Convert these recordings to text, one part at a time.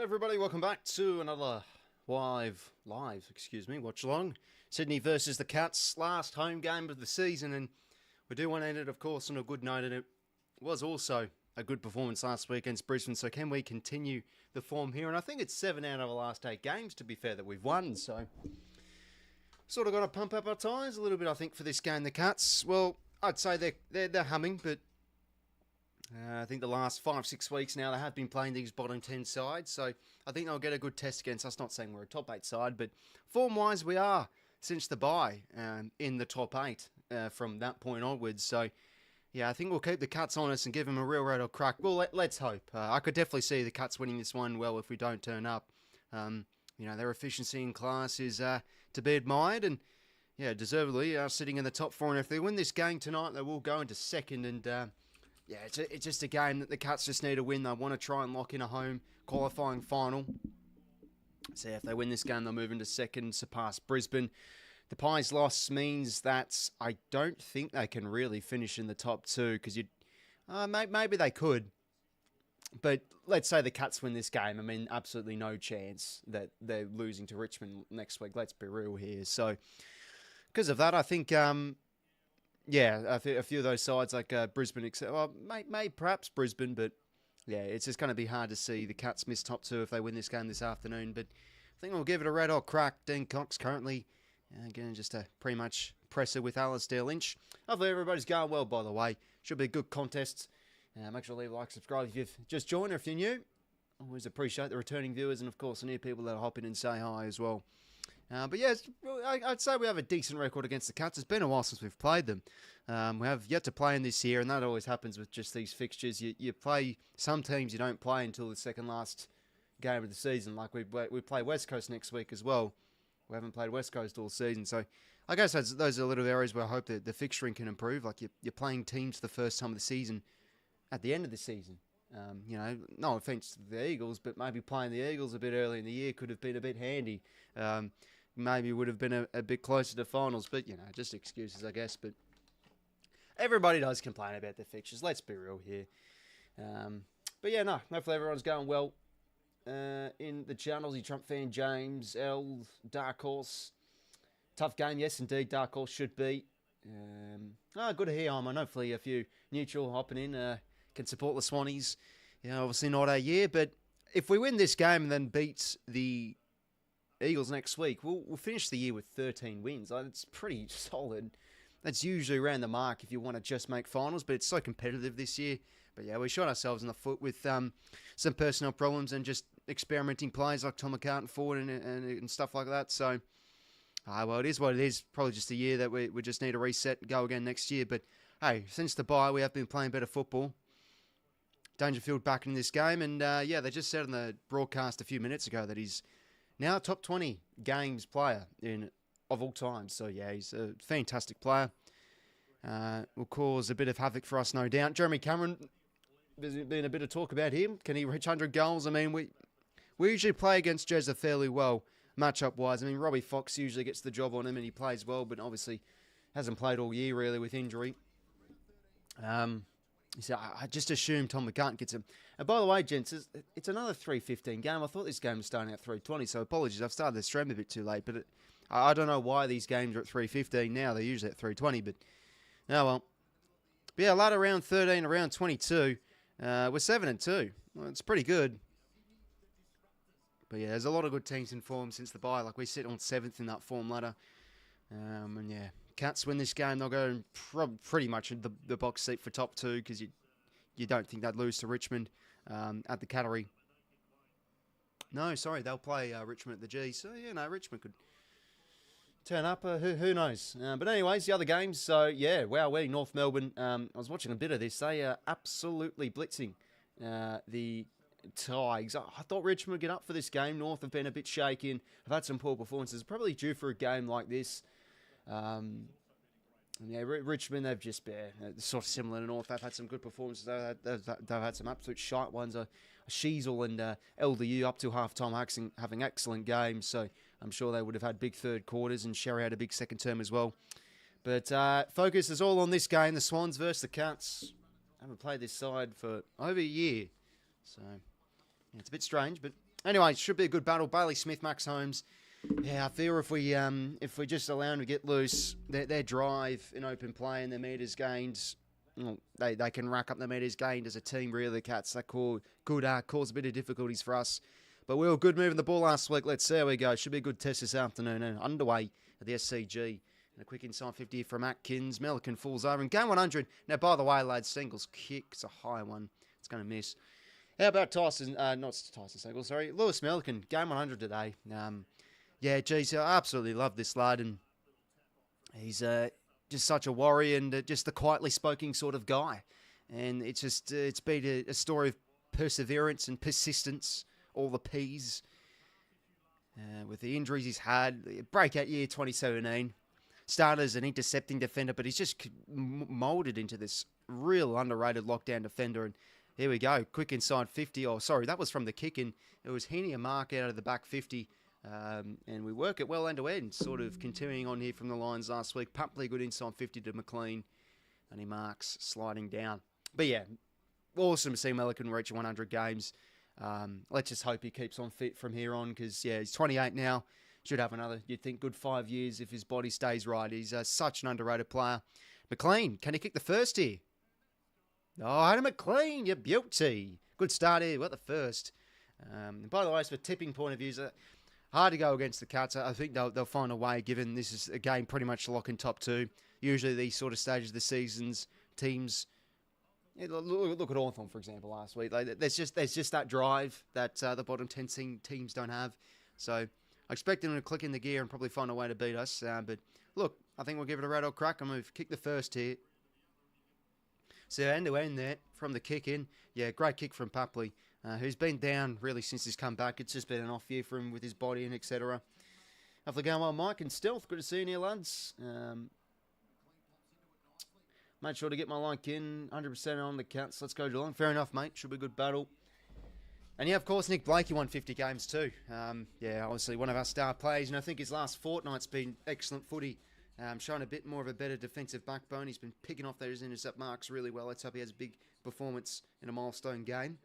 Everybody, welcome back to another live, watch along. Sydney versus the Cats, last home game of the season, and we do want to end it, of course, on a good note, and it was also a good performance last week against Brisbane, so can we continue the form here? And I think it's 7 out of the last 8 games, to be fair, that we've won, so sort of got to pump up our tyres a little bit, I think, for this game. The Cats, well, I'd say they're humming, but I think the last 5-6 weeks now they have been playing these bottom 10 sides, so I think they'll get a good test against us. Not saying we're a top 8 side, but form-wise we are, since the bye, in the top 8 from that point onwards. So, yeah, I think we'll keep the Cats on us and give them a real rattle crack. Well, let's hope. I could definitely see the Cats winning this one well if we don't turn up. Their efficiency in class is to be admired, and yeah, deservedly are sitting in the top 4. And if they win this game tonight, they will go into second. And yeah, it's just a game that the Cats just need to win. They want to try and lock in a home qualifying final. So if they win this game, they'll move into second, surpass Brisbane. The Pies' loss means that I don't think they can really finish in the top 2, because maybe they could. But let's say the Cats win this game. I mean, absolutely no chance that they're losing to Richmond next week. Let's be real here. So because of that, I think, yeah, a few of those sides like Brisbane, perhaps Brisbane, but yeah, it's just going to be hard to see the Cats miss top 2 if they win this game this afternoon. But I think we'll give it a red hot crack. Dean Cox currently, again, just a pretty much presser with 𝐼𝐴. Hopefully everybody's going well, by the way. Should be a good contest. Make sure to leave a like, subscribe if you've just joined, or if you're new. Always appreciate the returning viewers, and of course the new people that hop in and say hi as well. But yeah, I'd say we have a decent record against the Cats. It's been a while since we've played them. We have yet to play in this year, and that always happens with just these fixtures. You play some teams, you don't play until the second last game of the season. Like we play West Coast next week as well. We haven't played West Coast all season, so I guess those are little areas where I hope that the fixturing can improve. Like you're playing teams for the first time of the season at the end of the season. No offence to the Eagles, but maybe playing the Eagles a bit early in the year could have been a bit handy. Maybe would have been a bit closer to finals, but, just excuses, I guess. But everybody does complain about their fixtures. Let's be real here. But yeah, no, hopefully everyone's going well. In the channel, 𝐼𝐴 fan, James, L, Dark Horse. Tough game, yes, indeed, Dark Horse should be. Good to hear, and hopefully a few neutral hopping in can support the Swannies. Obviously not our year, but if we win this game and then beat the Eagles next week, we'll finish the year with 13 wins. It's pretty solid. That's usually around the mark if you want to just make finals, but it's so competitive this year. But yeah, we shot ourselves in the foot with some personnel problems and just experimenting players like Tom McCartan forward and stuff like that. So, well, it is what it is. Probably just a year that we just need to reset and go again next year. But hey, since the bye, we have been playing better football. Dangerfield back in this game, and yeah, they just said on the broadcast a few minutes ago that he's now a top 20 games player of all time. So yeah, he's a fantastic player. Will cause a bit of havoc for us, no doubt. Jeremy Cameron, there's been a bit of talk about him. Can he reach 100 goals? I mean, we usually play against 𝐵𝐴 fairly well, matchup-wise. I mean, Robbie Fox usually gets the job on him, and he plays well, but obviously hasn't played all year, really, with injury. So I just assume Tom McCartan gets him. And by the way, gents, it's another 3:15 game. I thought this game was starting at 3:20, so apologies. I've started the stream a bit too late, but I don't know why these games are at 3:15 now. They're usually at 3:20, but oh well. But yeah, ladder round 13, around 22. We're 7-2. Well, it's pretty good. But yeah, there's a lot of good teams in form since the bye. Like we sit on 7th in that form ladder. And yeah, Cats win this game, they'll go pretty much in the box seat for top 2, because you don't think they'd lose to Richmond at the Cattery. No, sorry, they'll play Richmond at the G. So yeah, no, Richmond could turn up. Who knows? But anyways, the other games. So yeah, wowee, North Melbourne. I was watching a bit of this. They are absolutely blitzing the Tigers. I thought Richmond would get up for this game. North have been a bit shaky and have had some poor performances. Probably due for a game like this. Yeah, Richmond, they've just been sort of similar to North. They've had some good performances. They've had some absolute shite ones. 𝐓𝐴 and 𝐿𝐴 up to half-time having excellent games. So I'm sure they would have had big third quarters, and Sherry had a big second term as well. But focus is all on this game, the Swans versus the Cats. I haven't played this side for over a year. So yeah, it's a bit strange, but Anyway, should be a good battle. Bailey Smith, Max Holmes. Yeah, I fear if we just allow them to get loose, their drive in open play and their metres gained, well, they can rack up the metres gained as a team, really, Cats. That could cause a bit of difficulties for us. But we were good moving the ball last week. Let's see how we go. Should be a good test this afternoon. And underway at the SCG. And a quick inside 50 from Atkins. 𝐼𝐴𝐿𝐴𝐿 falls over. And game 100. Now, by the way, lads, Singles kick. It's a high one. It's going to miss. How about Tyson? Not Tyson Singles, sorry. Lewis 𝐼𝐿𝐴𝐿, game 100 today. Yeah, geez, I absolutely love this lad. And he's just such a warrior and just the quietly spoken sort of guy. And it's been a story of perseverance and persistence. All the P's. With the injuries he's had. Breakout year 2017. Started as an intercepting defender, but he's just moulded into this real underrated lockdown defender. And here we go. Quick inside 50. Oh, sorry, that was from the kick in. It was 𝐴𝐵𝐿 mark out of the back 50. And we work it well end to end. Sort of continuing on here from the lines last week. 𝐵𝐿𝐴𝐿 good inside 50 to McLean. And he marks sliding down. But yeah, awesome to see 𝐼𝐿𝐴𝐿 reach 100 games. Let's just hope he keeps on fit from here on because, yeah, he's 28 now. Should have another, you'd think, good 5 years if his body stays right. He's such an underrated player. McLean, can he kick the first here? Oh, Adam McLean, you're beauty. Good start here. What the first? And by the way, for tipping point of view, hard to go against the Cats. I think they'll find a way, given this is a game pretty much lock in top two. Usually these sort of stages of the seasons, teams... Yeah, look at Hawthorn, for example, last week. There's just that drive that the bottom 10 teams don't have. So I expect them to click in the gear and probably find a way to beat us. But look, I think we'll give it a red hot crack and we've kicked the first here. So end to end there from the kick in. Yeah, great kick from 𝐵𝐿𝐴𝐿, who's been down really since he's come back. It's just been an off year for him with his body and etc. Hopefully going well, Mike and Stealth. Good to see you here, lads. Made sure to get my like in, 100% on the Cats. Let's go Geelong. Fair enough, mate. Should be a good battle. And yeah, of course, Nick Blakey won 50 games too. Yeah, obviously one of our star players. And I think his last fortnight's been excellent footy. Showing a bit more of a better defensive backbone. He's been picking off those intercept marks really well. Let's hope he has a big performance in a milestone game.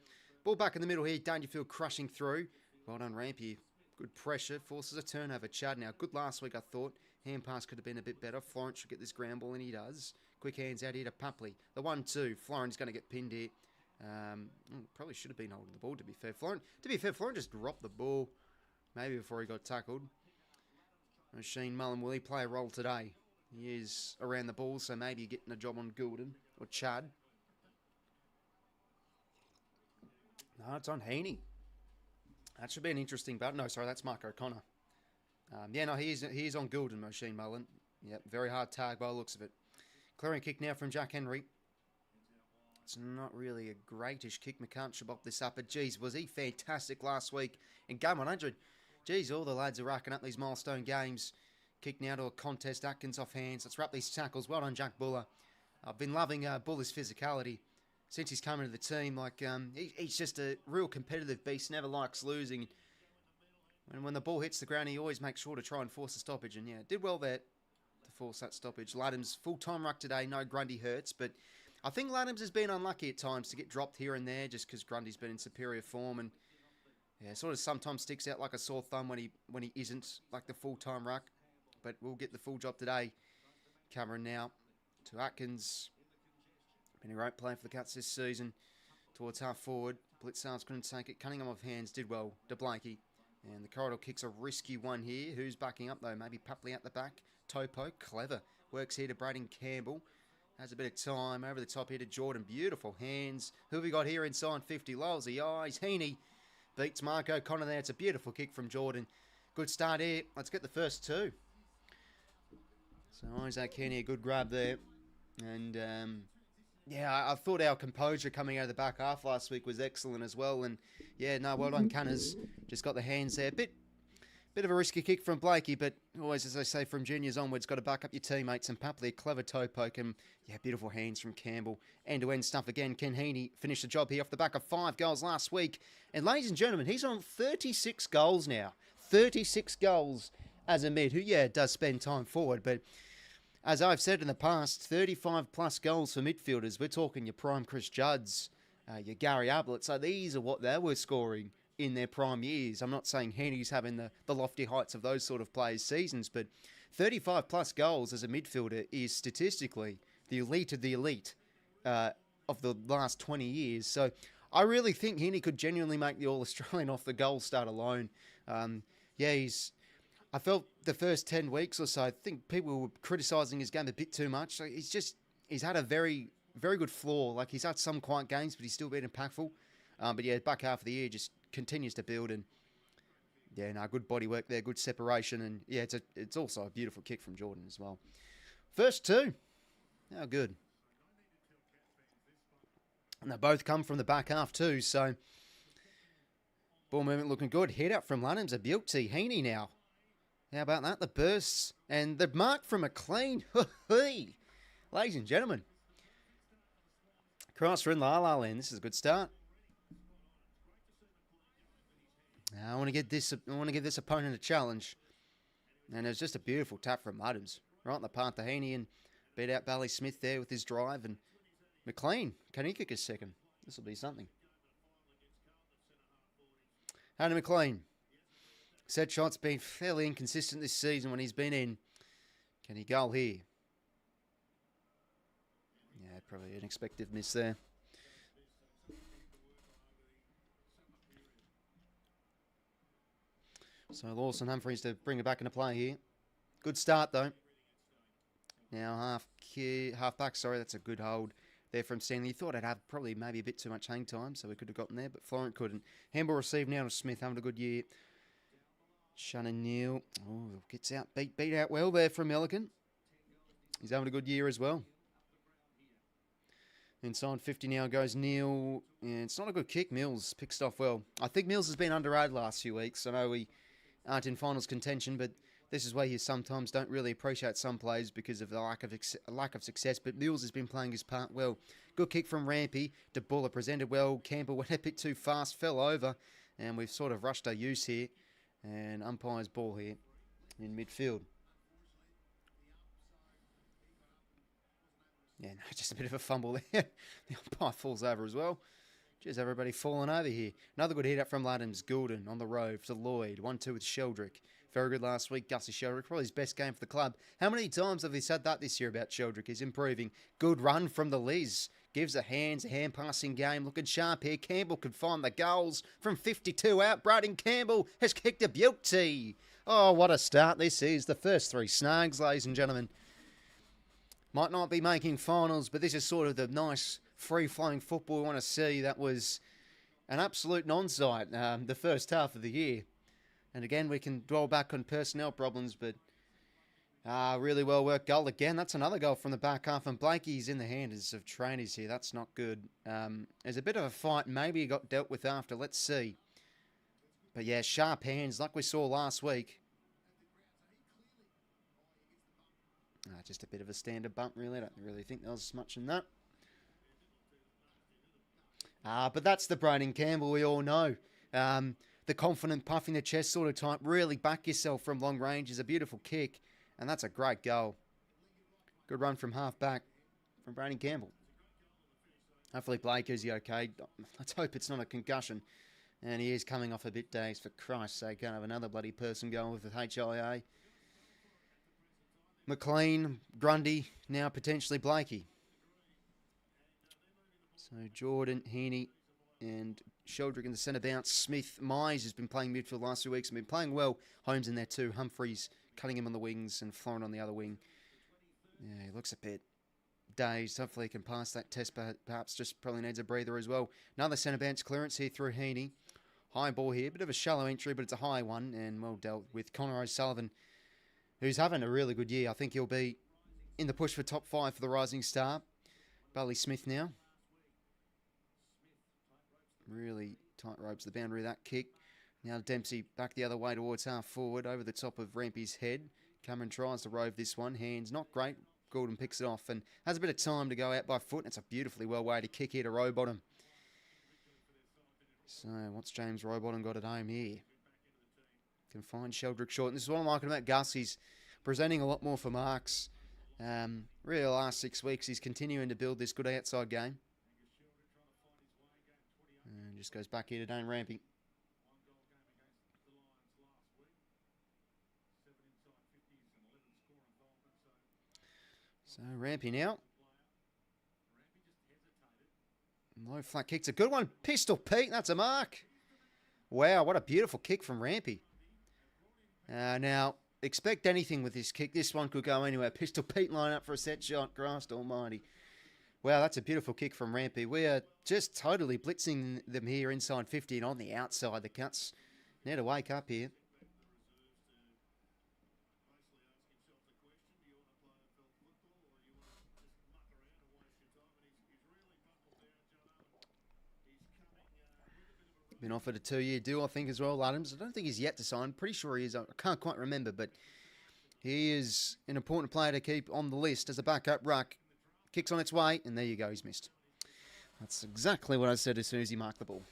Ball back in the middle here. Dangerfield crushing through. Well done, Rampy. Good pressure. Forces a turnover. Chad now. Good last week, I thought. Hand pass could have been a bit better. Florence should get this ground ball, and he does. Quick hands out here to 𝐵𝐿𝐴𝐿. The 1-2. Florence going to get pinned here. Probably should have been holding the ball, to be fair. Florence just dropped the ball. Maybe before he got tackled. 𝐼𝐵𝐿𝐴𝐿, will he play a role today? He is around the ball, so maybe getting a job on Goulden or Chad. No, it's on 𝐴𝐵𝐿𝐴. That should be an interesting battle. No, sorry, that's Mark O'Connor. Yeah, no, he is on Goulden, 𝐼𝐵𝐿𝐴𝐿. Yep, very hard tag by the looks of it. Clearing kick now from Jack Henry. It's not really a greatish kick. McCann should bop this up. But geez, was he fantastic last week in game 100. Geez, all the lads are racking up these milestone games. Kick now to a contest. Atkins off hands. Let's wrap these tackles. Well done, Jack Buller. I've been loving Buller's physicality since he's come into the team. Like he's just a real competitive beast. Never likes losing. And when the ball hits the ground, he always makes sure to try and force a stoppage. And yeah, did well there to force that stoppage. Laddams full-time ruck today. No Grundy hurts, but I think Laddams has been unlucky at times to get dropped here and there just because Grundy's been in superior form and yeah, sort of sometimes sticks out like a sore thumb when he isn't like the full-time ruck. But we'll get the full job today. Cameron now to Atkins. Been a great player for the Cats this season. Towards half forward. Blitzards couldn't take it. Cunningham off hands. Did well. To 𝐵𝐿𝐴𝐿𝐴. And the corridor kicks a risky one here. Who's backing up though? Maybe 𝐵𝐿𝐴𝐿𝐴 at the back. Topo. Clever. Works here to Braden Campbell. Has a bit of time. Over the top here to Jordan. Beautiful hands. Who have we got here inside 50? Lolls the eyes. 𝐴𝐵𝐿𝐴𝐿 beats Mark O'Connor there. It's a beautiful kick from Jordan. Good start here. Let's get the first two. So Isaac Kenny, a good grab there. And yeah, I thought our composure coming out of the back half last week was excellent as well. And yeah, no, well done, Cunners. Just got the hands there. Bit of a risky kick from 𝐵𝐿𝐴𝐿𝐴, but always, as I say, from juniors onwards, got to back up your teammates. And 𝐵𝐿𝐴𝐿𝐴, clever toe poke. And yeah, beautiful hands from Campbell. End-to-end stuff again. Ken Heaney finished the job here off the back of 5 goals last week. And ladies and gentlemen, he's on 36 goals now. 36 goals as a mid, who, yeah, does spend time forward, but as I've said in the past, 35 plus goals for midfielders. We're talking your prime Chris Judds, your Gary Ablett. So these are what they were scoring in their prime years. I'm not saying Heaney's having the lofty heights of those sort of players' seasons, but 35 plus goals as a midfielder is statistically the elite of the elite of the last 20 years. So I really think Heaney could genuinely make the All-Australian off the goal start alone. I felt the first 10 weeks or so, I think people were criticising his game a bit too much. So he's had a very, very good floor. Like, he's had some quiet games, but he's still been impactful. But yeah, back half of the year just continues to build, and yeah, good body work there, good separation, and yeah, it's also a beautiful kick from Jordan as well. First two, how good. And they both come from the back half too, so ball movement looking good. Head up from London's a 𝐓𝐴 Heaney now. How about that? The bursts and the mark from 𝐴 ladies and gentlemen. Cross, we're in La La Land. This is a good start. I want to give this opponent a challenge. And it was just a beautiful tap from Adams. Right in the path to Heaney, and beat out 𝐼𝐻𝐼𝐸 there with his drive. And 𝐴, can he kick a second? This will be something. Hannah 𝐴. Set shot's been fairly inconsistent this season when he's been in. Can he goal here? Yeah, probably an expected miss there. So Lawson Humphries to bring it back into play here. Good start though. Now half back, sorry, that's a good hold there from Stanley. He thought I'd have probably maybe a bit too much hang time, so we could have gotten there, but Florent couldn't. Handball received now to Smith, having a good year. Shannon Neal, gets out, beat out well there from 𝐼𝐻𝐼𝐸. He's having a good year as well. Inside 50 now goes Neal, and it's not a good kick. Mills picks it off well. I think Mills has been underrated last few weeks. I know we aren't in finals contention, but this is where you sometimes don't really appreciate some players because of the lack of success. But Mills has been playing his part well. Good kick from Rampy. De Buller presented well. Campbell went a bit too fast, fell over, and we've sort of rushed our use here. And umpire's ball here in midfield. Yeah, no, just a bit of a fumble there. The umpire falls over as well. Just everybody falling over here. Another good hit up from Laddams. Goulden on the rove to Lloyd. 1-2 with Sheldrick. Very good last week. 𝐵𝐶𝐸 Sheldrick. Probably his best game for the club. How many times have we said that this year about Sheldrick? He's improving. Good run from the Liz. Gives a hand passing game. Looking sharp here. Campbell can find the goals from 52 out. Braden Campbell has kicked a 𝐵𝐴. Oh, what a start this is. The first three snags, ladies and gentlemen. Might not be making finals, but this is sort of the nice, free-flowing football we want to see. That was an absolute non-sight the first half of the year. And again, we can dwell back on personnel problems, but really well worked goal again. That's another goal from the back half, and Blakey's in the hands of trainers here. That's not good. There's a bit of a fight. Maybe he got dealt with after. Let's see. But yeah, sharp hands like we saw last week. Just a bit of a standard bump, really. I don't really think there was much in that. But that's the Braden Campbell we all know. The confident, puffing the chest sort of type. Really back yourself from long range is a beautiful kick. And that's a great goal. Good run from half back from Braden Campbell. Hopefully Blake is okay. Let's hope it's not a concussion. And he is coming off a bit dazed, for Christ's sake. Can't have another bloody person going with the HIA. McLean, Grundy, now potentially Blakey. So Jordan, Heaney, and Sheldrick in the centre bounce. Smith, Mize has been playing midfield last 2 weeks and been playing well. Holmes in there too. Humphries cutting him on the wings and Florent on the other wing. Yeah, he looks a bit dazed. Hopefully he can pass that test, but perhaps just probably needs a breather as well. Another centre bounce clearance here through Heaney. High ball here. Bit of a shallow entry, but it's a high one and well dealt with. Connor O'Sullivan, who's having a really good year. I think he'll be in the push for top 5 for the Rising Star. Bailey Smith now. Really tight ropes the boundary of that kick. Now Dempsey back the other way towards half forward over the top of Rampy's head. Cameron tries to rove this one. Hands not great. Goulden picks it off and has a bit of time to go out by foot. It's a beautifully well way to kick here to Rowbottom. So what's James Rowbottom got at home here? Can find Sheldrick short. And this is what I'm liking about Gus. He's presenting a lot more for marks. Really the last 6 weeks he's continuing to build this good outside game. And just goes back here to Dane Rampy. So Rampy now. Low flat kick's a good one. Pistol Pete, that's a mark. Wow, what a beautiful kick from Rampy. Now, expect anything with this kick. This one could go anywhere. Pistol Pete line up for a set shot. Christ almighty. Wow, that's a beautiful kick from Rampy. We are just totally blitzing them here inside 50 and on the outside. The Cats need to wake up here. Been offered a 2-year deal, I think, as well, Adams. I don't think he's yet to sign. Pretty sure he is. I can't quite remember, but he is an important player to keep on the list as a backup ruck. Kicks on its way, and there you go, he's missed. That's exactly what I said as soon as he marked the ball.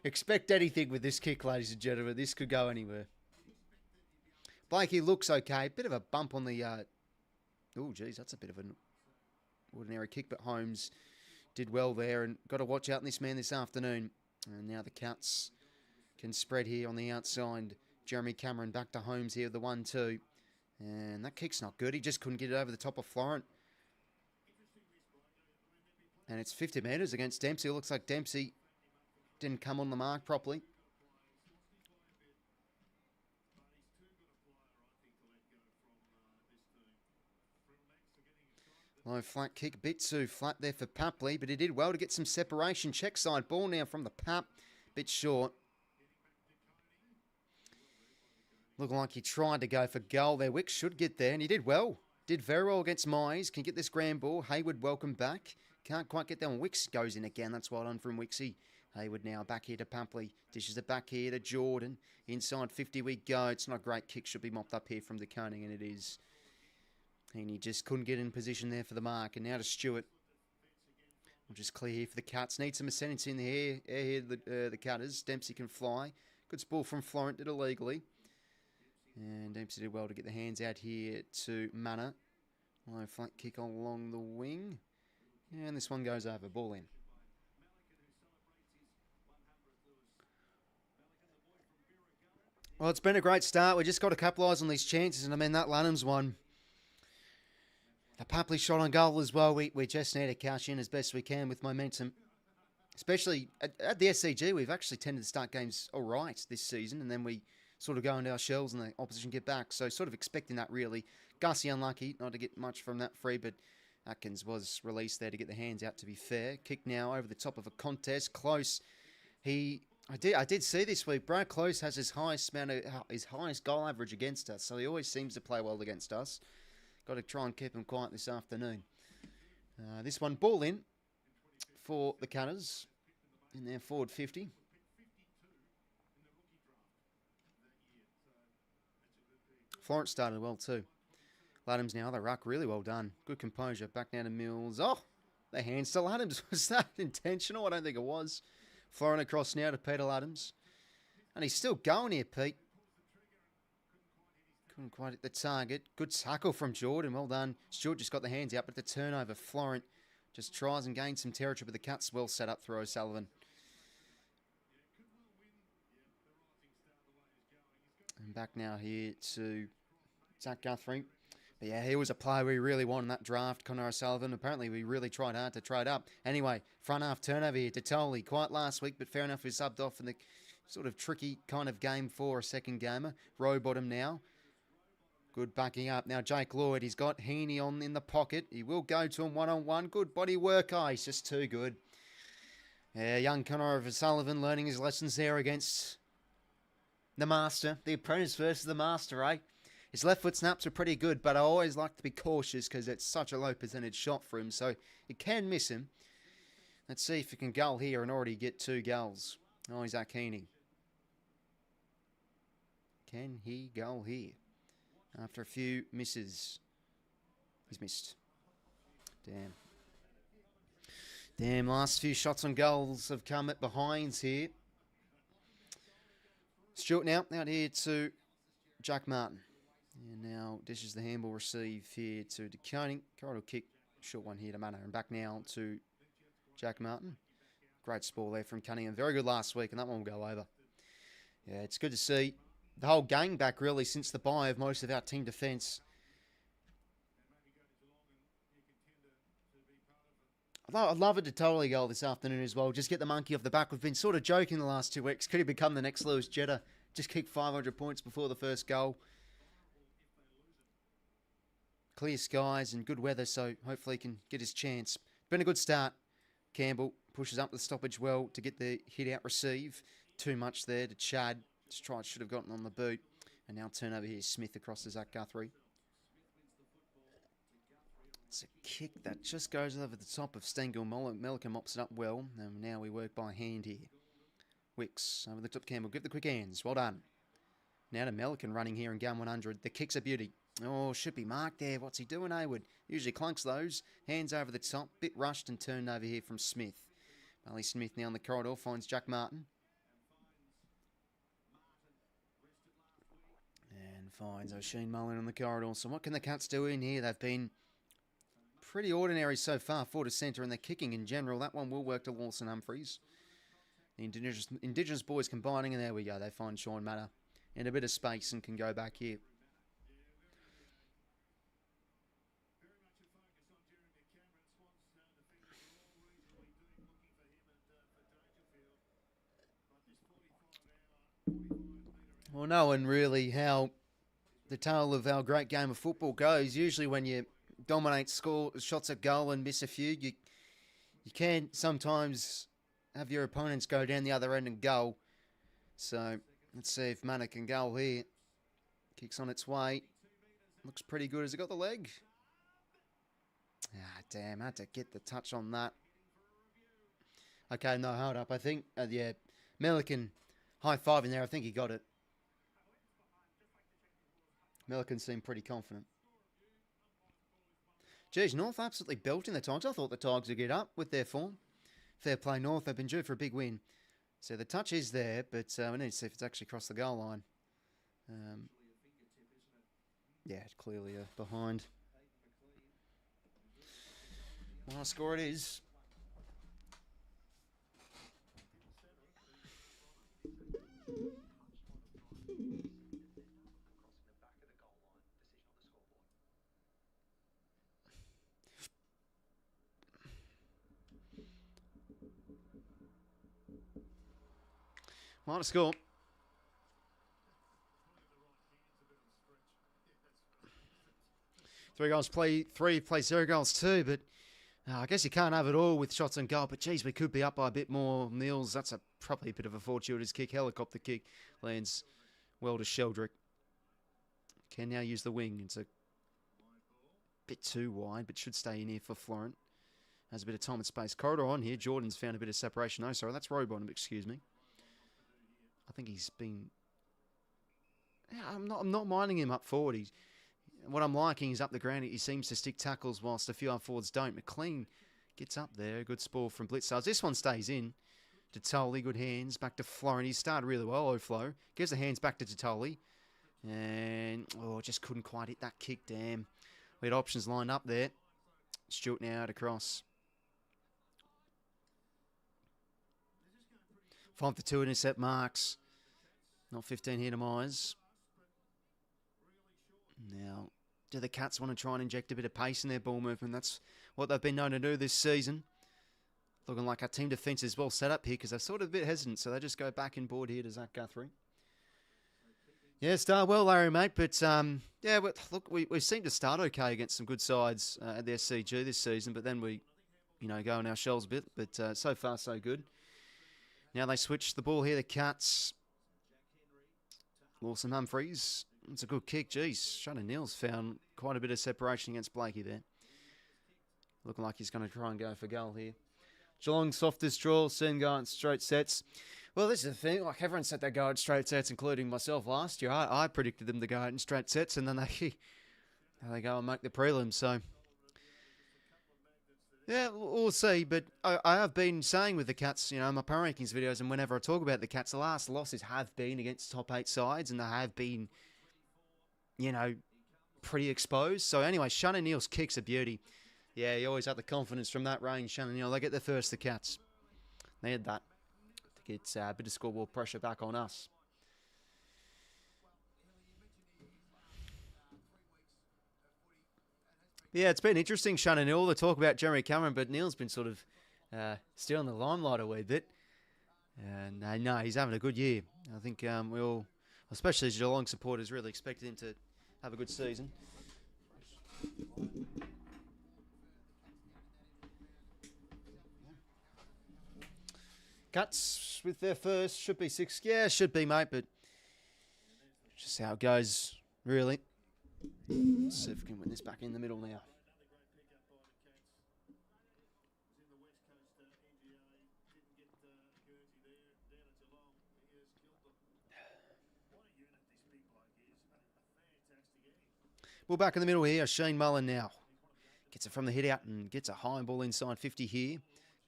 Expect anything with this kick, ladies and gentlemen. This could go anywhere. Blakey looks okay. Bit of a bump on the... Oh, geez, that's a bit of an ordinary kick, but Holmes did well there, and got to watch out in this man this afternoon. And now the Cats can spread here on the outside. Jeremy Cameron back to Holmes here, the 1-2. And that kick's not good. He just couldn't get it over the top of Florent. And it's 50 metres against Dempsey. It looks like Dempsey didn't come on the mark properly. Low flat kick, a bit too flat there for Papley, but he did well to get some separation. Check side ball now from the Pap, bit short. Looking like he tried to go for goal there. Wick should get there, and he did well. Did very well against Mize. Can get this grand ball. Hayward, welcome back. Can't quite get that one. Wicks goes in again. That's well done from WIXY. Hayward now back here to Papley. Dishes it back here to Jordan. Inside 50 we go. It's not a great kick. Should be mopped up here from 𝐼𝐶, and it is. And he just couldn't get in position there for the mark. And now to Stewart. We'll just clear here for the Cats. Need some ascendancy in the air here, the Cutters. Dempsey can fly. Good spool from Florent. Did illegally. And Dempsey did well to get the hands out here to Manor. Low flat kick along the wing. And this one goes over. Ball in. Well, it's been a great start. We just got to capitalise on these chances. And I mean, that Lanham's one. The Papley shot on goal as well. We just need to cash in as best we can with momentum. Especially at the SCG, we've actually tended to start games all right this season. And then we sort of go into our shells and the opposition get back. So sort of expecting that, really. 𝐼𝐶 unlucky not to get much from that free, but Atkins was released there to get the hands out, to be fair. Kick now over the top of a contest. Close. I did see this week, Brad Close has his highest goal average against us, so he always seems to play well against us. Got to try and keep him quiet this afternoon. This one, ball in for the Cutters in their forward 50. Florence started well too. Laddams now, the ruck, really well done. Good composure. Back now to Mills. Oh, the hands to Laddams. Was that intentional? I don't think it was. Florent across now to Peter Laddams. And he's still going here, Pete. Couldn't quite hit the target. Good tackle from Jordan. Well done. Stewart just got the hands out, but the turnover. Florent just tries and gains some territory, but the Cats well set up through O'Sullivan. And back now here to Zach Guthrie. But yeah, he was a player we really wanted in that draft, Connor O'Sullivan. Apparently, we really tried hard to trade up. Anyway, front half turnover here to Tolley. Quite last week, but fair enough, he subbed off in the sort of tricky kind of game for a second gamer. Row bottom now. Good backing up. Now, Jake Lloyd, he's got Heaney on in the pocket. He will go to him one-on-one. Good body work. Oh, he's just too good. Yeah, young Connor O'Sullivan learning his lessons there against the master. The apprentice versus the master, eh? His left foot snaps are pretty good, but I always like to be cautious because it's such a low percentage shot for him, so it can miss him. Let's see if he can goal here and already get 2 goals. Oh, he's Heaney. Can he goal here? After a few misses. He's missed. Damn, last few shots on goals have come at behinds here. Stewart now out here to Jack Martin. And now dishes the handball receive here to 𝐼𝐶. Corridor kick, short one here to Manor. And back now to Jack Martin. Great spoil there from Cunningham. Very good last week, and that one will go over. Yeah, it's good to see the whole gang back, really, since the bye of most of our team defence. I'd love it to totally goal this afternoon as well. Just get the monkey off the back. We've been sort of joking the last 2 weeks. Could he become the next Lewis Jetta? Just kick 500 points before the first goal. Clear skies and good weather, so hopefully he can get his chance. Been a good start. Campbell pushes up the stoppage well to get the hit out receive. Too much there to Chad. Should have gotten on the boot. And now turn over here, Smith across to Zach Guthrie. It's a kick that just goes over the top of Stengel. 𝐼𝐴𝐿𝐴𝐿𝐴𝐿 mops it up well. And now we work by hand here. Wicks over the top Campbell. Give the quick hands. Well done. Now to 𝐼𝐿𝐴𝐿 running here in gun 100. The kick's a beauty. Oh, should be marked there. What's he doing, Hayward? Usually clunks those. Hands over the top. Bit rushed and turned over here from Smith. Bailey Smith now in the corridor. Finds Jack Martin. And finds Oisin Mullin on the corridor. So what can the Cats do in here? They've been pretty ordinary so far. Forward to centre and they're kicking in general. That one will work to Lawson Humphries. The Indigenous boys combining, and there we go. They find Sean Matter in a bit of space and can go back here. Well, knowing really how the tale of our great game of football goes, usually when you dominate score shots at goal and miss a few, you can sometimes have your opponents go down the other end and goal. So let's see if Mana can goal here. Kicks on its way. Looks pretty good. Has it got the leg? Ah, damn. Had to get the touch on that. Okay, no, hold up. I think, yeah, 𝐼𝐿𝐴𝐿 high-fiving there. I think he got it. 𝐼𝐿𝐴𝐿 seemed pretty confident. Geez, North absolutely belting the Tigers. I thought the Tigers would get up with their form. Fair play, North. They've been due for a big win. So the touch is there, but we need to see if it's actually crossed the goal line. Yeah, clearly behind. Last score it is. Well, to score. Three goals play 0 goals 2, but I guess you can't have it all with shots on goal. But geez, we could be up by a bit more. Mills, that's probably a bit of a fortuitous kick. Helicopter kick lands well to Sheldrick. Can now use the wing. It's a bit too wide, but should stay in here for Florent. Has a bit of time and space. Corridor on here. Jordan's found a bit of separation. No, sorry, that's Robon. Excuse me. I think he's been. Yeah, I'm not minding him up forward. What I'm liking is up the ground. He seems to stick tackles whilst a few up forwards don't. McLean gets up there. Good spore from Blitzars. This one stays in. Totoli, good hands. Back to Florent. He started really well. O'Flo gives the hands back to Totoli. And, just couldn't quite hit that kick. Damn. We had options lined up there. Stewart now out across. 5-2 intercept marks. Not 15 here to Myers. Now, do the Cats want to try and inject a bit of pace in their ball movement? That's what they've been known to do this season. Looking like our team defence is well set up here because they're sort of a bit hesitant, so they just go back and board here to Zach Guthrie. Yeah, start well, Larry, mate. But, yeah, look, we seem to start okay against some good sides at the SCG this season, but then we, go on our shells a bit. But so far, so good. Now they switch the ball here, the Cats. Lawson Humphries. It's a good kick. Jeez, Shannon Neal's found quite a bit of separation against Blakey there. Looking like he's going to try and go for goal here. Geelong softest draw, soon going straight sets. Well, this is the thing. Like everyone said they go at straight sets, including myself last year. I predicted them to go out in straight sets, and then they go and make the prelims. So, yeah, we'll see. But I have been saying with the Cats, my power rankings videos, and whenever I talk about the Cats, the last losses have been against top 8 sides, and they have been, pretty exposed. So anyway, Shannon Neal's kick's a beauty. Yeah, he always had the confidence from that range, Shannon Neal. They get there first, the Cats. They had that to get a bit of scoreboard pressure back on us. Yeah, it's been interesting, Shannon. All the talk about Jeremy Cameron, but Neil's been sort of stealing the limelight a wee bit. And no, he's having a good year. I think we all, especially as Geelong supporters, really expected him to have a good season. Cats with their first, should be 6. Yeah, should be, mate, but just how it goes, really. Let's see if we can win this back in the middle now. Well, back in the middle here, Shane Mullen now. Gets it from the hit out and gets a high ball inside 50 here.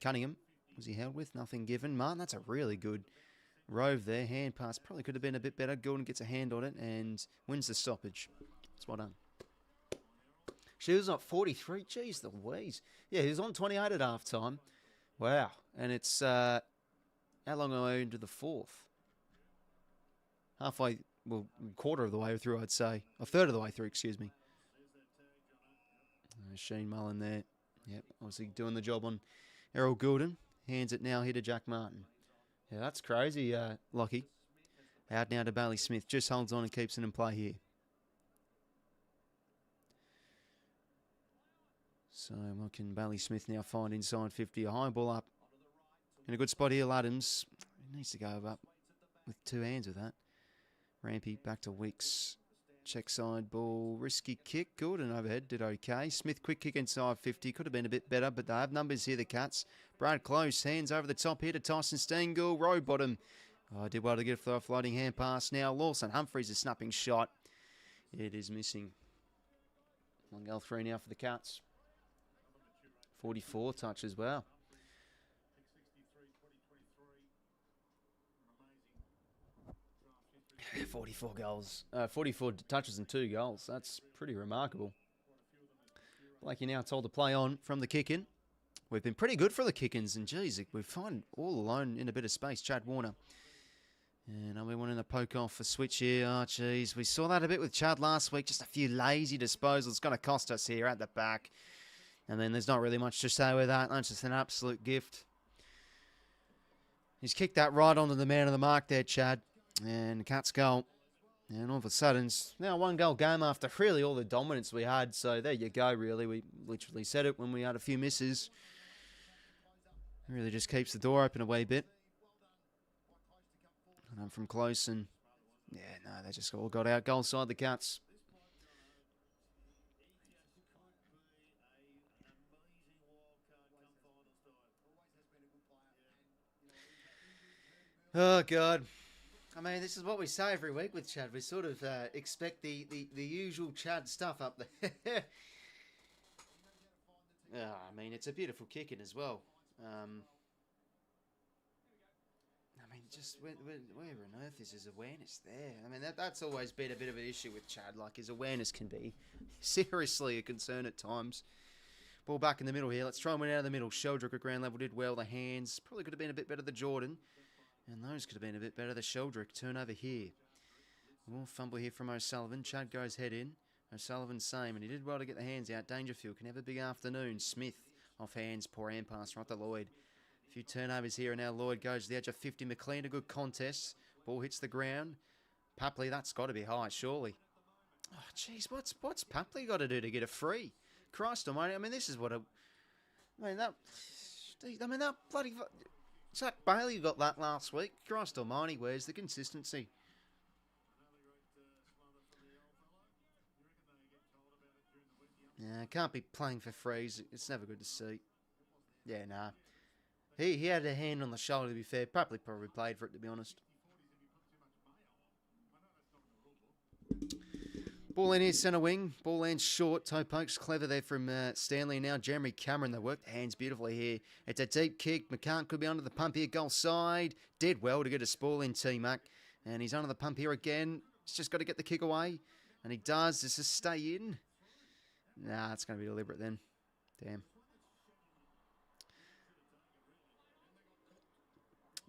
Cunningham, was he held with? Nothing given. Martin, that's a really good rove there. Hand pass probably could have been a bit better. Gordon gets a hand on it and wins the stoppage. That's well done. She was on 43. Jeez Louise. Yeah, he was on 28 at half time. Wow. And it's how long are we into the fourth? Halfway, well, quarter of the way through, I'd say. A third of the way through, excuse me. Shane Mullen there. Yep, obviously doing the job on Errol Goulden. Hands it now here to Jack Martin. Yeah, that's crazy, Lockie. Out now to Bailey Smith. Just holds on and keeps it in play here. So what can Bailey Smith now find inside 50? A high ball up. In a good spot here, Laddams. He needs to go up with 2 hands with that. Rampy back to Wicks. Check side ball. Risky kick. Good and overhead. Did okay. Smith quick kick inside 50. Could have been a bit better, but they have numbers here, the Cats. Brad Close. Hands over the top here to Tyson Stengel. Row bottom. Oh, did well to get a floating hand pass now. Lawson Humphries a snapping shot. It is missing. Long L3 now for the Cats. 44 touch as well. 44 goals. 44 touches and 2 goals. That's pretty remarkable. Blakey now told to play on from the kick-in. We've been pretty good for the kick-ins, and geez, we find all alone in a bit of space. Chad Warner. And we wanting to poke off for switch here. Oh, geez. We saw that a bit with Chad last week. Just a few lazy disposals. It's going to cost us here at the back. And then there's not really much to say with that. That's just an absolute gift. He's kicked that right onto the man of the mark there, Chad. And Cats goal. And all of a sudden, it's now a 1-goal game after really all the dominance we had. So there you go, really. We literally said it when we had a few misses. Really just keeps the door open a wee bit. And I'm from close and, yeah, no, they just all got out goal side, the Cats. Oh, God. I mean, this is what we say every week with Chad. We sort of expect the usual Chad stuff up there. I mean, it's a beautiful kick-in as well. I mean, just where on earth is his awareness there? I mean, that's always been a bit of an issue with Chad. Like, his awareness can be seriously a concern at times. Ball back in the middle here. Let's try and win out of the middle. Sheldrick at ground level did well. The hands probably could have been a bit better than Jordan. And those could have been a bit better. The Sheldrick turnover here. More fumble here from O'Sullivan. Chad goes head in. O'Sullivan same. And he did well to get the hands out. Dangerfield can have a big afternoon. Smith off hands. Poor hand pass right to Lloyd. A few turnovers here. And now Lloyd goes to the edge of 50. McLean, a good contest. Ball hits the ground. Papley, that's got to be high, surely. Oh, jeez. What's Papley got to do to get a free? Christ almighty. I mean, this is what a... I mean, that bloody... Zach Bailey got that last week. Christ almighty, where's the consistency? Yeah, can't be playing for frees. It's never good to see. Yeah, nah. He had a hand on the shoulder, to be fair. Probably played for it, to be honest. Ball in here, centre wing. Ball lands short. Toe pokes clever there from Stanley. Now Jeremy Cameron. They worked the hands beautifully here. It's a deep kick. McCann could be under the pump here. Goal side. Did well to get a spoil in T-Mac. And he's under the pump here again. He's just got to get the kick away. And he does. Does this stay in? Nah, it's going to be deliberate then. Damn.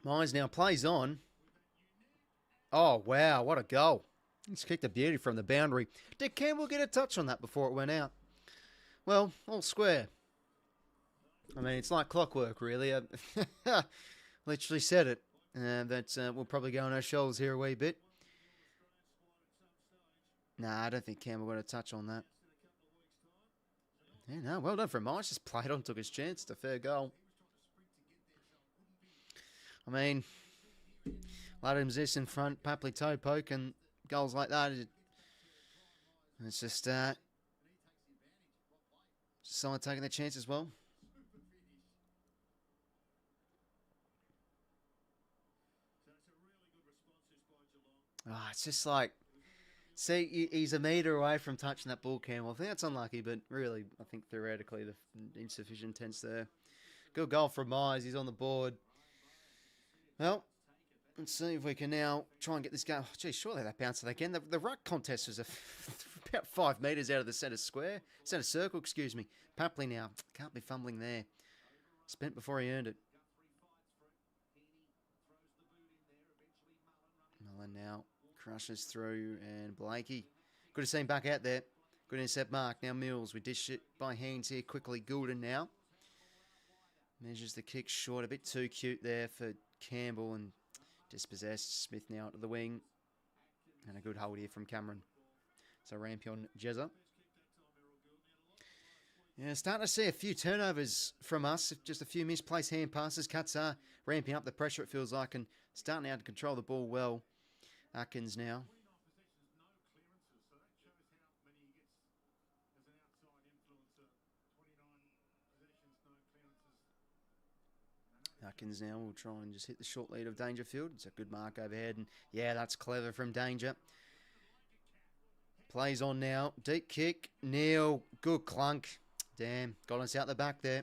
Mines now plays on. Oh, wow. What a goal. He's kicked a beauty from the boundary. Did Campbell get a touch on that before it went out? Well, all square. I mean, it's like clockwork, really. I literally said it. That we'll probably go on our shoulders here a wee bit. Nah, I don't think Campbell got a touch on that. Yeah, no, well done for Mice. Just played on, took his chance. It's a fair goal. I mean, Ladham's this in front, Papley toe poke, and goals like that. It's just someone taking their chance as well. Oh, it's just like, see, he's a metre away from touching that ball, Campbell. I think that's unlucky, but really, I think theoretically, the insufficient tense there. Good goal from Myers. He's on the board. Well, let's see if we can now try and get this game. Oh, geez, surely that bounced it again. The ruck contest was about 5 metres out of the centre circle, excuse me. Papley now. Can't be fumbling there. Spent before he earned it. Mullen now crushes through, and Blakey. Good to see him back out there. Good intercept mark. Now Mills. We dish it by hands here quickly. Goulden now. Measures the kick short. A bit too cute there for Campbell, and dispossessed. Smith now to the wing. And a good hold here from Cameron. So Rampion Jezza. Yeah, starting to see a few turnovers from us. Just a few misplaced hand passes. Cats are ramping up the pressure, it feels like, and starting now to control the ball well. Atkins now. Atkins now will try and just hit the short lead of Dangerfield. It's a good mark overhead, and yeah, that's clever from Danger. Plays on now. Deep kick. Neil. Good clunk. Damn. Got us out the back there.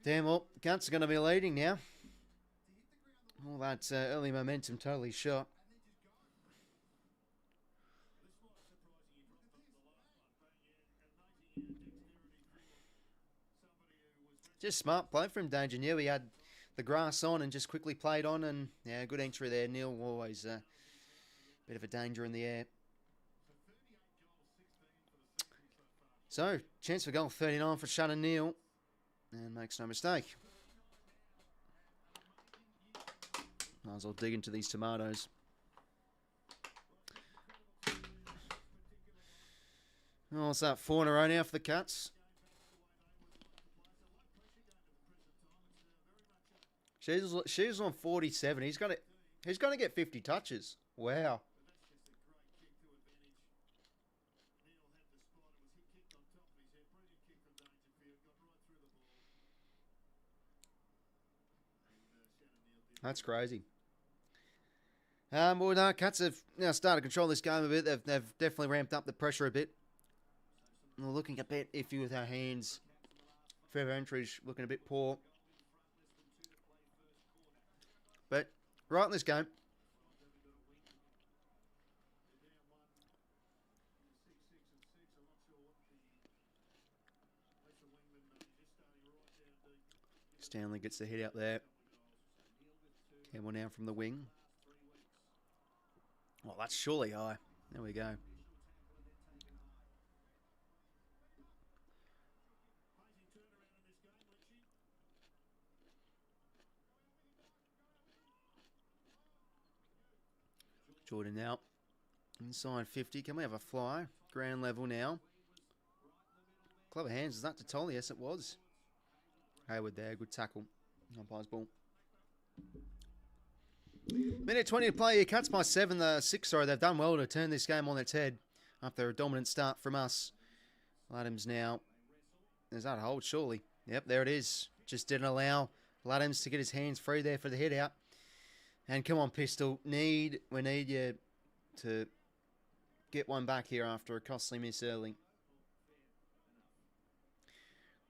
Damn, well, Gunts are going to be leading now. All that early momentum totally shot. Just smart play from Danger. Neil, he had the grass on and just quickly played on, and yeah, good entry there. Neil always a bit of a danger in the air. So, chance for goal 39 for Shannon Neal, and makes no mistake. Might as well dig into these tomatoes. Oh, what's that? 4 in a row now for the Cats. She's on 47. He's going to get 50 touches. Wow. That's crazy. Well, no, Cats have now started to control this game a bit. They've definitely ramped up the pressure a bit. We're looking a bit iffy with our hands. Trevor Entridge looking a bit poor. But right in this game. Stanley gets the hit out there. Campbell now from the wing. Well, that's surely high. There we go. Jordan now. Inside 50. Can we have a fly? Ground level now. Clever hands. Is that to Tolley? Yes, it was. Hayward there. Good tackle. Umpire's ball. Minute 20 to play here. Cats by 6. Sorry, they've done well to turn this game on its head after a dominant start from us. Laddams now. Is that a hold? Surely. Yep, there it is. Just didn't allow Laddams to get his hands free there for the hit out. And come on, Pistol. We need you to get one back here after a costly miss early.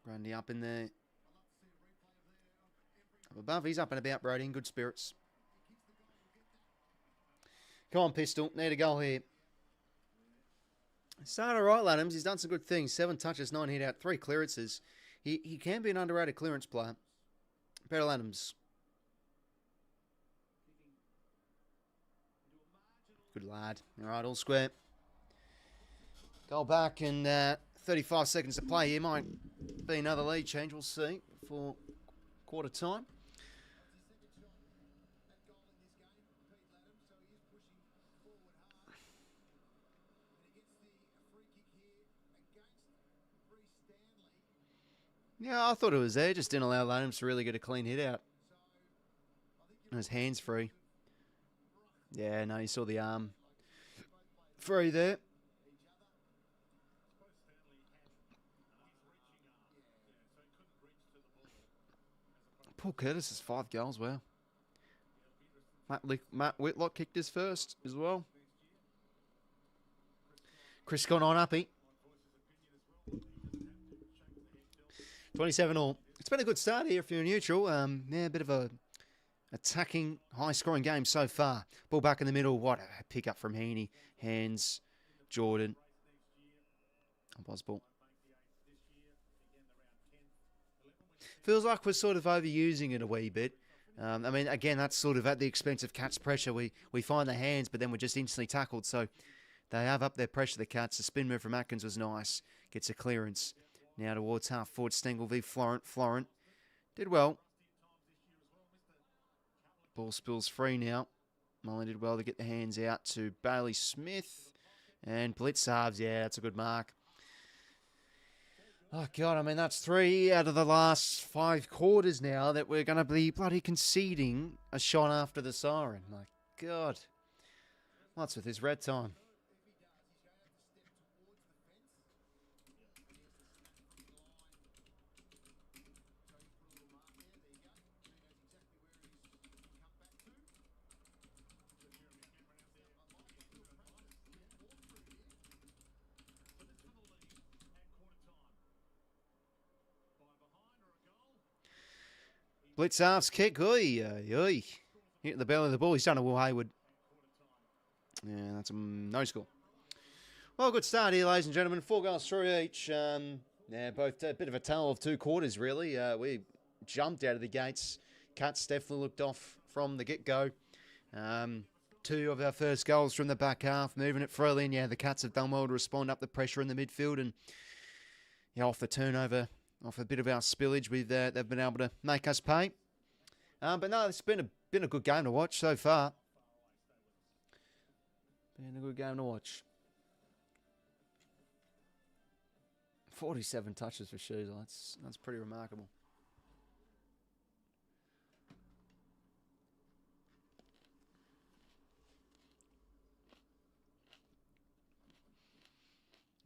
Grundy up in there. Up above. He's up and about, Brody. In good spirits. Come on, Pistol. Need a goal here. Started all right, Laddams. He's done some good things. 7 touches, 9 hit out, 3 clearances. He can be an underrated clearance player. Better Laddams. Good lad. All right, all square. Goal back and 35 seconds to play here. Might be another lead change. We'll see for quarter time. Yeah, I thought it was there. Just didn't allow Ladhams to really get a clean hit out. And his hands free. Yeah, no, you saw the arm free there. Paul Curtis has 5 goals, wow. Matt Whitlock kicked his first as well. Chris gone on uppy. 27-all. It's been a good start here if you're neutral. Yeah, a bit of a attacking, high-scoring game so far. Ball back in the middle. What a pick-up from Heaney. Hands, Jordan. Bosball. Feels like we're sort of overusing it a wee bit. I mean, again, that's sort of at the expense of Cats' pressure. We find the hands, but then we're just instantly tackled. So they have up their pressure, the Cats. The spin move from Atkins was nice. Gets a clearance. Now towards half forward, Stengel v. Florent. Florent did well. Ball spills free now. Mullen did well to get the hands out to Bailey Smith. And Blitz halves, yeah, that's a good mark. Oh, God, I mean, that's 3 out of the last 5 quarters now that we're going to be bloody conceding a shot after the siren. My God. What's with this red time? Blitzarf's kick, hit the belly of the ball. He's done a Will Hayward. Yeah, that's a no score. Well, good start here, ladies and gentlemen. 4 goals through each. Yeah, both a bit of a tale of 2 quarters, really. We jumped out of the gates. Cats definitely looked off from the get-go. 2 of our first goals from the back half, moving it freely. And yeah, the Cats have done well to respond up the pressure in the midfield. And yeah, off the turnover, off a bit of our spillage, they've been able to make us pay. But no, it's been a good game to watch so far. Been a good game to watch. 47 touches for Sheasel. That's pretty remarkable.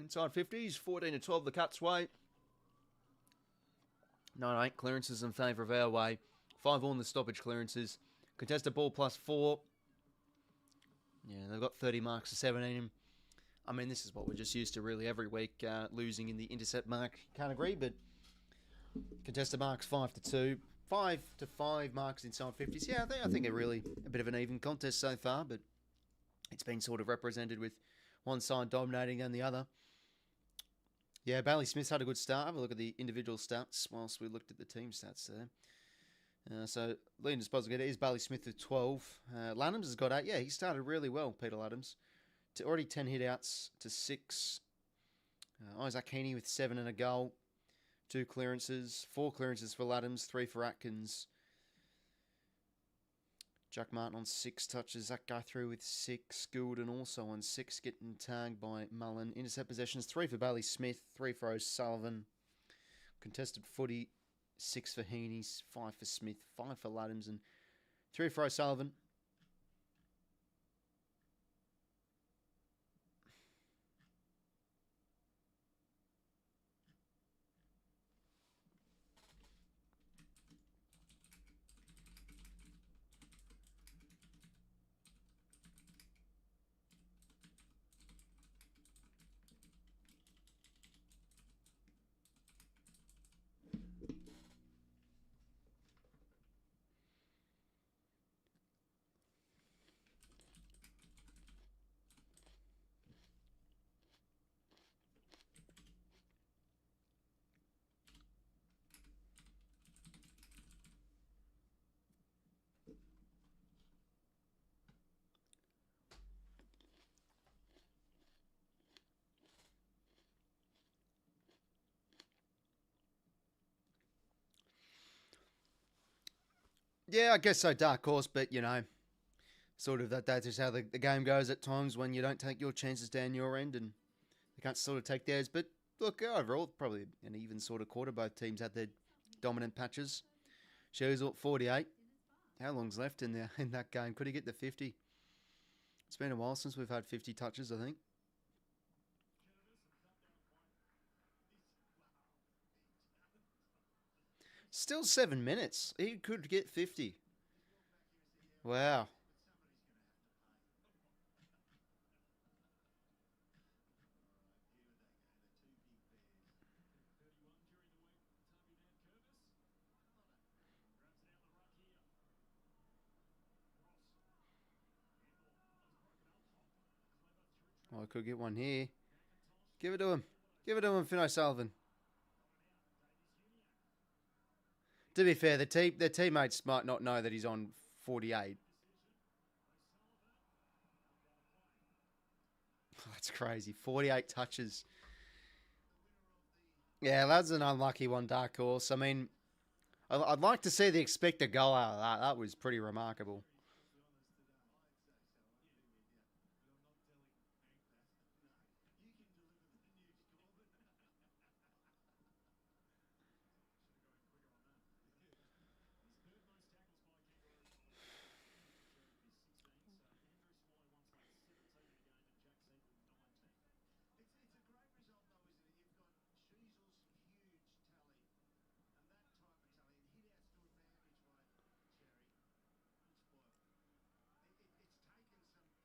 Inside 50s, 14-12 the Cats' way. 9-8 clearances in favour of our way. 5 all in the stoppage clearances. Contested ball +4. Yeah, they've got 30 marks to 17. I mean, this is what we're just used to really every week, losing in the intercept mark category. But contested marks 5-2. 5-5 marks inside 50s. Yeah, I think really a bit of an even contest so far. But it's been sort of represented with one side dominating than the other. Yeah, Bailey Smith's had a good start. Have a look at the individual stats whilst we looked at the team stats there. So, leading disposal is Bailey Smith with 12. Ladhams has got 8. Yeah, he started really well, Peter Ladhams. Already 10 hit-outs to 6. Isaac Heaney with 7 and a goal. 2 clearances. 4 clearances for Ladhams, 3 for Atkins. Jack Martin on 6 touches. Zach Guthrie with 6. Goulden also on 6, getting tagged by Mullen. Intercept possessions, 3 for Bailey Smith, 3 for O'Sullivan. Contested footy, 6 for Heaney, 5 for Smith, 5 for Ladhams, and 3 for O'Sullivan. Yeah, I guess so, dark horse, but, you know, sort of that's just how the game goes at times when you don't take your chances down your end and they can't sort of take theirs. But look, overall, probably an even sort of quarter. Both teams had their dominant patches. Shows up 48. How long's left in that game? Could he get to 50? It's been a while since we've had 50 touches, I think. Still 7 minutes. He could get 50. Wow. Oh, I could get one here. Give it to him. Give it to him, 𝐼𝐻𝐿𝐼𝐻. To be fair, their teammates might not know that he's on 48. Oh, that's crazy. 48 touches. Yeah, that's an unlucky one, dark horse. I mean, I'd like to see the expected goal out of that. That was pretty remarkable.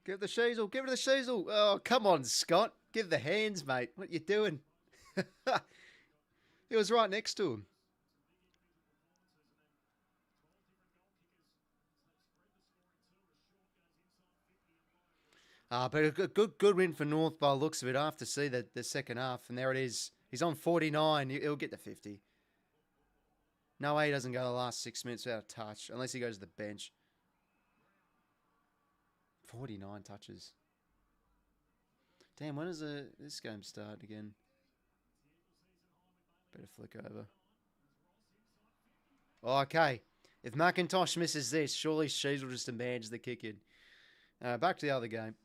Give the 𝐼𝐻𝐿𝐼𝐻. Give it the 𝐼𝐻𝐿𝐼𝐻. Oh, come on, Scott. Give the hands, mate. What you doing? He was right next to him. But a good win for North by the looks of it. I have to see the second half, and there it is. He's on 49. He'll get to 50. No way he doesn't go the last 6 minutes without a touch, unless he goes to the bench. 49 touches. Damn, when does this game start again? Better flick over. Oh, okay. If McIntosh misses this, surely 𝐻𝐿𝐼𝐻 will just demand the kick in. Back to the other game.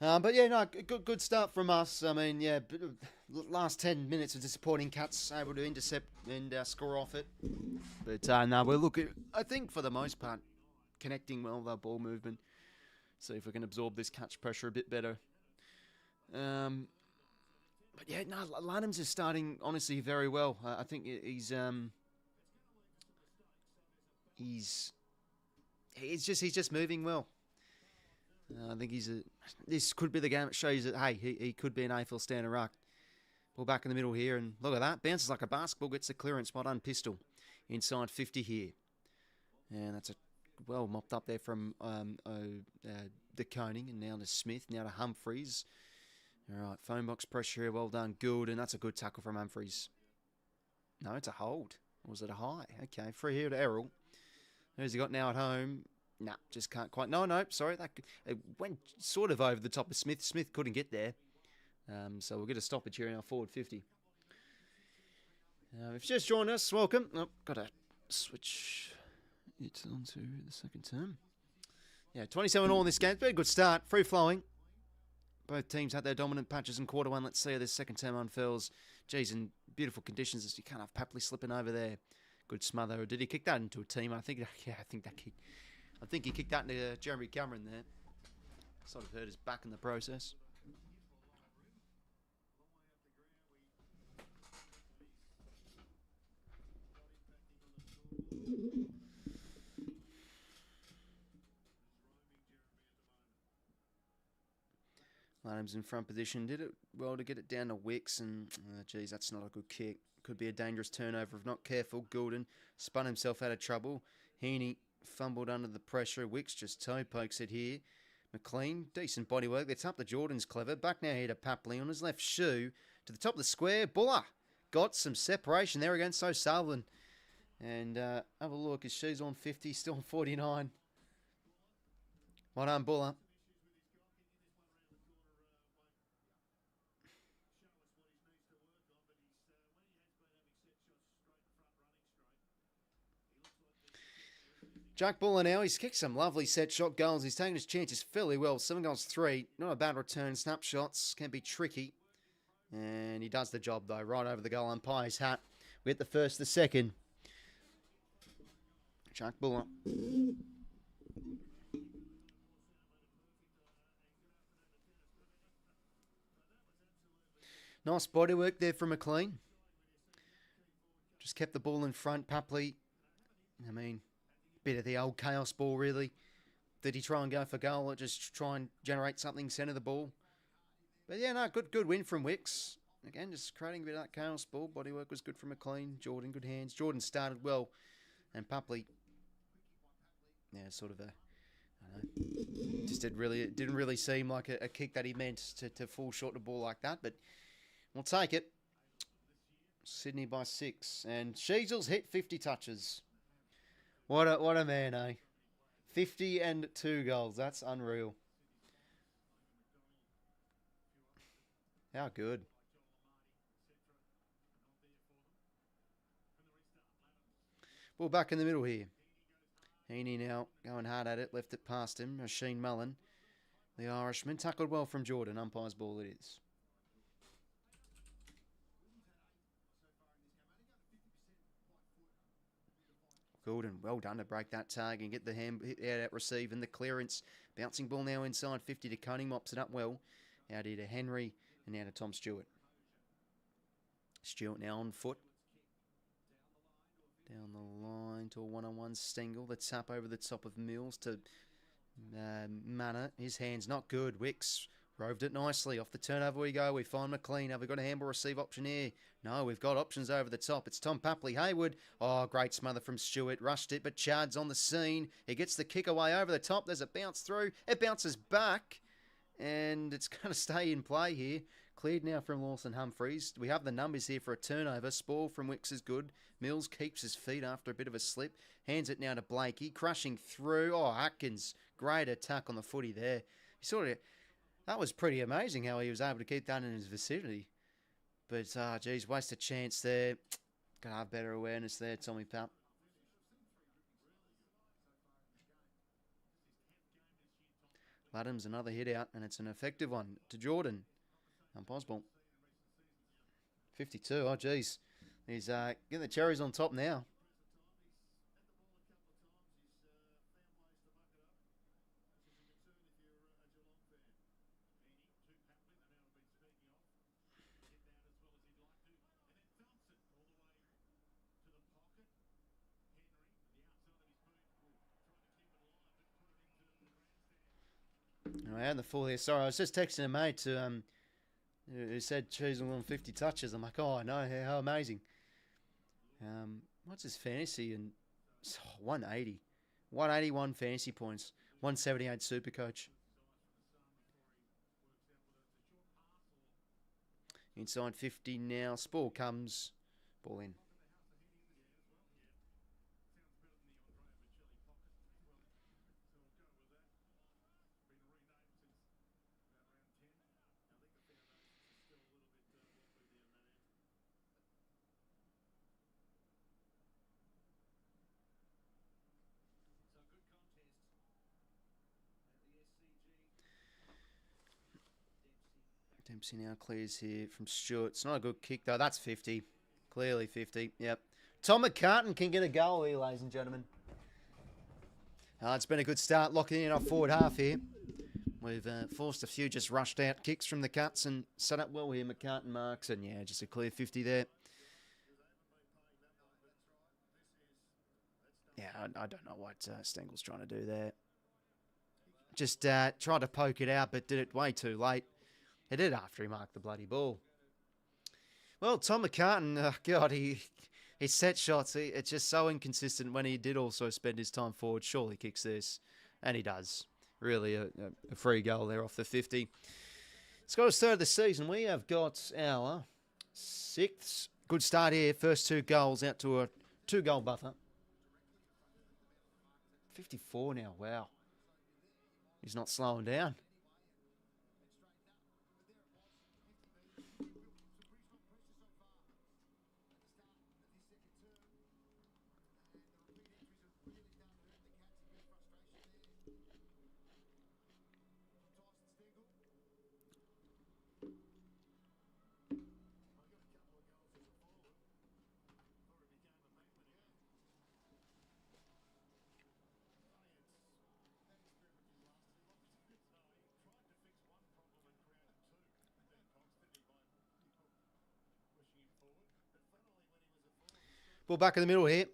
But yeah, no, good start from us. I mean, yeah, last 10 minutes of disappointing. Cats able to intercept and score off it. But no, we're looking, I think for the most part, connecting well with our ball movement. See if we can absorb this catch pressure a bit better. But yeah, no, Lanham's is starting honestly very well. I think he's just moving well. I think this could be the game that shows that, hey, he could be an AFL standard ruck. Ball back in the middle here, and look at that. Bounces like a basketball, gets the clearance. Well done, Pistol. Inside 50 here. And that's a well mopped up there from the Koning, and now to Smith, now to Humphreys. All right, phone box pressure here. Well done, good, and that's a good tackle from Humphreys. No, it's a hold. Or was it a high? Okay, free here to Errol. Who's he got now at home? Nah, just can't quite. No, sorry. It went sort of over the top of Smith. Smith couldn't get there. So we'll get a stoppage here in our forward 50. If you just joined us, welcome. Oh, got to switch it onto the second term. Yeah, 27 all in this game. It's been a good start. Free flowing. Both teams had their dominant patches in quarter one. Let's see how this second term unfurls. Geez, in beautiful conditions. You can't have Papley slipping over there. Good smother. Or did he kick that into a team? I think he kicked that into Jeremy Cameron there. Sort of hurt his back in the process. Lanham's in front position. Did it well to get it down to 𝐓𝐿𝐼𝐻, and geez, that's not a good kick. Could be a dangerous turnover if not careful. Goulden spun himself out of trouble. Heaney fumbled under the pressure. 𝐓𝐻𝐿𝐼𝐻 just toe pokes it here. McLean, decent body work. It's up to Jordan's clever. Back now here to Papley on his left shoe. To the top of the square. Buller got some separation there against 𝐸'Sullivan. And have a look. She's on 50, still on 49. Well done, Buller. Jack Buller now, he's kicked some lovely set shot goals. He's taken his chances fairly well. 7 goals, 3. Not a bad return. Snapshots can be tricky. And he does the job, though, right over the goal umpire's hat. We get the first, the second. Jack Buller. Nice bodywork there from 𝐓𝐿. Just kept the ball in front. 𝐵𝗵𝗠, I mean, bit of the old chaos ball, really. Did he try and go for goal or just try and generate something, centre the ball? But yeah, no, good win from Wicks. Again, just creating a bit of that chaos ball. Bodywork was good from 𝐓𝐿. Jordan, good hands. Jordan started well. And 𝐵𝗵𝗠, yeah, sort of a, I don't know, just didn't really seem like a kick that he meant to fall short the ball like that. But we'll take it. Sydney by 6. And Sheasels hit 50 touches. What a man, eh? 50 and 2 goals. That's unreal. How good. Ball back in the middle here. Heaney now going hard at it. Left it past him. 𝐼𝐗𝐿 𝐿𝐴𝐵, the Irishman. Tackled well from Jordan. Umpire's ball it is. Gordon, well done to break that tag and get the hand hit out receive and the clearance. Bouncing ball now inside 50 to 𝐶𝐞, mops it up well. Out here to Henry and now to Tom Stewart. Stewart now on foot. Down the line to a one-on-one Stengel. The tap over the top of Mills to Manor. His hand's not good. Wicks roved it nicely. Off the turnover we go. We find 𝐓𝐿. Have we got a handball receive option here? No, we've got options over the top. It's Tom 𝐵𝗵𝗠. Hayward. Oh, great smother from Stewart. Rushed it, but Chad's on the scene. He gets the kick away over the top. There's a bounce through. It bounces back. And it's going to stay in play here. Cleared now from Lawson Humphreys. We have the numbers here for a turnover. Spall from Wicks is good. Mills keeps his feet after a bit of a slip. Hands it now to Blakey. Crushing through. Oh, Atkins. Great attack on the footy there. That was pretty amazing how he was able to keep that in his vicinity. But, geez, waste a chance there. Got to have better awareness there, Tommy 𝐵𝗵𝗠. Laddam's another hit out, and it's an effective one to Jordan. Impossible. 52. Oh, geez. He's getting the cherries on top now. I had the full here. Sorry, I was just texting a mate to who said choosing on 50 touches. I'm like, oh, I know, how amazing. What's his fantasy? And 180. 181 fantasy points. 178 super coach. Inside 50 now. Spall comes. Ball in. Dempsey now clears here from Stewart. It's not a good kick, though. That's 50. Clearly 50. Yep. Tom 𝐼𝐿𝐴𝐵 can get a goal here, ladies and gentlemen. It's been a good start locking in our forward half here. We've forced a few just rushed out kicks from the Cats and set up well here. 𝐼𝐿𝐴𝐵 marks, and yeah, just a clear 50 there. Yeah, I don't know what Stengel's trying to do there. Just tried to poke it out, but did it way too late. He did after he marked the bloody ball. Well, Tom 𝐼𝐿𝐴𝐵, God, his set shots, it's just so inconsistent when he did also spend his time forward. Surely kicks this, and he does. Really a free goal there off the 50. It's got his third of the season. We have got our 6th. Good start here. First 2 goals out to a 2-goal buffer. 54 now, wow. He's not slowing down. Ball back in the middle here.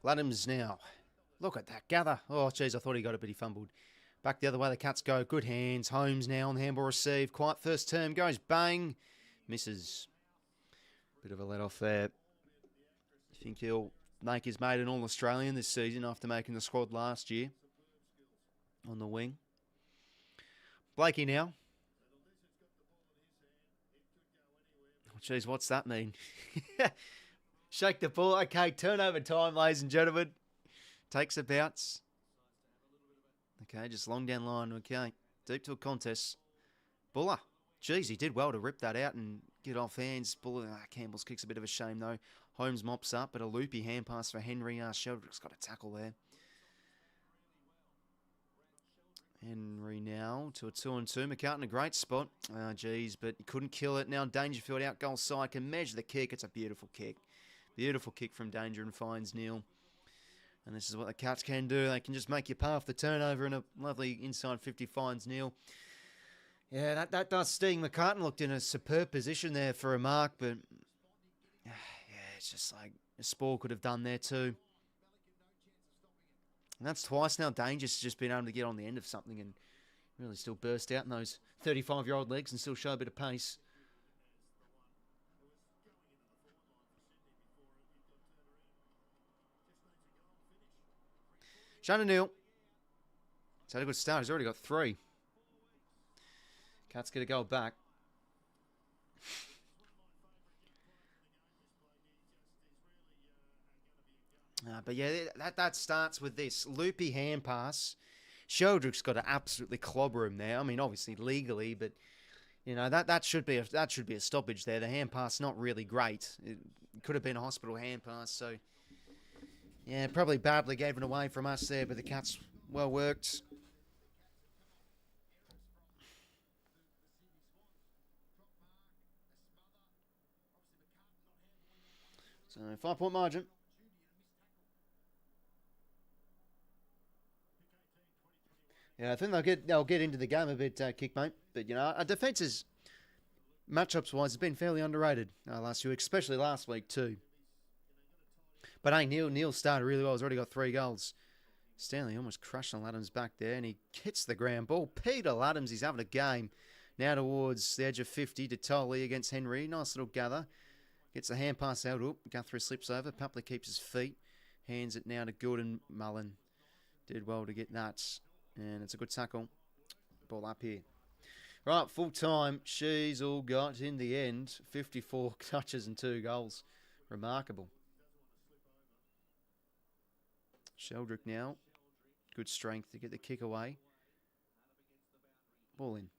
𝐼𝐗𝐿 now. Look at that gather. Oh, jeez, I thought he got it, but he fumbled. Back the other way, the Cats go. Good hands. Holmes now on the handball receive. Quiet first term. Goes bang. Misses. Bit of a let off there. I think he'll make his mate an All-Australian this season after making the squad last year. On the wing. Blakey now. Oh, jeez, what's that mean? Shake the ball. Okay, turnover time, ladies and gentlemen. Takes a bounce. Okay, just long down line. Okay, deep to a contest. Buller. Jeez, he did well to rip that out and get off hands. Buller, Campbell's kick's a bit of a shame, though. Holmes mops up, but a loopy hand pass for Henry. Sheldrick's got a tackle there. Henry now to a 2-on-2. 𝐸𝐿 in a great spot. Jeez, but he couldn't kill it. Now Dangerfield out goal side can measure the kick. It's a beautiful kick. Beautiful kick from Danger and finds 𝐼𝐗𝐿. And this is what the Cats can do. They can just make you pay off the turnover, and a lovely inside 50 finds 𝐼𝐗𝐿. Yeah, that does sting. 𝐸𝐿 looked in a superb position there for a mark, but yeah, it's just like a Spore could have done there too. And that's twice now. Danger's just been able to get on the end of something and really still burst out in those 35-year-old legs and still show a bit of pace. Shannon Neal. He's had a good start. He's already got 3. Cats get a goal back. But yeah, that starts with this loopy hand pass. Sheldrick's got to absolutely clobber him there. I mean, obviously legally, but you know that should be a stoppage there. The hand pass not really great. It could have been a hospital hand pass. So yeah, probably badly gave it away from us there, but the Cats well worked. So 5-point margin. Yeah, I think they'll get into the game a bit, Kick, mate. But you know, our defences, matchups wise, has been fairly underrated last few weeks, especially last week too. But hey, Neal started really well. He's already got 3 goals. Stanley almost crushed on Ladham's back there, and he hits the ground ball. Peter Ladhams, he's having a game. Now towards the edge of 50 to 𝐼𝐿 against Henry. Nice little gather. Gets a hand pass out. Oop, Guthrie slips over. Papley keeps his feet. Hands it now to Gordon Mullen. Did well to get that. And it's a good tackle. Ball up here. Right, full time. She's all got in the end 54 touches and 2 goals. Remarkable. Sheldrick now. Good strength to get the kick away. Ball in.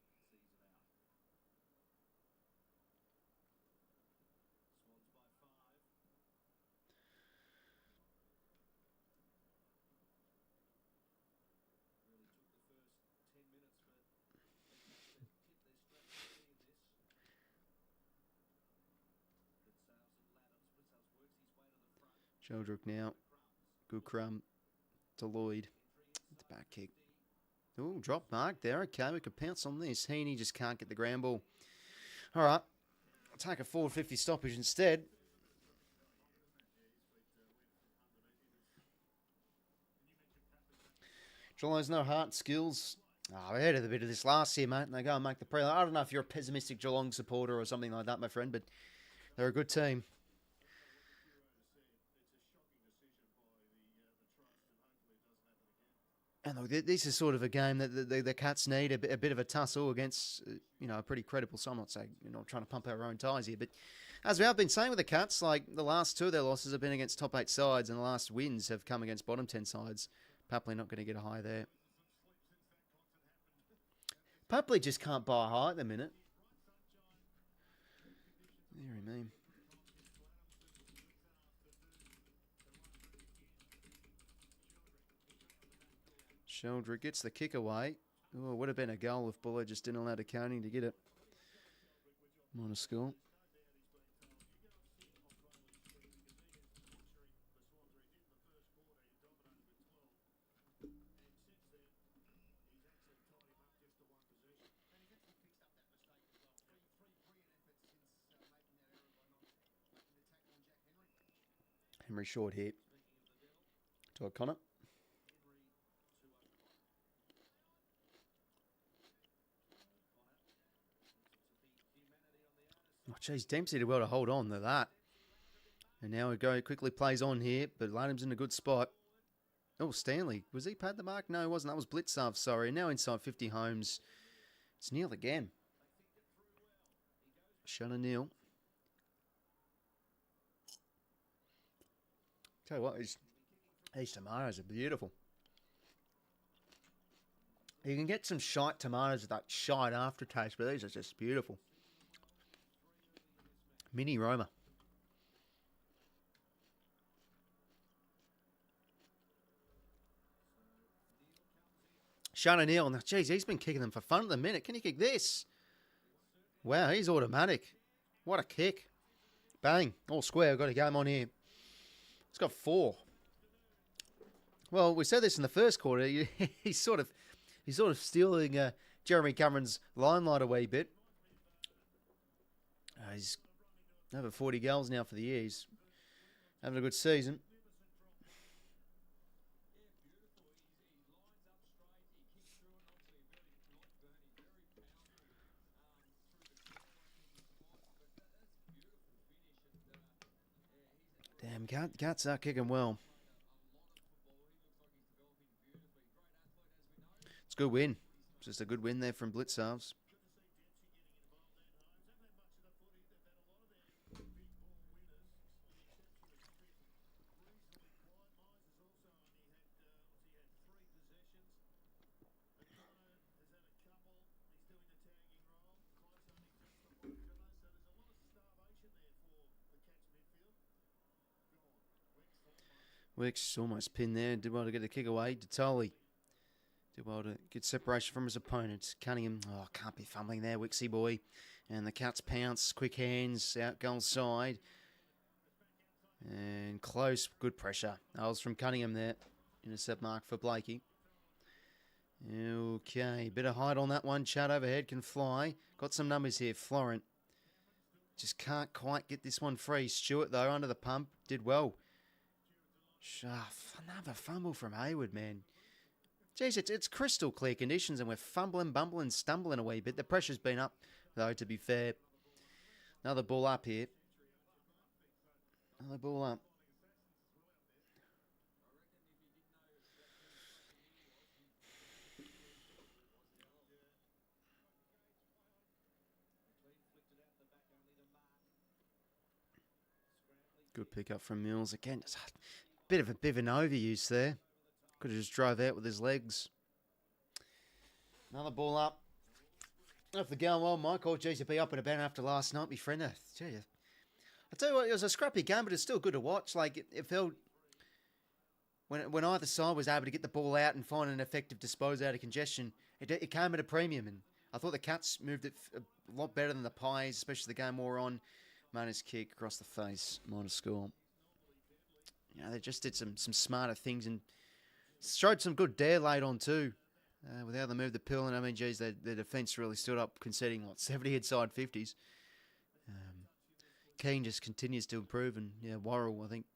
Sheldrick now. Good crumb to Lloyd. The back kick. Oh, drop mark there. Okay, we could pounce on this. Heaney just can't get the ground ball. All right. I'll take a forward 50 stoppage instead. Geelong's no heart skills. I heard a bit of this last year, mate, and they go and make the prelim. I don't know if you're a pessimistic Geelong supporter or something like that, my friend, but they're a good team. And look, this is sort of a game that the Cats need a bit of a tussle against, you know, a pretty credible. So I'm not saying, you know, trying to pump our own tyres here, but as we have been saying with the Cats, like the last 2 of their losses have been against top 8 sides, and the last wins have come against bottom 10 sides. Papley not going to get a high there. Hopefully just can't buy high at the minute. Deary me. 𝐴𝐥𝐝 gets the kick away. Oh, it would have been a goal if Buller just didn't allow 𝐴𝐿𝐴 to get it. Minor school. Henry short hit to O'Connor. Oh, geez, Dempsey did well to hold on to that. And now we go, quickly plays on here, but Lanham's in a good spot. Oh, Stanley. Was he paid the mark? No, he wasn't. That was 𝐵𝐿𝐴, sorry. Now inside 50 homes. It's Neil again. 𝐵𝐿𝐴. Tell you what, these tomatoes are beautiful. You can get some shite tomatoes with that shite aftertaste, but these are just beautiful. Mini Roma. Sean O'Neill. Now, geez, he's been kicking them for fun at the minute. Can he kick this? Wow, he's automatic. What a kick. Bang. All square. We've got a game on here. It's got 4. Well, we said this in the first quarter. He's sort of stealing Jeremy Cameron's limelight a wee bit. He's over 40 goals now for the year. He's having a good season. Damn, 𝐴𝐿𝐴's are kicking well. It's a good win. Just a good win there from 𝐵𝐿𝐴's. 𝐓𝐡𝐞 almost pinned there. Did well to get the kick away. 𝐷𝐿𝐴 did well to get separation from his opponent. 𝐵𝐿𝐴. Oh, can't be fumbling there, 𝐓𝐡𝐿𝐴 boy. And the Cats pounce. Quick hands. Out goal side. And close. Good pressure. That was from 𝐵𝐿𝐴 there. Intercept mark for Blakey. Okay. Bit of height on that one. Chad overhead can fly. Got some numbers here. Florent. Just can't quite get this one free. Stewart, though, under the pump. Did well. Another fumble from Hayward, man. Jeez, it's crystal clear conditions and we're fumbling, bumbling, stumbling a wee bit. The pressure's been up, though, to be fair. Another ball up here. Another ball up. Good pick up from Mills. Again, just bit of an overuse there. Could have just drove out with his legs. Another ball up. Off the going well, Michael. Geez, to be up and about after last night, my friend. Gee, I tell you what, it was a scrappy game, but it's still good to watch. Like, it felt... When either side was able to get the ball out and find an effective disposal out of congestion, it came at a premium. And I thought the Cats moved it a lot better than the Pies, especially the game wore on. Minus kick across the face, minor score. You know, they just did some smarter things and showed some good dare late on too. With how they moved the pill, and I mean, geez, their defence really stood up, conceding 70 inside 50s. Keane just continues to improve, and yeah, Worrell, I think,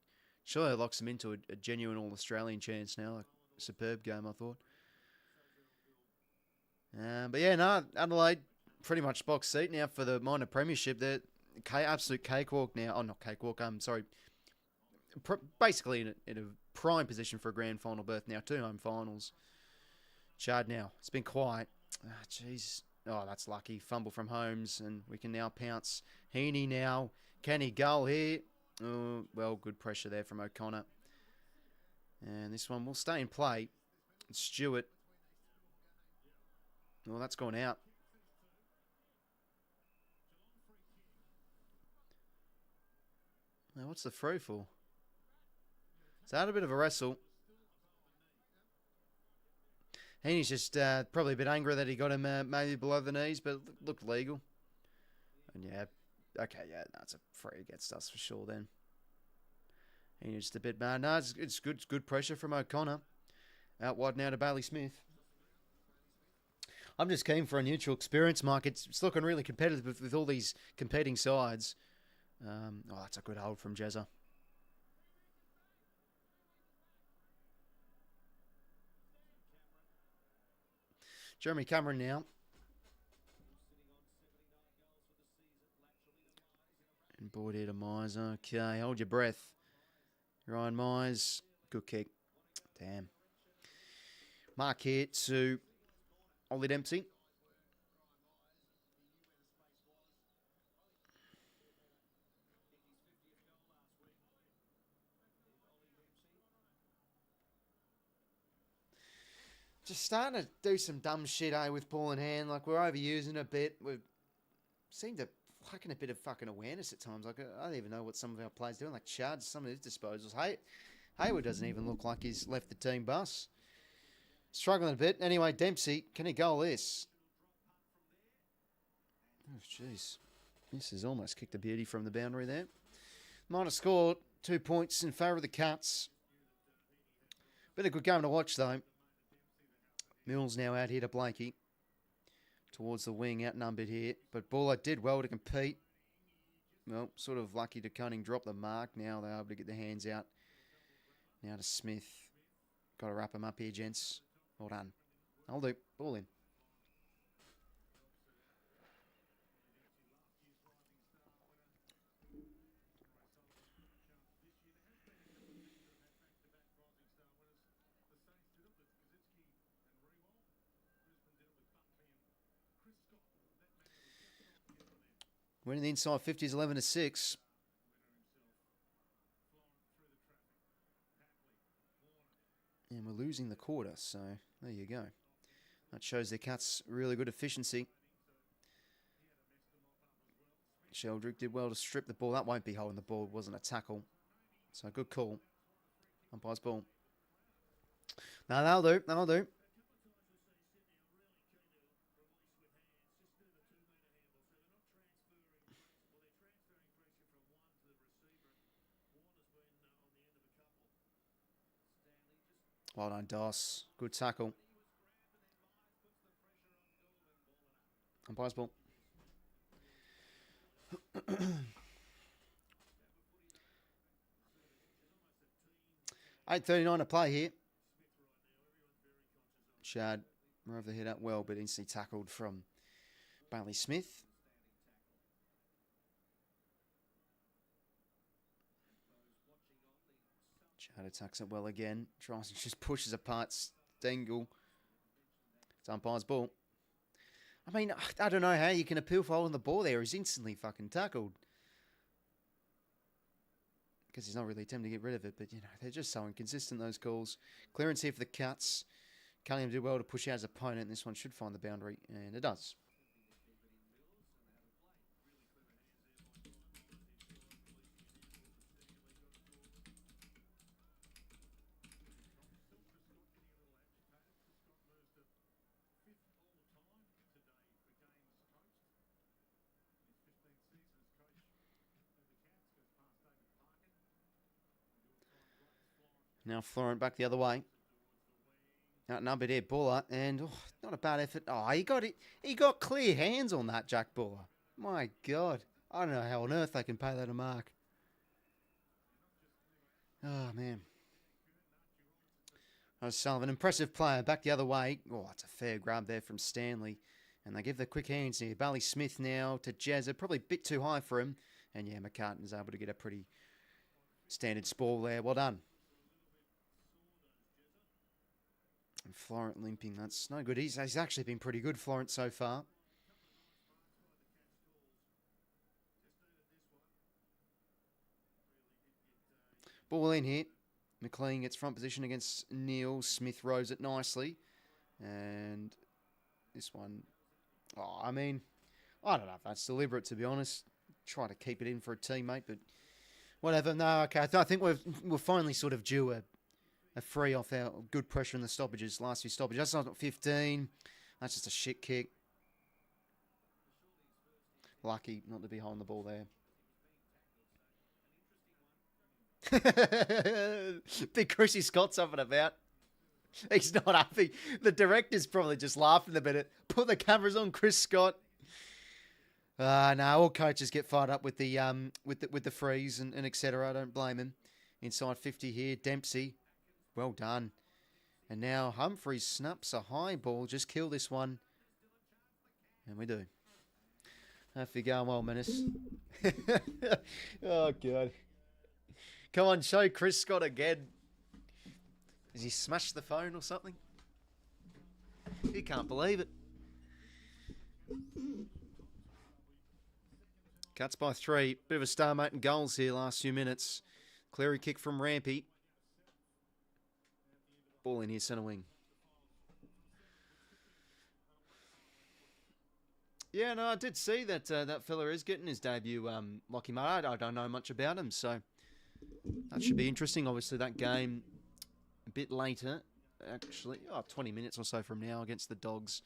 surely locks them into a genuine All-Australian chance now. A superb game, I thought. But yeah, no, Adelaide pretty much box seat now for the minor premiership. They're absolute cakewalk now. Oh, not cakewalk. Sorry. Basically in a prime position for a grand final berth now. 2 home finals. Chad now. It's been quiet. Jeez. Oh, that's lucky. Fumble from Holmes, and we can now pounce. Heaney now. Can he goal here? Oh, well, good pressure there from O'Connor. And this one will stay in play. It's Stewart. Oh, that's gone out. Now, what's the throw for? It's had a bit of a wrestle. Heaney's just probably a bit angry that he got him maybe below the knees, but looked legal. And yeah, okay, yeah, that's a free against us for sure then. Heaney's just a bit mad. No, it's good. It's good pressure from O'Connor. Out wide now to Bailey Smith. I'm just keen for a neutral experience, Mike. It's looking really competitive with all these competing sides. Oh, that's a good hold from Jezza. Jeremy Cameron now. And board here to Mize. Okay, hold your breath. Ryan Mize. Good kick. Damn. Mark here to Ollie Dempsey. Just starting to do some dumb shit, with ball in hand. Like, we're overusing it a bit. We seem to lacking a bit of fucking awareness at times. Like, I don't even know what some of our players doing. Like, Chad's some of his disposals. Hayward doesn't even look like he's left the team bus. Struggling a bit. Anyway, Dempsey, can he goal this? Oh, jeez. This has almost kicked a beauty from the boundary there. Might have scored 2 points in favour of the Cats. Been a good game to watch, though. Mills now out here to Blakey. Towards the wing, outnumbered here. But Buller did well to compete. Well, sort of lucky to Cunning drop the mark. Now they're able to get their hands out. Now to Smith. Got to wrap him up here, gents. Well done. I'll do. Ball in. Winning the inside 50s 11-6. And we're losing the quarter, so there you go. That shows the Cats really good efficiency. Sheldrick did well to strip the ball. That won't be holding the ball. It wasn't a tackle. So good call. Umpire's ball. No, that'll do. That'll do. Well done, Doss. Good tackle. Umpire's ball. 8:39 to play here. Shad drove the head up well, but instantly tackled from Bailey Smith. Chad attacks it well again. Tries and just pushes apart Stengel. It's umpire's ball. I mean, I don't know how you can appeal for holding the ball there. He's instantly fucking tackled. Because he's not really attempting to get rid of it. But, you know, they're just so inconsistent, those calls. Clearance here for the Cats. Cunningham did well to push out his opponent. This one should find the boundary. And it does. Now Florent back the other way. Outnumbered here, Buller, and not a bad effort. Oh, he got it. He got clear hands on that, Jack Buller. My God, I don't know how on earth they can pay that a mark. Oh man, O'Sullivan, impressive player, back the other way. Oh, it's a fair grab there from Stanley, and they give the quick hands here. Bailey Smith now to Jazza, probably a bit too high for him, and yeah, McCartan's able to get a pretty standard spoil there. Well done. And Florent limping, that's no good. He's actually been pretty good, Florent, so far. Ball in here. McLean gets front position against Neil. Smith rows it nicely. And this one, I mean, I don't know if that's deliberate, to be honest. Try to keep it in for a teammate, but Whatever. No, okay. I think we're finally sort of due a free off our good pressure in the stoppages, last few stoppages. That's not 15. That's just a shit kick. Lucky not to be holding the ball there. Big Chrissy Scott's up and about. He's not happy. The director's probably just laughing a bit. Put the cameras on Chris Scott. No, all coaches get fired up with the freeze and etc. I don't blame him. Inside 50 here, Dempsey. Well done. And now Humphries snaps a high ball. Just kill this one. And we do. Have you going well, Menace. Oh, God. Come on, show Chris Scott again. Has he smashed the phone or something? He can't believe it. Cuts by 3. Bit of a stalemate in goals here last few minutes. Cleary kick from Rampy. Ball in here, centre wing. Yeah, no, I did see that that fella is getting his debut, 𝐼𝐚𝐭𝐞 𝐎𝐥𝐝. I don't know much about him, so that should be interesting. Obviously, that game a bit later, actually, 20 minutes or so from now against the Dogs.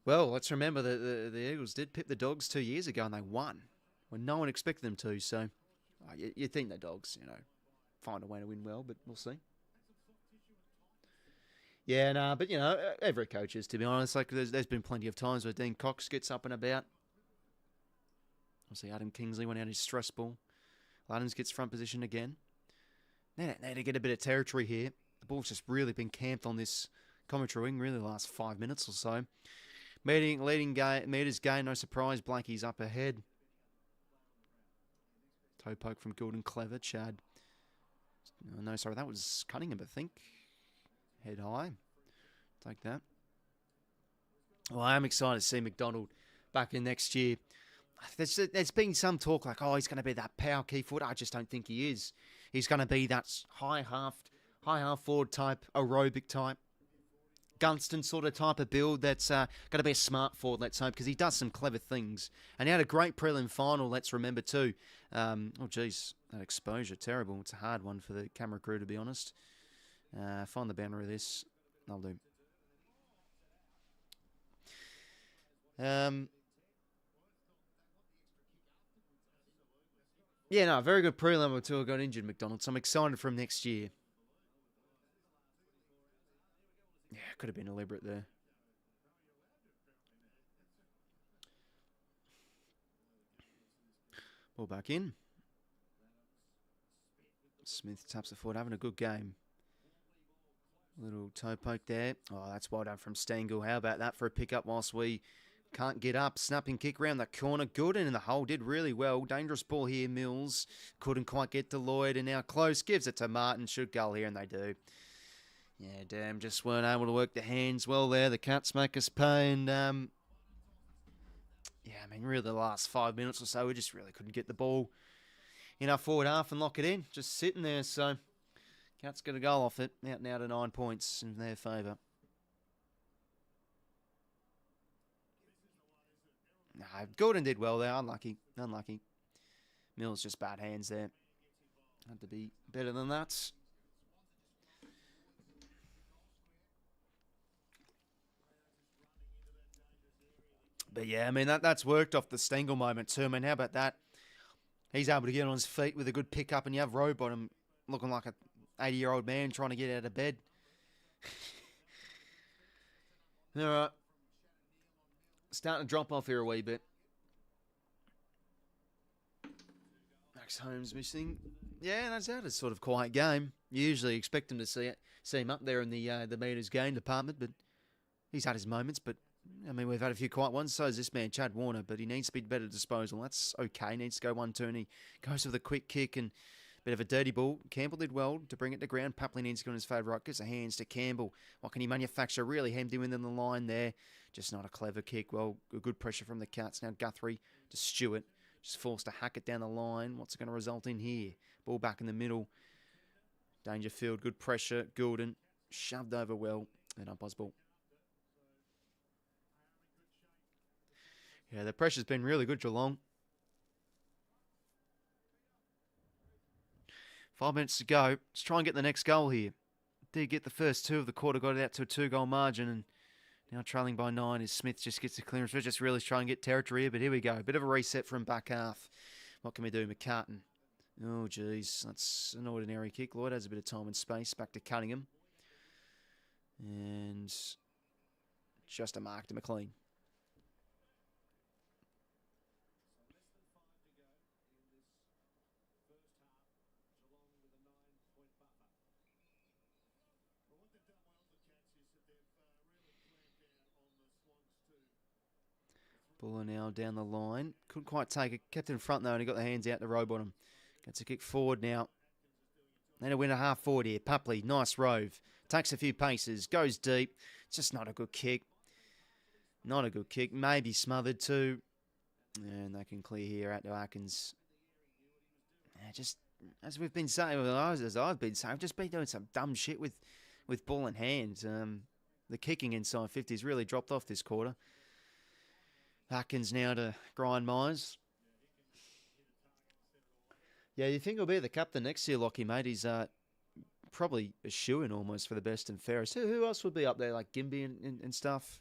Well, let's remember that the Eagles did pip the Dogs 2 years ago and they won when no one expected them to. So you'd think the Dogs, find a way to win well, but we'll see. Yeah, no, but every coach is, to be honest. Like there's been plenty of times where Dean Cox gets up and about. Obviously, Adam Kingsley went out his stress ball. Adams gets front position again. Now to get a bit of territory here. The ball's just really been camped on this commentary wing, really the last 5 minutes or so. Leading meters gain, no surprise. Blakey's up ahead. Toe poke from 𝐴𝐥𝐿 𝐎𝐿𝐿. Chad. No, sorry, that was Cunningham, I think. Head high. Take that. Well, I am excited to see McDonald back in next year. There's been some talk like, he's going to be that power key forward. I just don't think he is. He's going to be that high half forward type, aerobic type, Gunston sort of type of build that's going to be a smart forward, let's hope, because he does some clever things. And he had a great prelim final, let's remember too. That exposure, terrible. It's a hard one for the camera crew, to be honest. Find the banner of this. I'll do. Yeah, no, very good prelim until I got injured, McDonald. So I'm excited for him next year. Yeah, could have been deliberate there. Ball back in. Smith taps the forward, having a good game. Little toe poke there. That's well done from 𝐓𝐴𝐥𝐿. How about that for a pick-up whilst we can't get up? Snapping kick around the corner. Good, and in the hole. Did really well. Dangerous ball here, Mills. Couldn't quite get to Lloyd, and now close. Gives it to Martin. Should goal here, and they do. Yeah, damn, just weren't able to work the hands well there. The Cats make us pay, and really the last 5 minutes or so, we just really couldn't get the ball in our forward half and lock it in. Just sitting there, so Cats got a goal off it. Out now to 9 points in their favour. No, Gordon did well there. Unlucky. Mills just bad hands there. Had to be better than that. But yeah, that's worked off the Stengel moment too. How about that? He's able to get on his feet with a good pick-up, and you have Rowbottom looking like an 80-year-old man trying to get out of bed. All right. Starting to drop off here a wee bit. Max Holmes missing. Yeah, that's a sort of quiet game. You usually expect him to see him up there in the meters gain department, but he's had his moments, but we've had a few quiet ones. So is this man, Chad Warner, but he needs to be better disposal. That's okay. Needs to go 1-2, and he goes with a quick kick and a bit of a dirty ball. Campbell did well to bring it to ground. Papley needs to go on his favourite right. Gives the hands to Campbell. What can he manufacture? Really hemmed him in the line there. Just not a clever kick. Well, good pressure from the Cats. Now Guthrie to Stewart. Just forced to hack it down the line. What's it going to result in here? Ball back in the middle. Dangerfield, good pressure. Goulden shoved over well. And umpire's ball. Yeah, the pressure's been really good, Geelong. 5 minutes to go. Let's try and get the next goal here. Did get the first 2 of the quarter, got it out to a 2-goal margin, and now trailing by 9 as Smith just gets the clearance. We're just really trying to get territory here, but here we go. Bit of a reset from back half. What can we do? 𝐼𝐴. Oh, geez. That's an ordinary kick. Lloyd has a bit of time and space. Back to Cunningham. And just a mark to 𝐼𝐴. Buller now down the line. Couldn't quite take it. Kept in front though, and he got the hands out to robe on him. Gets a kick forward now. Then a win a half forward here. Pupley, nice rove. Takes a few paces. Goes deep. It's just not a good kick. Not a good kick. Maybe smothered too. And they can clear here out to Atkins. Just as we've been saying, as I've been saying, I've just been doing some dumb shit with ball in hand. The kicking inside 50 has really dropped off this quarter. Atkins now to grind mines. Yeah, you think he'll be the captain next year, Lockie, mate. He's probably a shoo-in almost for the best and fairest. Who else would be up there, like Gimby and stuff?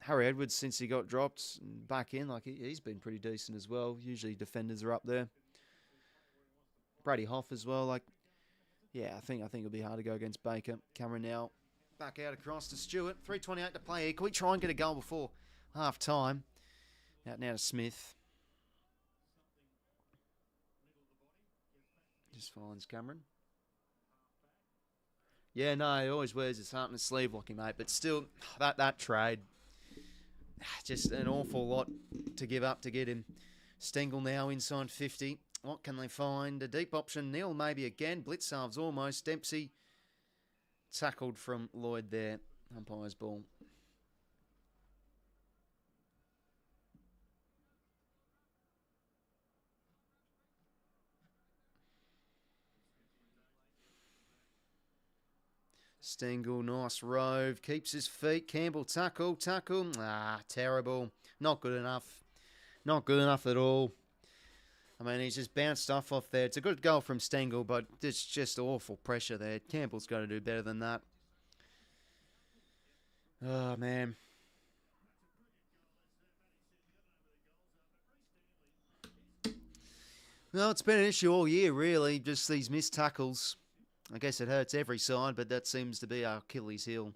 Harry Edwards, since he got dropped back in, like he's been pretty decent as well. Usually defenders are up there. Brady Hoff as well. Like, yeah, I think it'll be hard to go against Baker. Cameron now back out across to Stewart. 3:28 to play here. Can we try and get a goal before half time? Out now to Smith. Just finds Cameron. Yeah, no, he always wears his heart on his sleeve, Lockie, mate. But still, that trade, just an awful lot to give up to get him. Stengel now inside 50. What can they find? A deep option. Neil maybe again. 𝐓𝐴𝐿 almost. 𝐷empsey tackled from Lloyd there. Umpire's ball. Stengel, nice rove. Keeps his feet. Campbell, tackle. Terrible. Not good enough. Not good enough at all. I mean, he's just bounced off there. It's a good goal from Stengel, but it's just awful pressure there. Campbell's got to do better than that. Oh, man. No, it's been an issue all year, really. Just these missed tackles. I guess it hurts every side, but that seems to be our Achilles heel.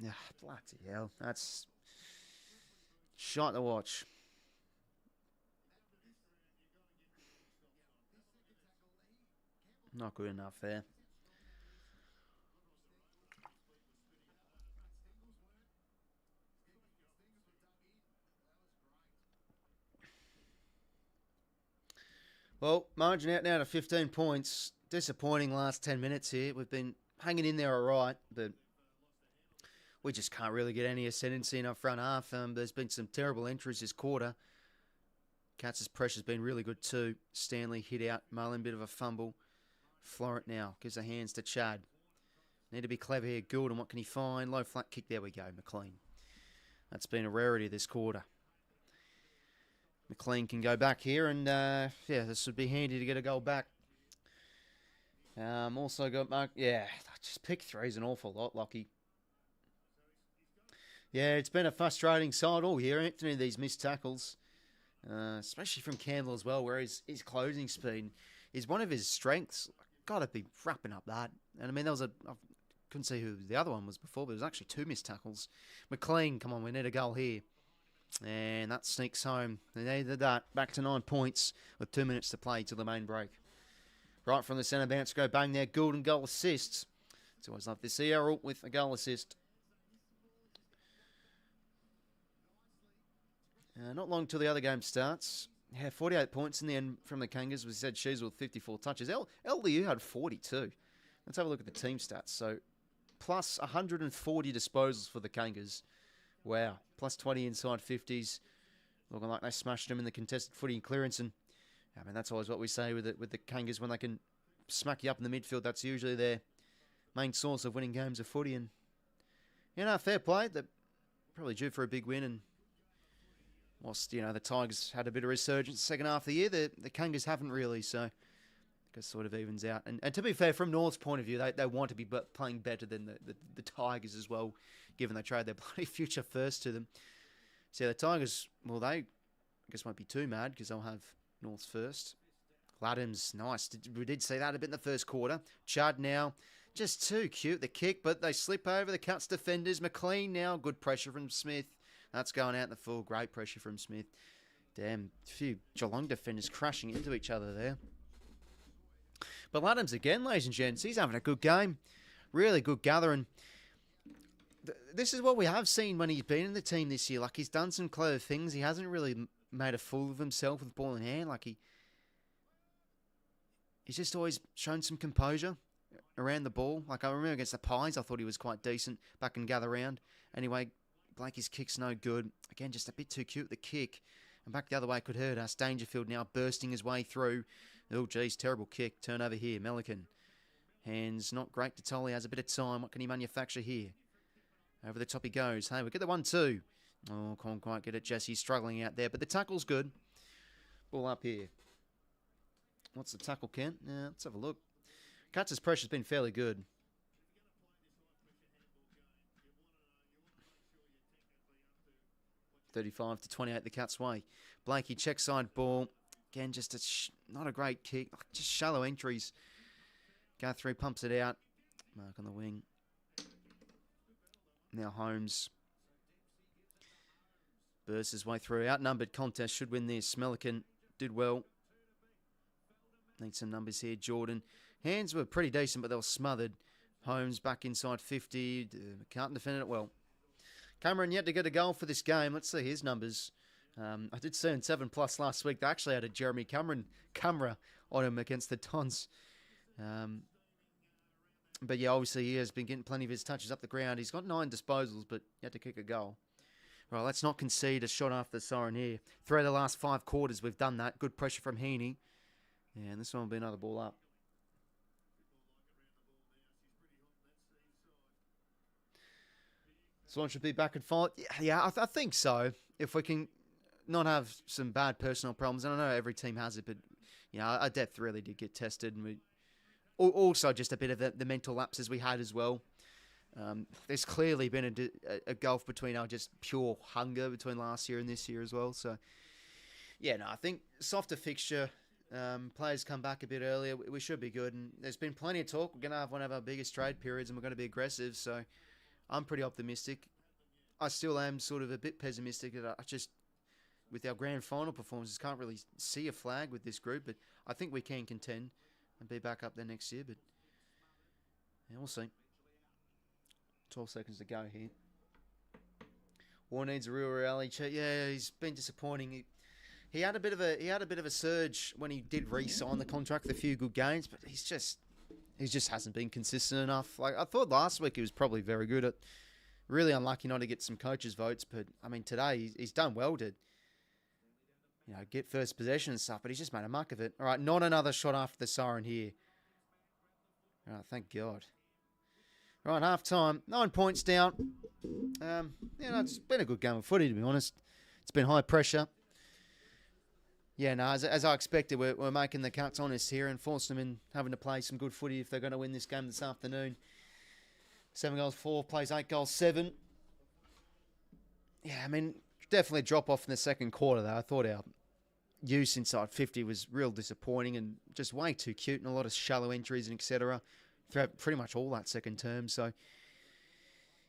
Bloody hell. That's shite to watch. Not good enough there. Well, margin out now to 15 points. Disappointing last 10 minutes here. We've been hanging in there all right, but we just can't really get any ascendancy in our front half. There's been some terrible entries this quarter. Cats' pressure's been really good too. Stanley hit out. Marlin, bit of a fumble. Florent now gives the hands to Chad. Need to be clever here. 𝐴𝐿, what can he find? Low flat kick. There we go. 𝐼𝐴𝐿. That's been a rarity this quarter. 𝐼𝐴𝐿 can go back here, and yeah, this would be handy to get a goal back. Also got Mark. Yeah, just pick three's an awful lot, Lockie. Yeah, it's been a frustrating side all year, Anthony, these missed tackles. Especially from Campbell as well, where his closing speed is one of his strengths. Got to be wrapping up that. And I mean, there was I couldn't see who the other one was before, but there was actually 2 missed tackles. 𝐼𝐴𝐿, come on, we need a goal here. And that sneaks home. They needed that. Back to 9 points with 2 minutes to play till the main break. Right from the centre bounce, go bang there. 𝐴𝐿 and goal assist. It's always love to see 𝐼𝐴𝐿 with a goal assist. Not long till the other game starts. Yeah, 48 points in the end from the Kangas. We said She's with 54 touches. 𝐿𝐷U had 42. Let's have a look at the team stats. So, plus 140 disposals for the Kangas. Wow. Plus 20 inside 50s. Looking like they smashed them in the contested footy and clearance. And I mean, that's always what we say with the Kangas. When they can smack you up in the midfield, that's usually their main source of winning games of footy. And, you know, fair play. They're probably due for a big win. And whilst, the Tigers had a bit of resurgence second half of the year, the Kangas haven't really, so it sort of evens out. And to be fair, from North's point of view, they want to be playing better than the Tigers as well, given they trade their bloody future first to them. So the Tigers, well, they, I guess, won't be too mad because they'll have North's first. 𝐓𝐴𝐷, nice. We did see that a bit in the first quarter. Chud now, just too cute, the kick, but they slip over the Cats defenders. McLean now, good pressure from Smith. That's going out in the full. Great pressure from Smith. Damn, a few Geelong defenders crashing into each other there. But 𝐓𝐴𝐷 again, ladies and gents, he's having a good game. Really good gathering. This is what we have seen when he's been in the team this year. Like, he's done some clever things. He hasn't really made a fool of himself with ball in hand. Like, he's just always shown some composure around the ball. Like, I remember against the Pies, I thought he was quite decent back in gather round. Anyway, Blakey's kick's no good. Again, just a bit too cute, the kick. And back the other way could hurt us. Dangerfield now bursting his way through. Oh, geez, terrible kick. Turn over here. 𝐼𝐿𝐼𝐿. Hands not great. Tatoli has a bit of time. What can he manufacture here? Over the top he goes. Hey, we get the 1-2. Oh, can't quite get it. Jesse's struggling out there, but the tackle's good. Ball up here. What's the tackle, Kent? Yeah, let's have a look. Cats' pressure's been fairly good. 35-28 the Cats' way. Blakey check side ball. Again, just not a great kick. Just shallow entries. Guthrie pumps it out. Mark on the wing. Now Holmes bursts his way through. Outnumbered contest. Should win this. 𝐼𝐿𝐼𝐿 did well. Need some numbers here. Jordan. Hands were pretty decent, but they were smothered. Holmes back inside 50. Can't defend it well. Cameron yet to get a goal for this game. Let's see his numbers. I did see in 7+ last week. They actually had a Jeremy Cameron camera on him against the Tons. But yeah, obviously he has been getting plenty of his touches up the ground. He's got 9 disposals, but yet to kick a goal. Right, let's not concede a shot after the siren here. 3 of the last 5 quarters we've done that. Good pressure from 𝐼𝐻𝐡𝐞. Yeah, and this one will be another ball up. Swans should be back and fight. Yeah, I think so. If we can not have some bad personal problems, and I know every team has it, but our depth really did get tested, and we also just a bit of the mental lapses we had as well. There's clearly been a gulf between our just pure hunger between last year and this year as well. So, yeah, no, I think softer fixture. Players come back a bit earlier. We should be good, and there's been plenty of talk. We're going to have one of our biggest trade periods, and we're going to be aggressive. So, I'm pretty optimistic. I still am sort of a bit pessimistic that I just, with our grand final performances, can't really see a flag with this group. But I think we can contend and be back up there next year. But yeah, we'll see. 12 seconds to go here. War needs a real reality check. Yeah, he's been disappointing. He had a bit of a surge when he did re-sign the contract with a few good games, but he just hasn't been consistent enough. Like, I thought last week he was probably very good at. Really unlucky not to get some coaches' votes, but I mean today he's done well to, get first possession and stuff. But he's just made a muck of it. All right, not another shot after the siren here. All right, thank God. All right, half time, 9 points down. It's been a good game of footy, to be honest. It's been high pressure. Yeah, no, as I expected, we're making the Cats honest here and forcing them in having to play some good footy if they're going to win this game this afternoon. 7 goals, 4, plays 8 goals, 7. Yeah, I mean, definitely a drop off in the second quarter, though. I thought our use inside 50 was real disappointing and just way too cute and a lot of shallow entries and etc. throughout pretty much all that second term. So,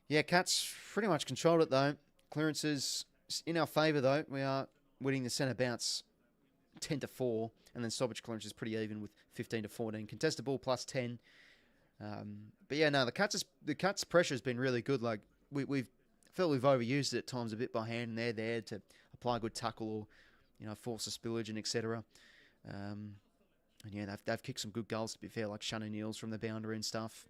yeah, Cats pretty much controlled it, though. Clearances in our favour, though. We are winning the centre bounce 10-4, and then stoppage clearance is pretty even with 15-14. Contested ball plus 10. But yeah, no, the Cats pressure has been really good. Like we've felt we've overused it at times a bit by hand, and they're there to apply a good tackle or force a spillage and etc. And yeah, they've kicked some good goals to be fair, like Shannon Neals from the boundary and stuff.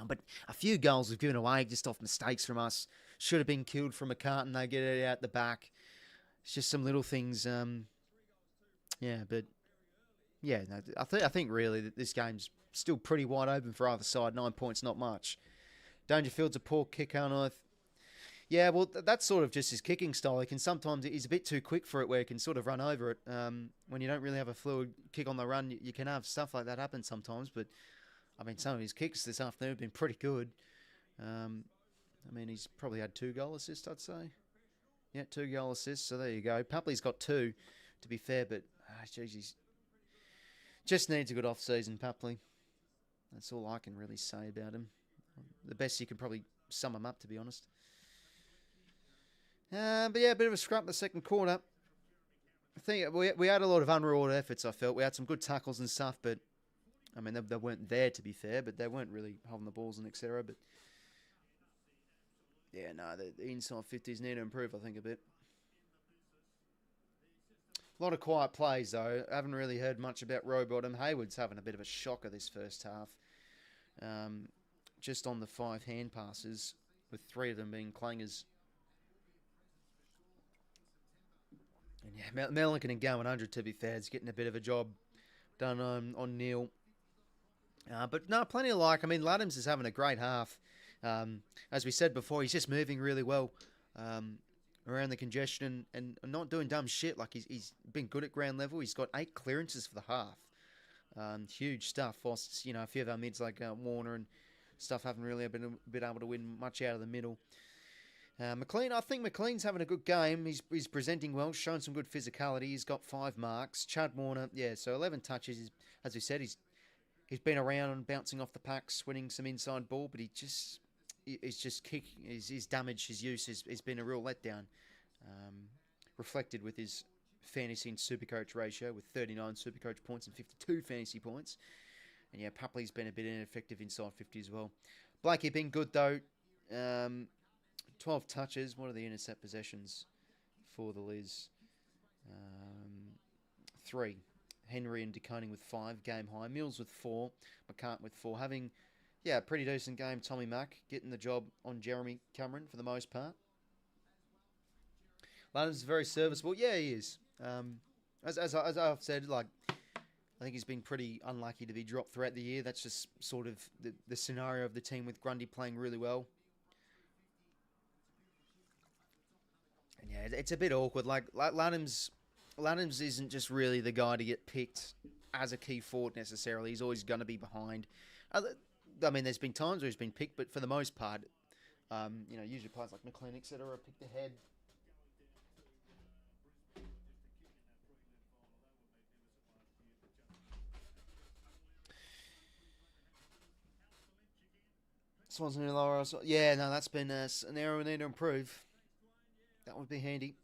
But a few goals we've given away just off mistakes from us. Should have been killed from 𝐼𝐻𝐡𝐞. They get it out the back. It's just some little things. But yeah, no, I think really that this game's still pretty wide open for either side. 9 points, not much. Dangerfield's a poor kick, Arnold. Yeah, well, that's sort of just his kicking style. He can sometimes he's a bit too quick for it, where he can sort of run over it. When you don't really have a fluid kick on the run, you can have stuff like that happen sometimes. But I mean, some of his kicks this afternoon have been pretty good. I mean, he's probably had 2 goal assists, I'd say. Yeah, 2 goal assists. So there you go. Papley's got 2, to be fair, but geez, he's just needs a good off-season, Papley. That's all I can really say about him. The best you can probably sum him up, to be honest. But yeah, a bit of a scrap in the second quarter. I think we had a lot of unrewarded efforts, I felt. We had some good tackles and stuff, but I mean, they weren't there, to be fair, but they weren't really holding the balls and etc. But yeah, no, the inside 50s need to improve, I think, a bit. A lot of quiet plays, though. I haven't really heard much about Rowbottom. Hayward's having a bit of a shocker this first half. Just on the 5 hand passes, with 3 of them being clangers. And yeah, 𝐼𝐵𝐿 and 𝐿100, to be fair, is getting a bit of a job done on Neil. But no, plenty of like. I mean, Laddams is having a great half. As we said before, he's just moving really well around the congestion and not doing dumb shit. Like he's been good at ground level. He's got 8 clearances for the half. Huge stuff. Whilst, a few of our mids like Warner and stuff haven't really been able to win much out of the middle. McLean, I think McLean's having a good game. He's presenting well, showing some good physicality. He's got 5 marks. Chad Warner, yeah, so 11 touches. As we said, he's been around and bouncing off the packs, winning some inside ball, but his damage, his use has been a real letdown. Reflected with his fantasy and Supercoach ratio with 39 Supercoach points and 52 fantasy points. And yeah, Papley's been a bit ineffective inside 50 as well. Blakey been good though. 12 touches. What are the intercept possessions for the Liz? 3. Henry and DeConing with 5, game high. Mills with 4. McCart with 4. Having, a pretty decent game. Tommy Mack getting the job on Jeremy Cameron for the most part. London's very serviceable. Yeah, he is. As I've said, like, I think he's been pretty unlucky to be dropped throughout the year. That's just sort of the scenario of the team with Grundy playing really well. And yeah, it's a bit awkward. Like Laddams isn't just really the guy to get picked as a key forward necessarily. He's always going to be behind. I mean, there's been times where he's been picked, but for the most part, usually players like McLean, etc., are picked ahead. Swans in the lower. Yeah, no, that's been an area we need to improve. That would be handy.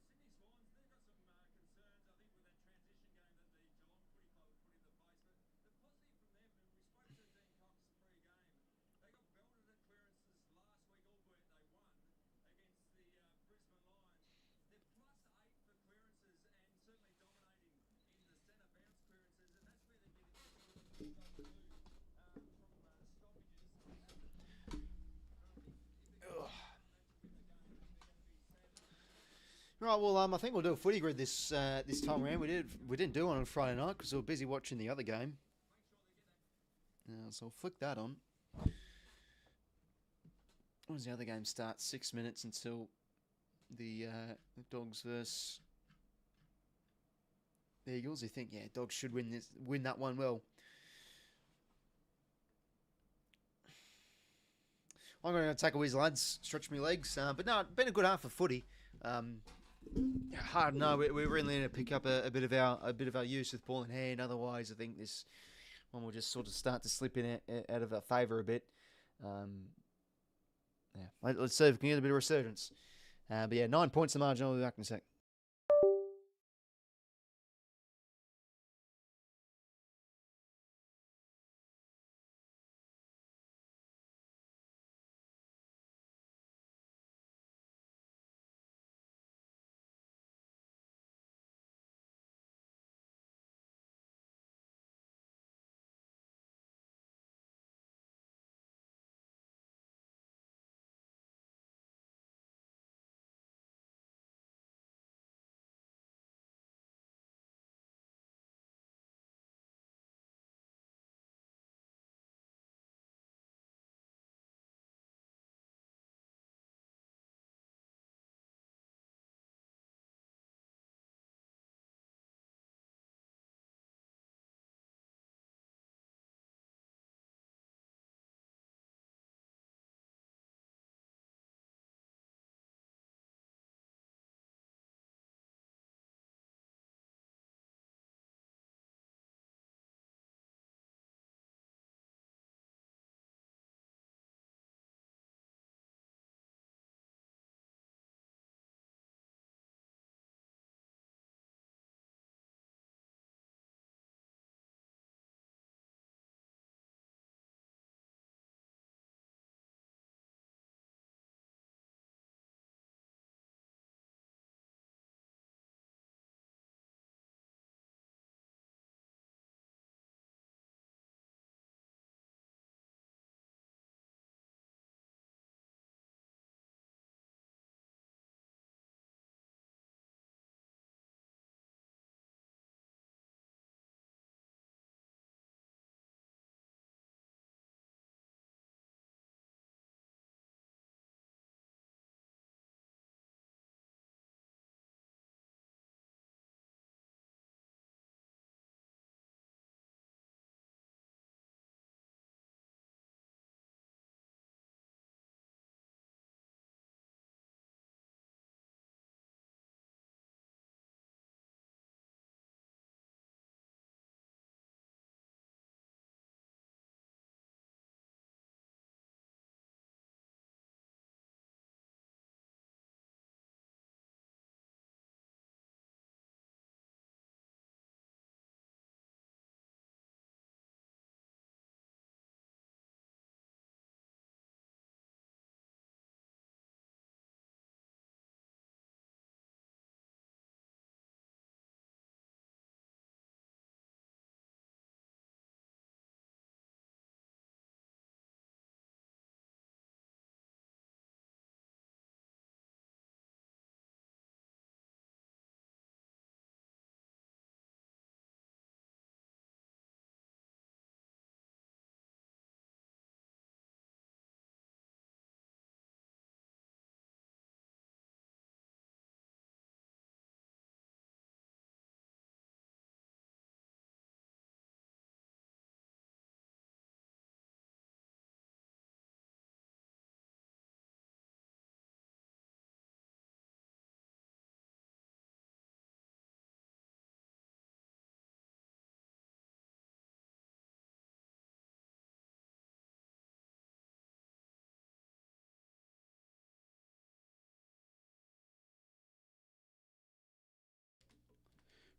Right, well, I think we'll do a footy grid this time around. We didn't do one on Friday night because we were busy watching the other game. So I'll flick that on. When does the other game start? 6 minutes until the Dogs versus the Eagles. You think, Dogs should win that one well. I'm going to take a whiz, lads. Stretch my legs. But no, been a good half of footy. Hard to know. We really need to pick up a bit of our use with ball in hand. Otherwise, I think this one will just sort of start to slip in out of our favour a bit. Let's see if we can get a bit of resurgence. But yeah, 9 points the margin. I'll be back in a sec.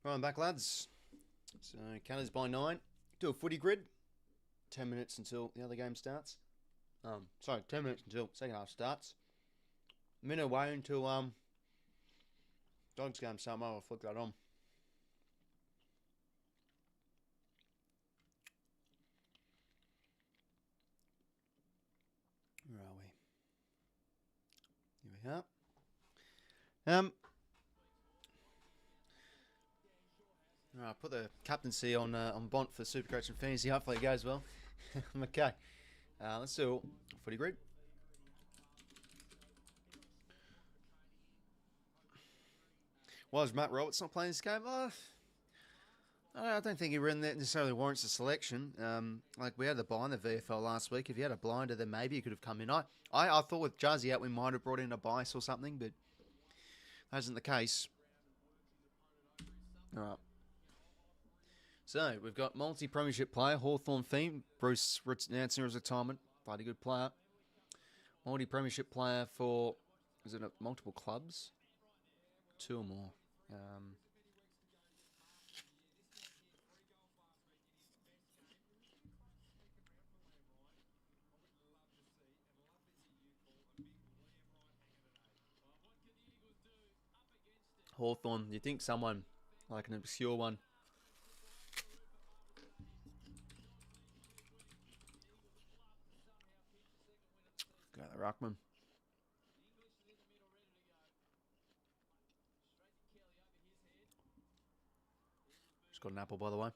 Right, I'm back, lads. So, Canners by 9. Do a footy grid. 10 minutes until the other game starts. 10 minutes until second half starts. A minute away until Dogs game start. I'll flip that on. Where are we? Here we are. Alright, put the captaincy on Bont for Supercoach and Fantasy. Hopefully it goes well. Okay. Let's do footy grid. Was Matt Roberts not playing this game? I don't think he really necessarily warrants a selection. Like we had the bye in the VFL last week. If you had a blinder, then maybe he could have come in. I thought with Jazzy out, we might have brought in a bias or something, but that isn't the case. All right. So we've got multi-premiership player Hawthorn theme. Bruce announcing his retirement. Bloody good player. Multi-premiership player for multiple clubs? 2 or more. Hawthorn, you think someone like an obscure one? Go the Ruckman. Just got an apple, by the way.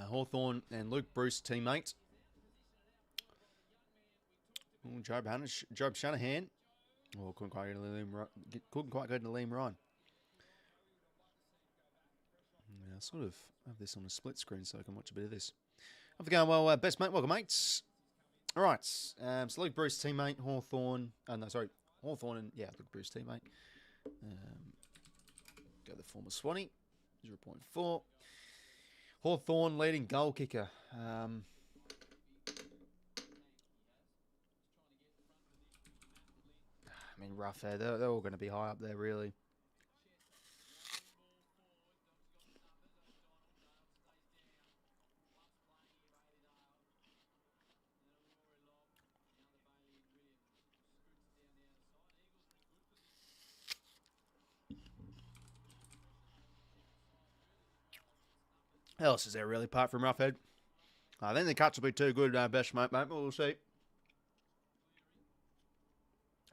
Hawthorn and Luke Bruce teammate. Job Shanahan. Oh, couldn't quite go to Liam Ryan. Yeah, I'll sort of have this on a split screen so I can watch a bit of this. How's it going? Well, best mate, welcome, mates. All right, so Luke Bruce teammate, Hawthorn. Hawthorn and Luke Bruce teammate. Go the former Swanee, 0.4. Hawthorn leading goal kicker. I mean, rough hair. They're all going to be high up there, really. What else is there, really, apart from Roughhead? I think the cuts will be too good, best mate, but we'll see.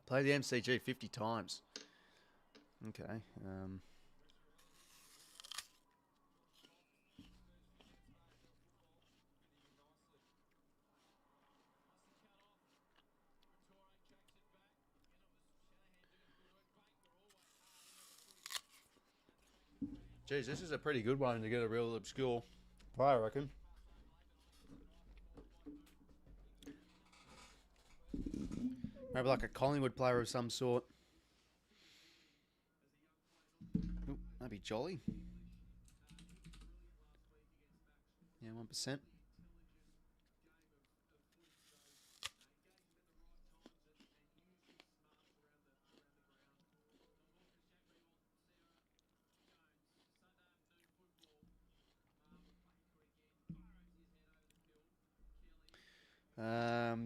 Play the MCG 50 times. Okay. Geez, this is a pretty good one to get a real obscure player, I reckon. Maybe like a Collingwood player of some sort. Ooh, maybe Jolly. Yeah, 1%.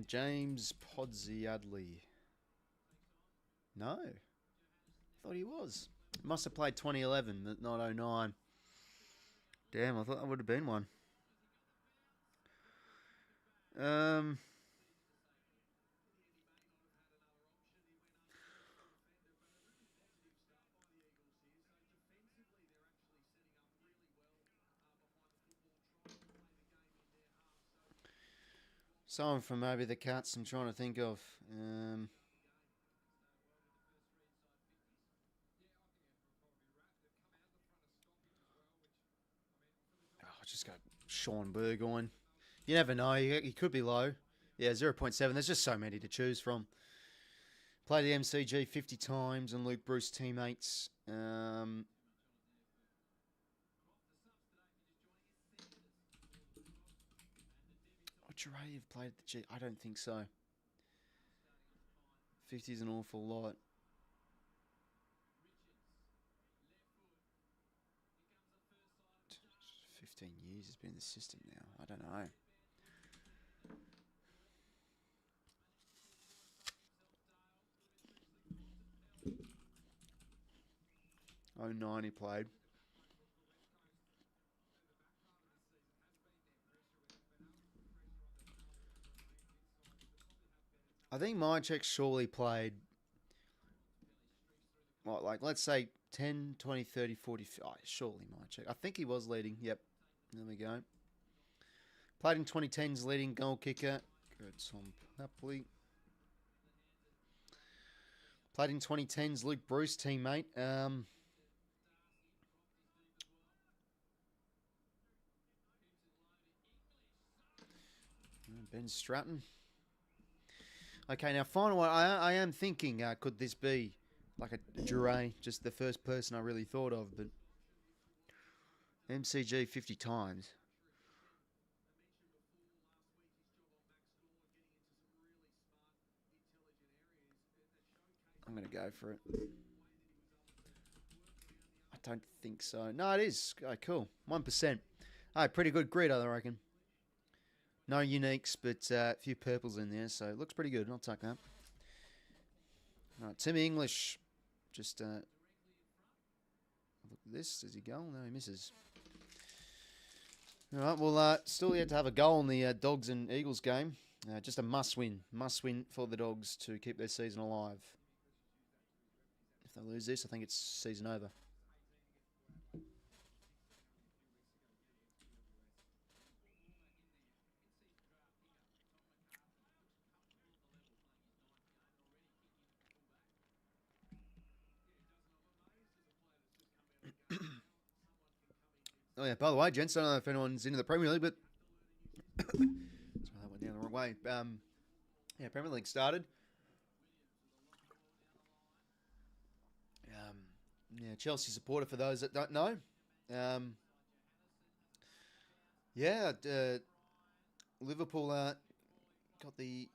James 𝐓𝐴𝐷𝐿𝐼. No. I thought he was. Must have played 2011, not 09. Damn, I thought that would have been one. Someone from maybe the Cats I'm trying to think of. I'll just go Sean Burgoyne. You never know. He could be low. Yeah, 0.7. There's just so many to choose from. Played the MCG 50 times and Luke Bruce teammates. 𝐓𝐡𝐞 have played at the G? I don't think so. 50 is an awful lot. 15 years has been in the system now. I don't know. Oh, 9 he played. I think 𝐼𝐚𝐭𝐞𝐬 surely played, what, like, let's say 10, 20, 30, 40... Oh, surely 𝐼𝐚𝐭𝐬. I think he was leading. Yep. There we go. Played in 2010's leading goal kicker. 𝐓𝐡𝐞 𝐎𝐥𝐝. Played in 2010's Luke Bruce teammate. Ben Stratton. Okay, now final one. I am thinking, could this be like a 𝐴𝐥𝐝? Just the first person I really thought of, but MCG 50 times. I'm going to go for it. I don't think so. No, it is. Oh, cool. 1%. Oh, pretty good grid, I reckon. No uniques, but a few purples in there, so it looks pretty good. I'll take that. All right, Tim English. Just look at this. Does he go? No, he misses. All right, well, still yet to have a goal in the Dogs and Eagles game. Just a must-win. Must-win for the Dogs to keep their season alive. If they lose this, I think it's season over. Oh, yeah, by the way, gents, I don't know if anyone's into the Premier League, but... Sorry, that went down the wrong way. Yeah, Premier League started. Yeah, Chelsea supporter for those that don't know. Yeah, Liverpool got the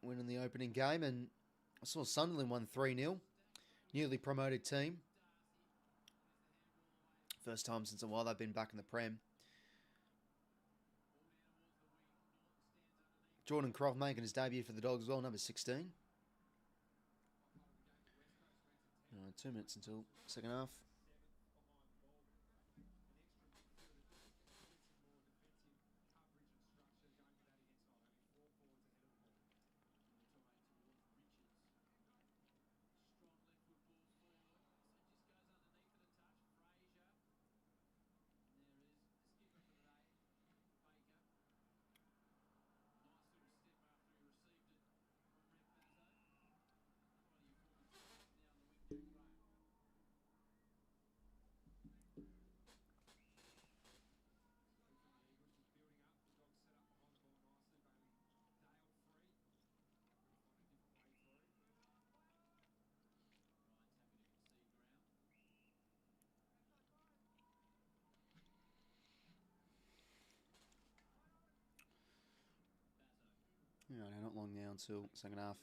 win in the opening game, and I saw Sunderland won 3-0. Newly promoted team. First time since a while they've been back in the Prem. Jordan Croft making his debut for the Dogs as well, number 16. 2 minutes until second half. Yeah, not long now until second half.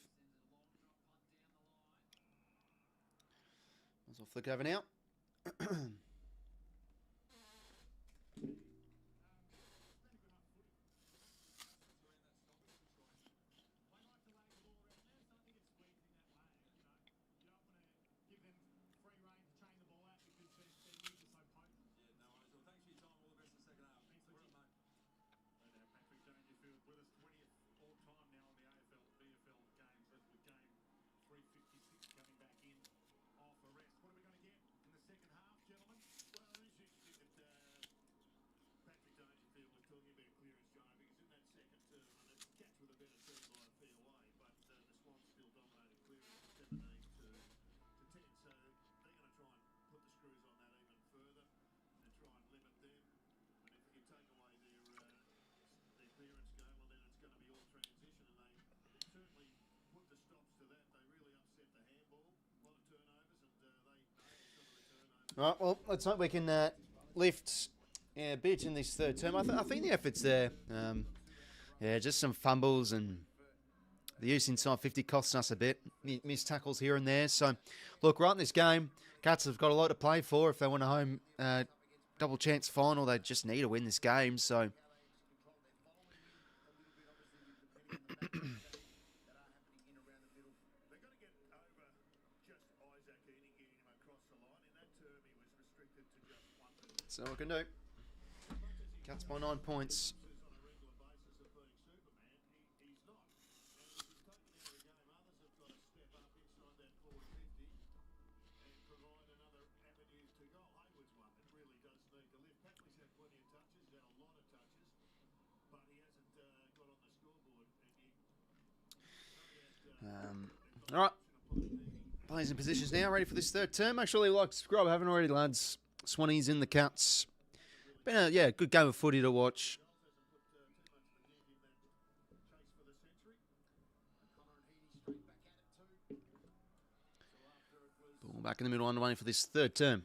Might as well flick over now. All right, well, let's hope we can lift a bit in this third term. I think the effort's there. Yeah, just some fumbles and the use inside 50 costing us a bit. Missed tackles here and there. So, look, right in this game, Cats have got a lot to play for. If they want a home double chance final, they just need to win this game. So, so we can do. Cats by 9 points. All right, players in positions now, ready for this third term. Make sure you like, subscribe, haven't already, lads. Swannies in the Cats. Been a good game of footy to watch. Ball back in the middle, underway for this third term.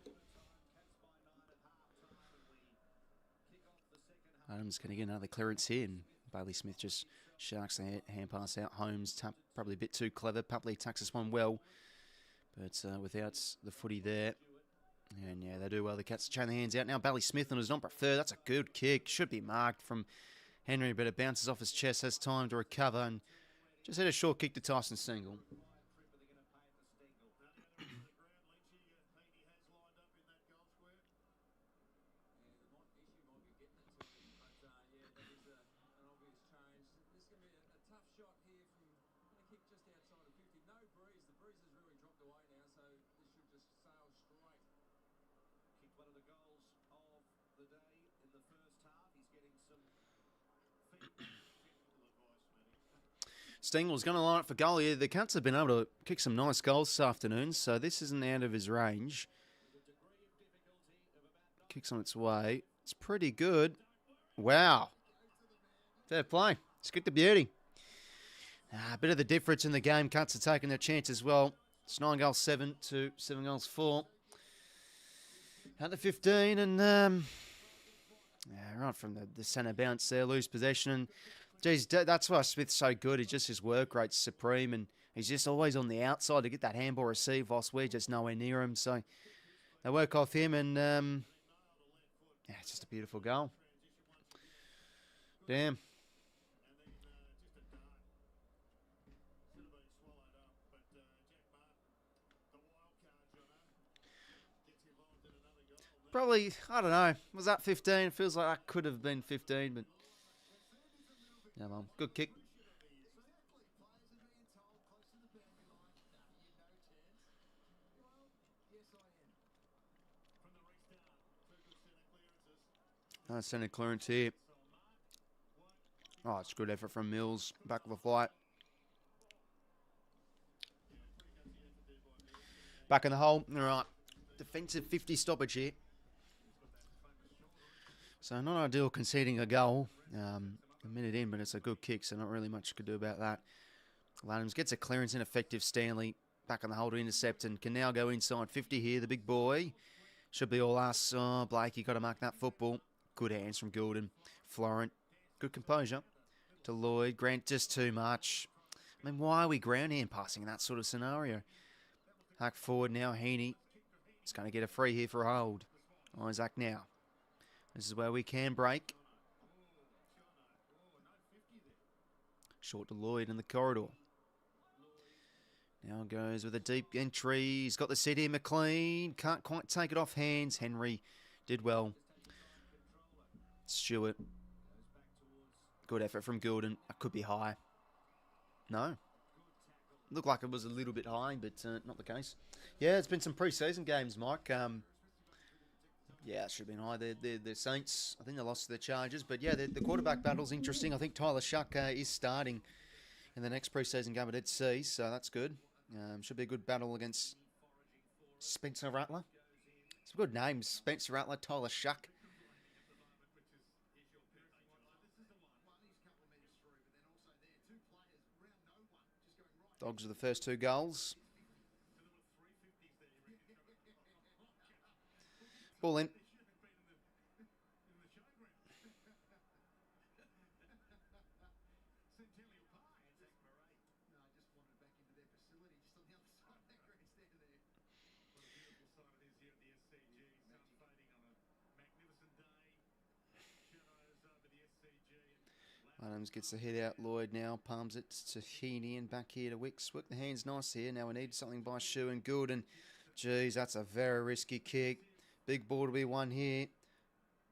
Adams going to get another clearance here, and Bailey Smith just sharks the hand pass out. Holmes probably a bit too clever. Papley attacks this one well, but without the footy there. And yeah, they do well. The Cats chain the hands out. Now Bailey Smith on his not preferred. That's a good kick. Should be marked from Henry, but it bounces off his chest. Has time to recover and just had a short kick to Tyson Stengel. Stengel's going to line up for goal here. The Cats have been able to kick some nice goals this afternoon, so this isn't out of his range. Kicks on its way. It's pretty good. Wow. Fair play. It's good to beauty. A bit of the difference in the game. Cats are taking their chance as well. It's 9-7 to 7-4. At the 15, and right from the centre bounce there, lose possession. And geez, that's why Smith's so good. He's just his work rate's supreme, and he's just always on the outside to get that handball receive whilst we're just nowhere near him. So they work off him, and it's just a beautiful goal. Damn. Probably, I don't know, was that 15? It feels like that could have been 15, but yeah, well, good kick. Nice centre clearance here. Oh, it's good effort from Mills. Back of the flight. Back in the hole. All right. Defensive 50 stoppage here. So not ideal conceding a goal. A minute in, but it's a good kick, so not really much you could do about that. Adams gets a clearance, ineffective. Stanley back on the hole to intercept and can now go inside 50 here. The big boy should be all us. Oh, Blake, you got to mark that football. Good hands from Goulden. Florent, good composure to Lloyd. Grant just too much. I mean, why are we ground hand passing in that sort of scenario? Hack forward now. Heaney. It's going to get a free here for a hold. Isaac now. This is where we can break. Short to Lloyd in the corridor. Now goes with a deep entry. He's got the set here, McLean. Can't quite take it off hands. Henry did well. Stewart. Good effort from Goulden. That could be high. No. Looked like it was a little bit high, but not the case. Yeah, it's been some pre-season games, Mike. Yeah, it should have been high. The Saints, I think they lost to the Chargers. But yeah, the quarterback battle's interesting. I think 𝐼𝐵 is starting in the next pre-season game at 𝐸𝐴𝐶, so that's good. Should be a good battle against Spencer Rattler. Some good names. Spencer Rattler, 𝐼𝐵. Dogs are the first two goals. Ball in. Holmes gets the head out. Lloyd now palms it to Heaney and back here to Wicks. Work the hands nice here. Now we need something by Shoe and Good. And, geez, that's a very risky kick. Big ball to be won here.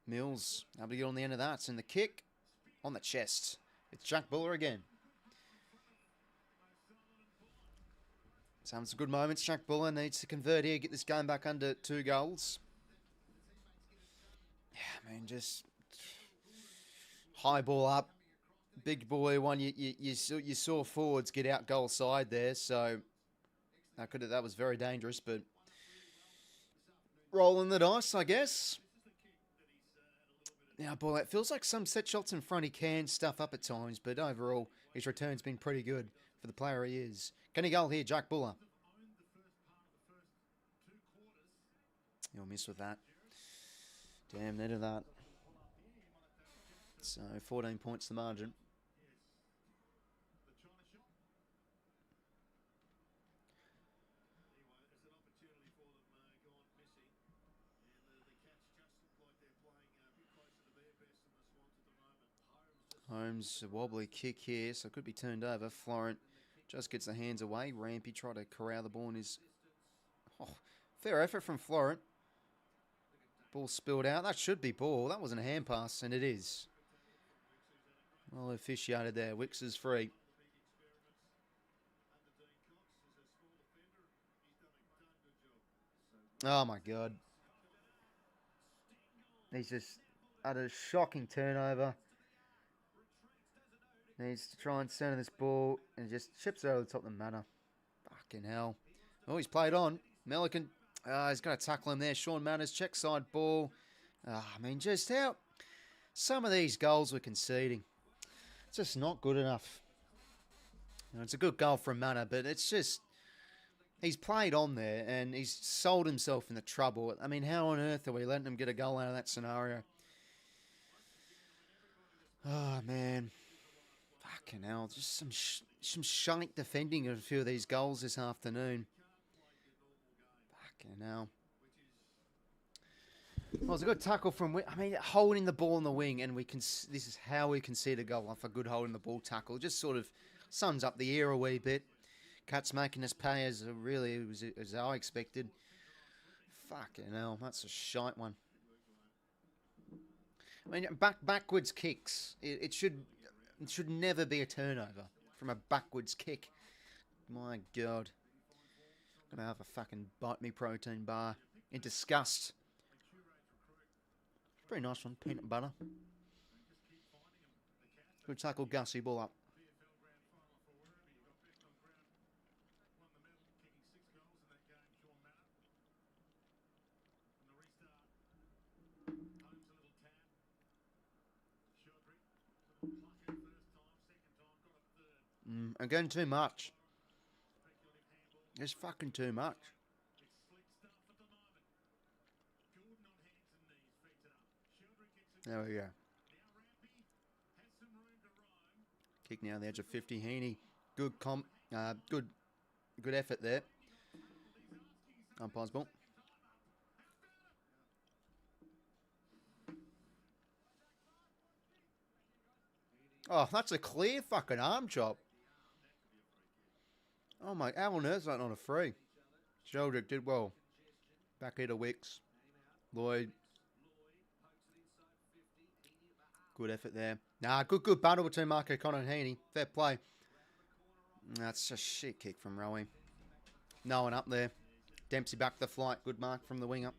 Mills able to get on the end of that. And the kick on the chest. It's Jack Buller again. Some good moments. Jack Buller needs to convert here. Get this game back under 2 goals. Yeah, I mean, just high ball up. Big boy one. You saw forwards get out goal side there. So that was very dangerous. But rolling the dice, I guess. Now, boy, it feels like some set shots in front he can stuff up at times, but overall, his return's been pretty good for the player he is. Can he goal here, Jack Buller? He'll miss with that. Damn, net of that. So, 14 points the margin. Holmes, a wobbly kick here, so it could be turned over. Florent just gets the hands away. Rampy tried to corral the ball in his... Oh, fair effort from Florent. Ball spilled out. That should be ball. That wasn't a hand pass, and it is. Well officiated there. Wicks is free. Oh, my God. He's just had a shocking turnover. Needs to try and center this ball and just chips it over the top of the manor. Fucking hell. Oh, he's played on. Melican, he's going to tackle him there. Sean Manners, check side ball. I mean, just how some of these goals we're conceding. It's just not good enough. You know, it's a good goal from Manor, but it's just... He's played on there and he's sold himself in the trouble. I mean, how on earth are we letting him get a goal out of that scenario? Oh, man. Fucking hell, just some shite defending of a few of these goals this afternoon. Fucking hell. Well, it was a good tackle from... I mean, holding the ball in the wing, and this is how we concede a goal off a good holding the ball tackle. Just sort of sums up the year a wee bit. Cats making us pay as I expected. Fucking hell, that's a shite one. I mean, backwards kicks. It should never be a turnover from a backwards kick. My God. I'm going to have a fucking bite me protein bar in disgust. Pretty nice one. Peanut butter. Good tackle, Gussie. Ball up. Again, too much. It's fucking too much. There we go. Kick now on the edge of 50. Heaney. Good effort there. Umpire's ball. Oh, that's a clear fucking arm chop. Oh my, how on earth is that not a free? Sheldrick did well. Back here to Wicks. Lloyd. Good effort there. Nah, good battle between Mark O'Connor and Heaney. Fair play. That's a shit kick from Rowie. No one up there. Dempsey back the flight. Good mark from the winger.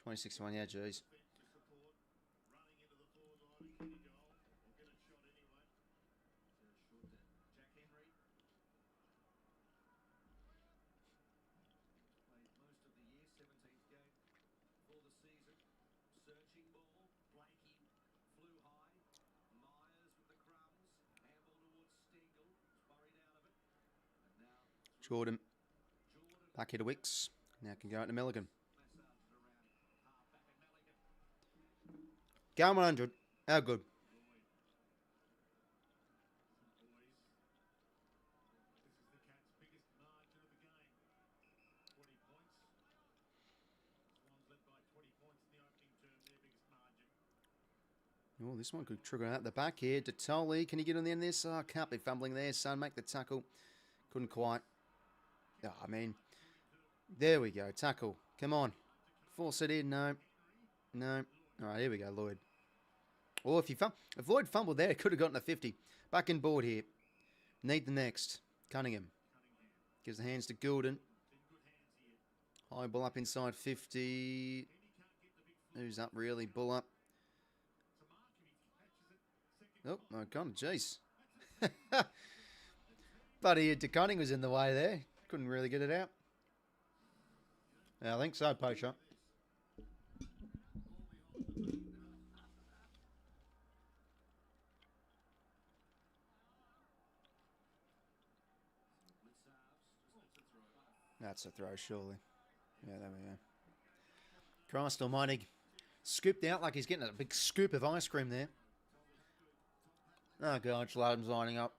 26-1, yeah, geez. Jordan. Back here to Wicks. Now can go out to Milligan. Going 100. How good. Oh, this one could trigger out the back here. 𝐴𝐷𝐼, can he get on the end of this? Oh, can't be fumbling there, son. Make the tackle. Couldn't quite. Oh, I mean, there we go. Tackle. Come on. Force it in. No. No. All right, here we go, Lloyd. Or if Lloyd fumbled there, could have gotten a 50. Back in board here. Need the next. Cunningham. Gives the hands to Goulden. High ball up inside 50. Who's up really? Bull up. Oh, my God, jeez. Buddy 𝐴𝐷𝐼 was in the way there. Couldn't really get it out. Yeah, I think so, Poacher. That's a throw, surely. Yeah, there we go. Christ almighty. Scooped out like he's getting a big scoop of ice cream there. Oh, God, 𝐼𝐷𝐼's lining up.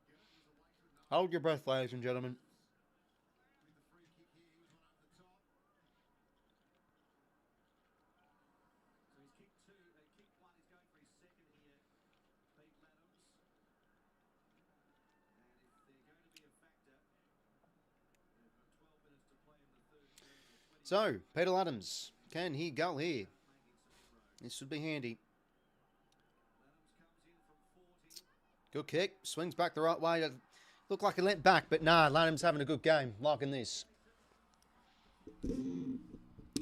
Hold your breath, ladies and gentlemen. So, Peter Adams, can he go here? This would be handy. Good kick. Swings back the right way. Looked like it went back, but nah, Adams having a good game. Liking this.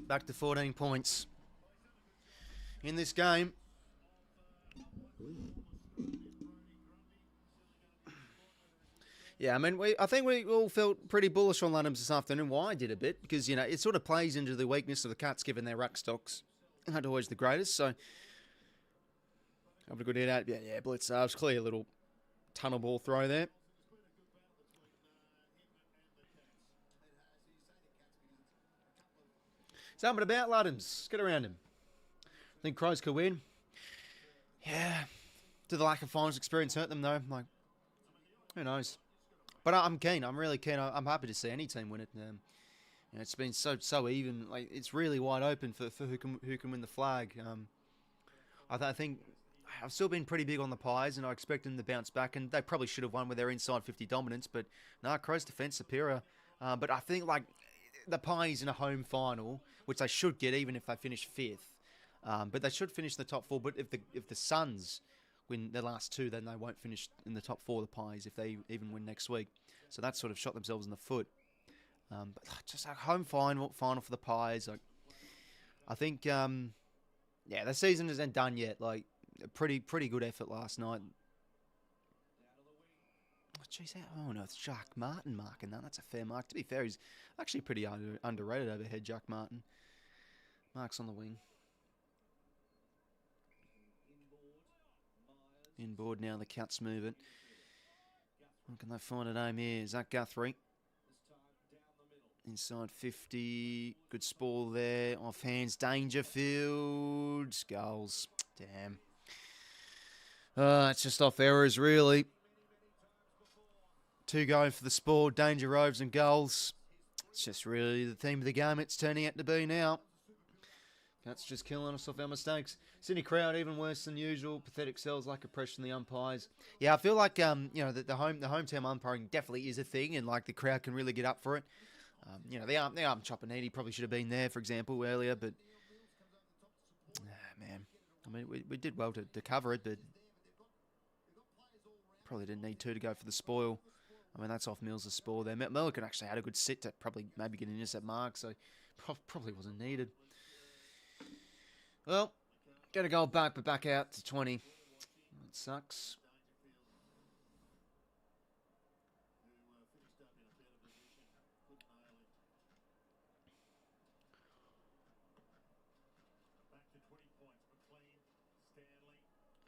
Back to 14 points. In this game. Yeah, I mean, I think we all felt pretty bullish on Adams this afternoon. Why I did a bit, because, you know, it sort of plays into the weakness of the Cats given their ruck stocks. Not always the greatest, so have a good hit out. Yeah, 𝐵𝐿𝐻𝐴𝐵's clear little tunnel ball throw there. Something about Adams. Get around him. I think Crows could win. Yeah. Did the lack of finals experience hurt them, though? Like, who knows? But I'm keen. I'm really keen. I'm happy to see any team win it. You know, it's been so even. Like, it's really wide open for who can win the flag. I think I've still been pretty big on the Pies, and I expect them to bounce back. And they probably should have won with their inside 50 dominance. But no, Crows defence superior. But I think like the Pies in a home final, which they should get even if they finish 5th. But they should finish the top 4. But if the Suns win their last 2, then they won't finish in the top 4 of the Pies if they even win next week. So that sort of shot themselves in the foot. But just a home final for the Pies. Like, I think, yeah, the season isn't done yet. Like, a pretty good effort last night. Oh, jeez, no, it's 𝐵𝐷𝐼 marking that. That's a fair mark. To be fair, he's actually pretty underrated overhead, 𝐵𝐷𝐼 Martin. Marks on the wing. Inboard now, the Cats move it. What can they find at aim here? Zach Guthrie. Inside 50. Good spoil there. Off hands, Dangerfield. Goals. Damn. It's just off errors, really. 2 going for the spoil. Danger roves and goals. It's just really the theme of the game it's turning out to be now. Cats just killing us off our mistakes. Sydney crowd even worse than usual. Pathetic sells like oppression the umpires. Yeah, I feel like you know the hometown umpiring definitely is a thing, and like the crowd can really get up for it. You know, the arm chopper Needy probably should have been there, for example, earlier, but man, I mean we did well to cover it, but probably didn't need to go for the spoil. I mean, that's off Mills' spoil there. Milliken actually had a good sit to probably maybe get an intercept mark, so probably wasn't needed. Well, get a goal back, but back out to 20. That sucks.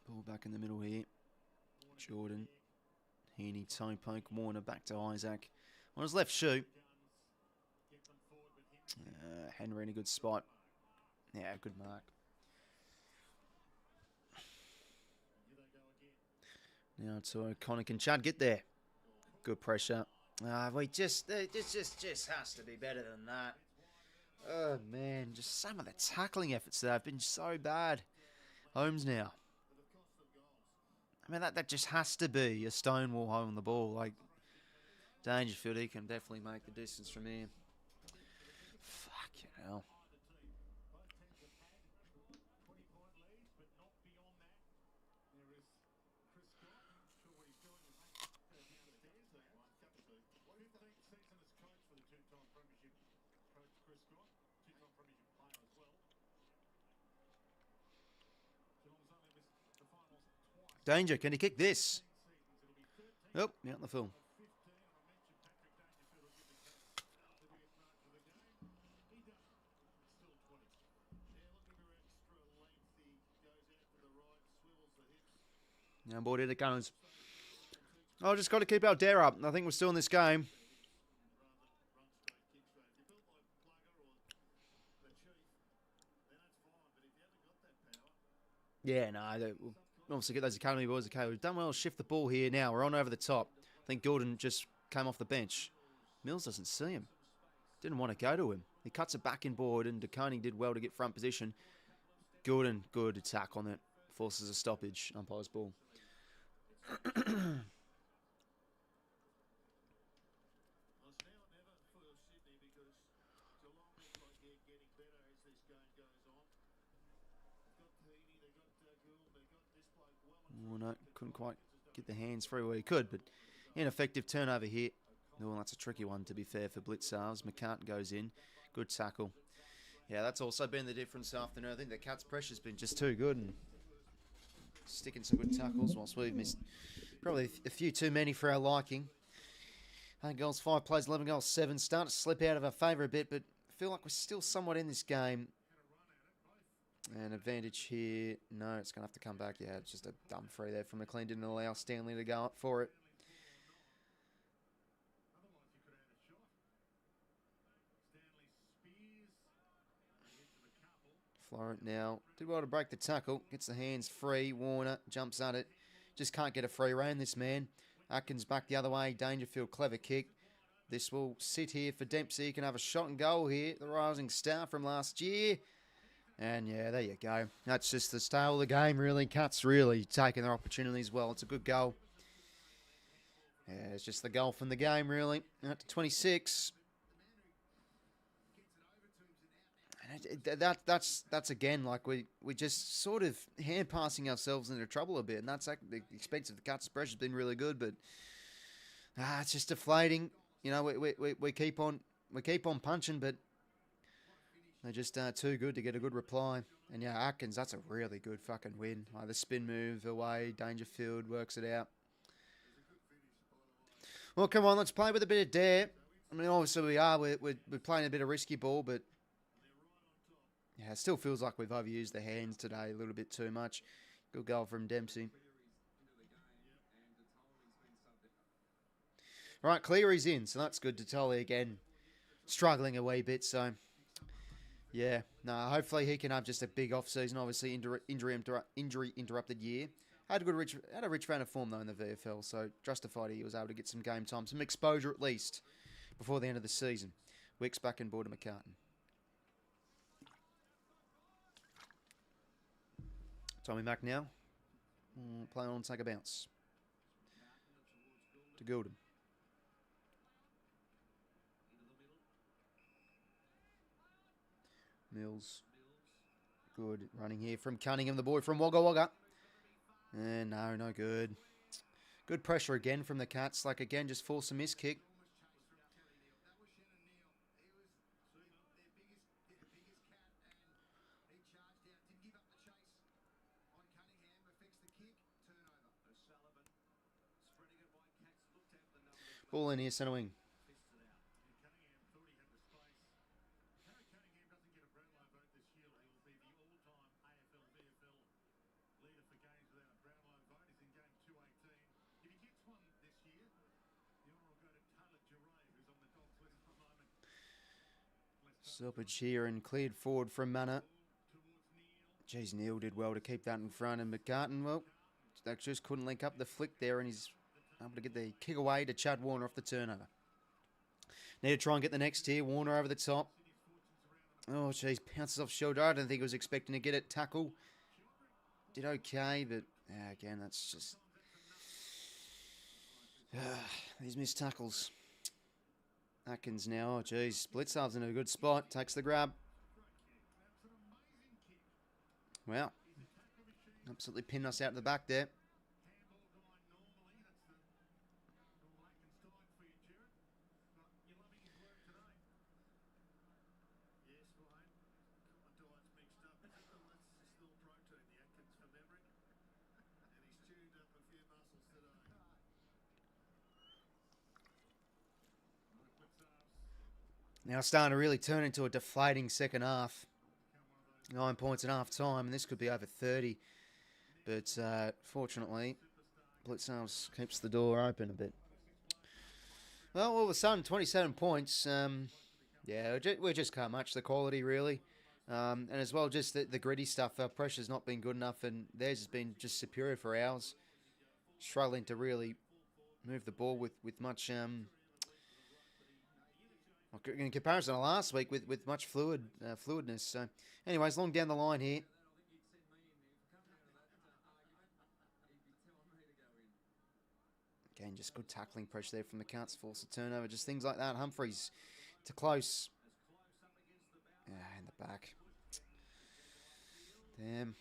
Ball back in the middle here. Jordan. Heaney, toe poke, Warner back to Isaac. On his left shoe. Henry in a good spot. Yeah, good mark. Now to 𝐴𝐿𝐴𝐿 and Chad, get there. Good pressure. It just has to be better than that. Oh man, just some of the tackling efforts that have been so bad. Holmes now. I mean, that just has to be a stonewall hole on the ball. Like, Dangerfield, he can definitely make the distance from here. Fucking hell. Danger, can he kick this? Oh, out the film. Now, board here the Gunners. Oh, just got to keep our dare up. I think we're still in this game. Yeah, no, we'll obviously get those academy boys. Okay, we've done well to shift the ball here now. We're on over the top. I think Gordon just came off the bench. Mills doesn't see him. Didn't want to go to him. He cuts it back in board, and 𝐼𝐻𝐤 did well to get front position. Gordon, good attack on it. Forces a stoppage. Umpire's ball. Oh, no, couldn't quite get the hands free where he could, but ineffective turnover here. Oh, that's a tricky one, to be fair, for blitzers. 𝐼𝐻𝐤 goes in. Good tackle. Yeah, that's also been the difference this afternoon. I think the Cats' pressure's been just too good and sticking some good tackles whilst we've missed probably a few too many for our liking. 8 goals, 5 plays, 11 goals, 7. Start to slip out of our favour a bit, but I feel like we're still somewhat in this game. And advantage here. No, it's going to have to come back. Yeah, it's just a dumb free there from McLean. Didn't allow Stanley to go up for it. Florent now. Did well to break the tackle. Gets the hands free. Warner jumps at it. Just can't get a free rein, this man. Atkins back the other way. Dangerfield, clever kick. This will sit here for Dempsey. He can have a shot and goal here. The rising star from last year. And yeah, there you go. That's just the style of the game, really. Cats really taking their opportunities well. It's a good goal. Yeah, it's just the goal from the game, really. Out to 26. And that's again, like we just sort of hand passing ourselves into trouble a bit. And that's like the expense of the Cats' pressure's been really good, but it's just deflating. You know, we keep on punching, but they're just too good to get a good reply. And yeah, Atkins, that's a really good fucking win. Like the spin move away, Dangerfield works it out. Well, come on, let's play with a bit of dare. I mean, obviously we're playing a bit of risky ball, but yeah, it still feels like we've overused the hands today a little bit too much. Good goal from Dempsey. Right, Cleary's in, so that's good. 𝐸 again, struggling a wee bit, so yeah, no, hopefully he can have just a big off-season. Obviously, injury interrupted year. Had a rich round of form though in the VFL, so justified he was able to get some game time, some exposure at least before the end of the season. 𝐓𝐡𝐞 back in board to McCartan. Tommy Mack now. Playing on, take a bounce. To Gordon. Mills. Good running here from Cunningham, the boy from Wagga Wagga. And no good. Good pressure again from the Cats. Like again, just force a miss kick. Ball in here, centre wing. Stoppage here and cleared forward from Mana. Jeez, Neil did well to keep that in front. And McCartan, well, they just couldn't link up the flick there, and he's able to get the kick away to Chad Warner off the turnover. Need to try and get the next here. Warner over the top. Oh, jeez, bounces off shoulder. I don't think he was expecting to get it. Tackle. Did okay, but again, that's just These missed tackles. Atkins now. Oh, geez. 𝐓𝐻𝐿𝐼's in a good spot. Takes the grab. Wow. Absolutely pinned us out the back there. Now starting to really turn into a deflating second half. 9 points at half time, and this could be over 30. But fortunately, 𝐓𝐻𝐿𝐼 keeps the door open a bit. Well, all of a sudden, 27 points. Yeah, we just can't match the quality, really. And as well, just the gritty stuff. Our pressure's not been good enough, and theirs has been just superior for ours. Struggling to really move the ball with much... in comparison to last week, with much fluidness. So, anyways, long down the line here. Again, just good tackling pressure there from the 𝐼𝐻𝐿𝐼. Force a turnover, just things like that. Humphreys to close. Yeah, in the back. Damn.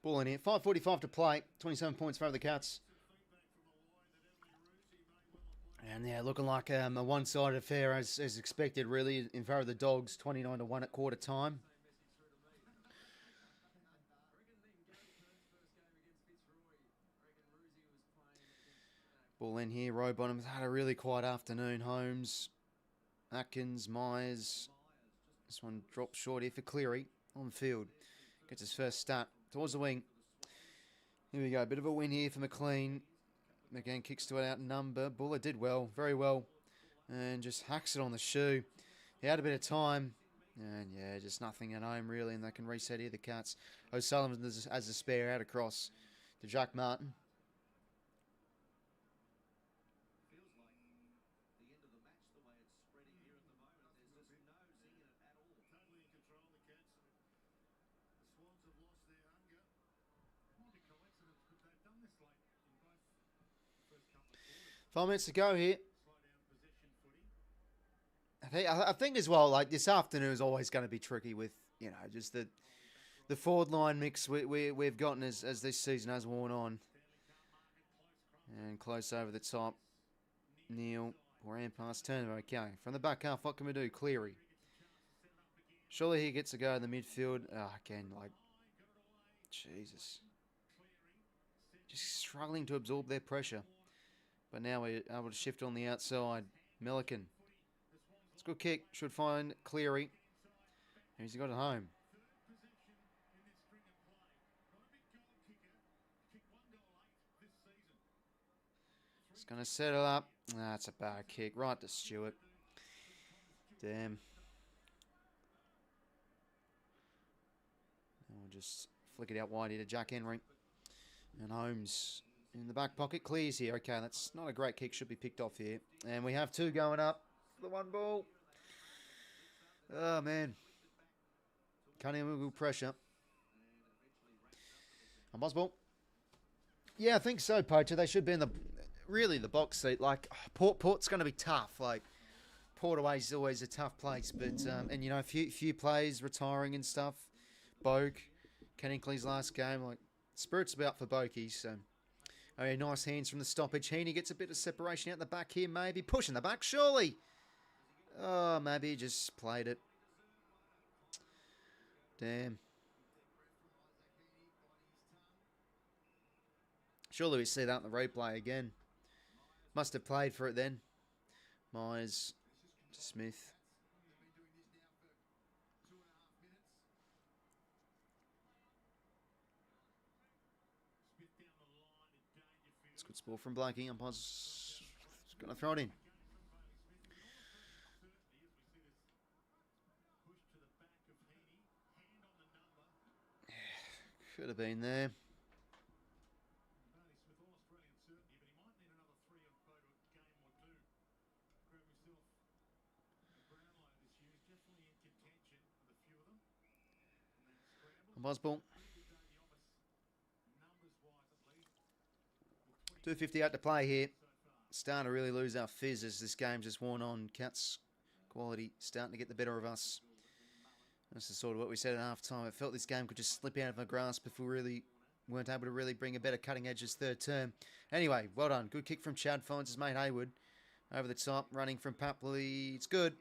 Ball in here. 5:45 to play. 27 points for the 𝐼𝐻𝐿𝐼. And yeah, looking like a one-sided affair as expected, really, in favour of the Dogs. 29-1 at quarter time. Ball in here. Rowbottom's had a really quiet afternoon. Holmes, Atkins, Myers. This one drops short here for 𝐿𝐼𝐼 on the field. Gets his first stat towards the wing. Here we go. Bit of a win here for McLean. Again, kicks to it out number. Buller did well, very well. And just hacks it on the shoe. He had a bit of time. And yeah, just nothing at home really. And they can reset here, the 𝐼𝐻𝐿𝐼. O'Sullivan as a spare out across to Jack Martin. Five minutes to go here. I think as well, like this afternoon is always going to be tricky with, you know, just the forward line mix we've gotten as this season has worn on. And close over the top. Neil, ran past turnover. Okay, from the back half, what can we do? 𝐿𝐼𝐼. Surely he gets to go in the midfield. Again, like, Jesus. Just struggling to absorb their pressure. But now we're able to shift on the outside. 𝐿𝐼𝐼. It's a good kick. Should find 𝐿𝐼𝐼. He's got it home. It's going to settle up. That's a bad kick. Right to Stewart. Damn. We'll just flick it out wide here to Jack Henry. And Holmes in the back pocket. Clears here. Okay, that's not a great kick. Should be picked off here. And we have two going up. The one ball. Oh, man. Can't even move pressure. And Bosball. Yeah, I think so, Poacher. They should be in the box seat. Like, Port's going to be tough. Like, Port away is always a tough place. But, and, you know, a few players retiring and stuff. Bogue, Ken Inckley's last game. Like, spirits about for Bokies. So, Oh, nice hands from the stoppage. Heaney gets a bit of separation out the back here, maybe. Pushing the back, surely. Oh, maybe he just played it. Damn. Surely we see that in the replay again. Must have played for it then. Myers to Smith. It's good sport from Blakey. Umpire's going to throw it in. Could have been there. Buzzball. 2:58 to play here. Starting to really lose our fizz as this game just worn on. 𝐴𝐥𝐝 quality starting to get the better of us. This is sort of what we said at half time. It felt this game could just slip out of our grasp if we really weren't able to really bring a better cutting edge as third term. Anyway, well done. Good kick from Chad. Finds his mate Haywood. Over the top. Running from Papley. It's good.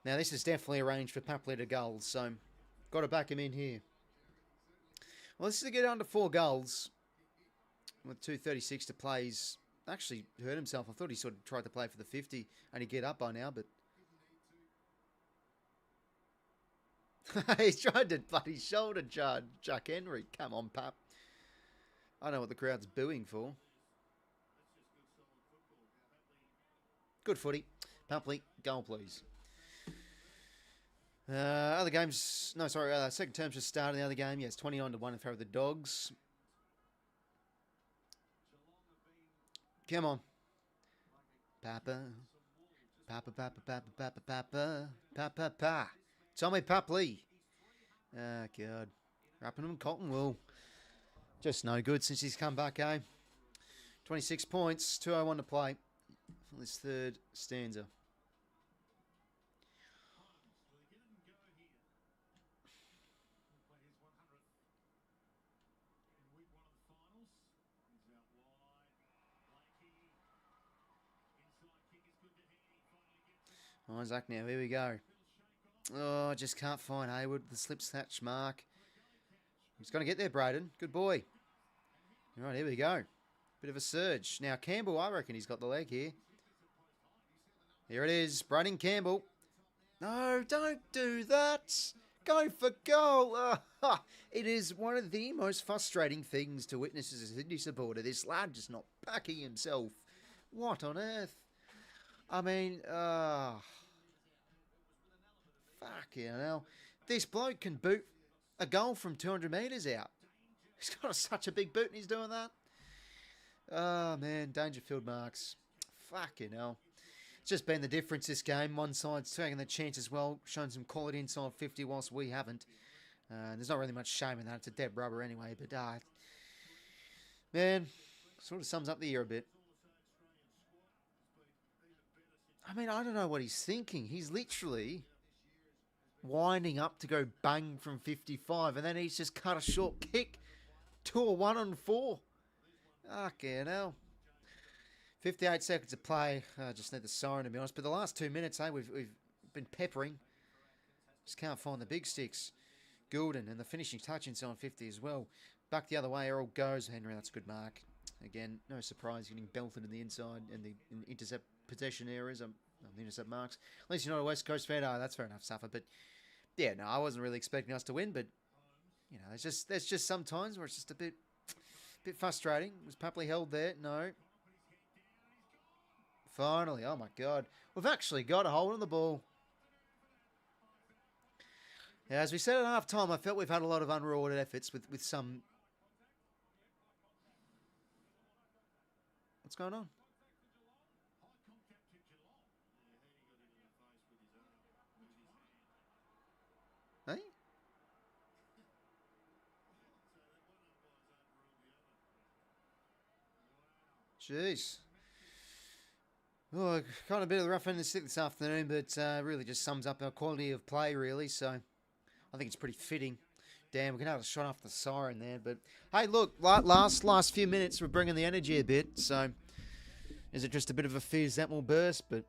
Now, this is definitely arranged for Papley to goals, so got to back him in here. Well, this is to get under 4 goals with 2:36 to play. He's actually hurt himself. I thought he sort of tried to play for the 50 and he'd get up by now, but he's tried to bloody shoulder charge Chuck Henry. Come on, Pap. I don't know what the crowd's booing for. Good footy. Papley, goal please. Other games, no, sorry, second term's just started. The other game, yes, 29-1 in favour of the Dogs. Come on. Papa. Papa, Papa, Papa, Papa, Papa, Papa, Papa. Tommy Papley. Ah, God. Wrapping him in cotton wool. Just no good since he's come back, eh? 26 points, 2:01 to play for this third stanza. Isaac now, here we go. Oh, just can't find Haywood, the slip snatch mark. He's going to get there, Braden. Good boy. All right, here we go. Bit of a surge. Now, Campbell, I reckon he's got the leg here. Here it is, Braden Campbell. No, don't do that. Go for goal. It is one of the most frustrating things to witness as a Sydney supporter. This lad just not backing himself. What on earth? I mean, fucking hell. This bloke can boot a goal from 200 metres out. He's got such a big boot and he's doing that. Oh, man, Dangerfield marks. Fucking hell. It's just been the difference this game. One side's taking the chance as well, showing some quality inside 50 whilst we haven't. There's not really much shame in that. It's a dead rubber anyway, but, man, sort of sums up the year a bit. I mean, I don't know what he's thinking. He's literally winding up to go bang from 55, and then he's just cut a short kick to a 1-on-4. Fucking hell. 58 seconds to play. I just need the siren, to be honest. But the last 2 minutes, we've been peppering. Just can't find the big sticks. Goulden, and the finishing touch inside 50 as well. Back the other way, Errol goes. Henry, that's a good mark. Again, no surprise getting belted in the inside and the intercept possession areas. The intercept marks. At least you're not a West Coast fan. Oh, that's fair enough, Suffer. But yeah, no, I wasn't really expecting us to win. But you know, there's just some times where it's just a bit frustrating. Was Papley held there? No. Finally, oh my God, we've actually got a hold on the ball. Yeah, as we said at half time, I felt we've had a lot of unrewarded efforts with some. What's going on? Hey? Jeez. Oh, kind of a bit of the rough end of the stick this afternoon, but really just sums up our quality of play, really. So I think it's pretty fitting. Damn, we're going to have to shut off the siren there. But, hey, look, last few minutes, we're bringing the energy a bit. So, is it just a bit of a fizz that will burst? But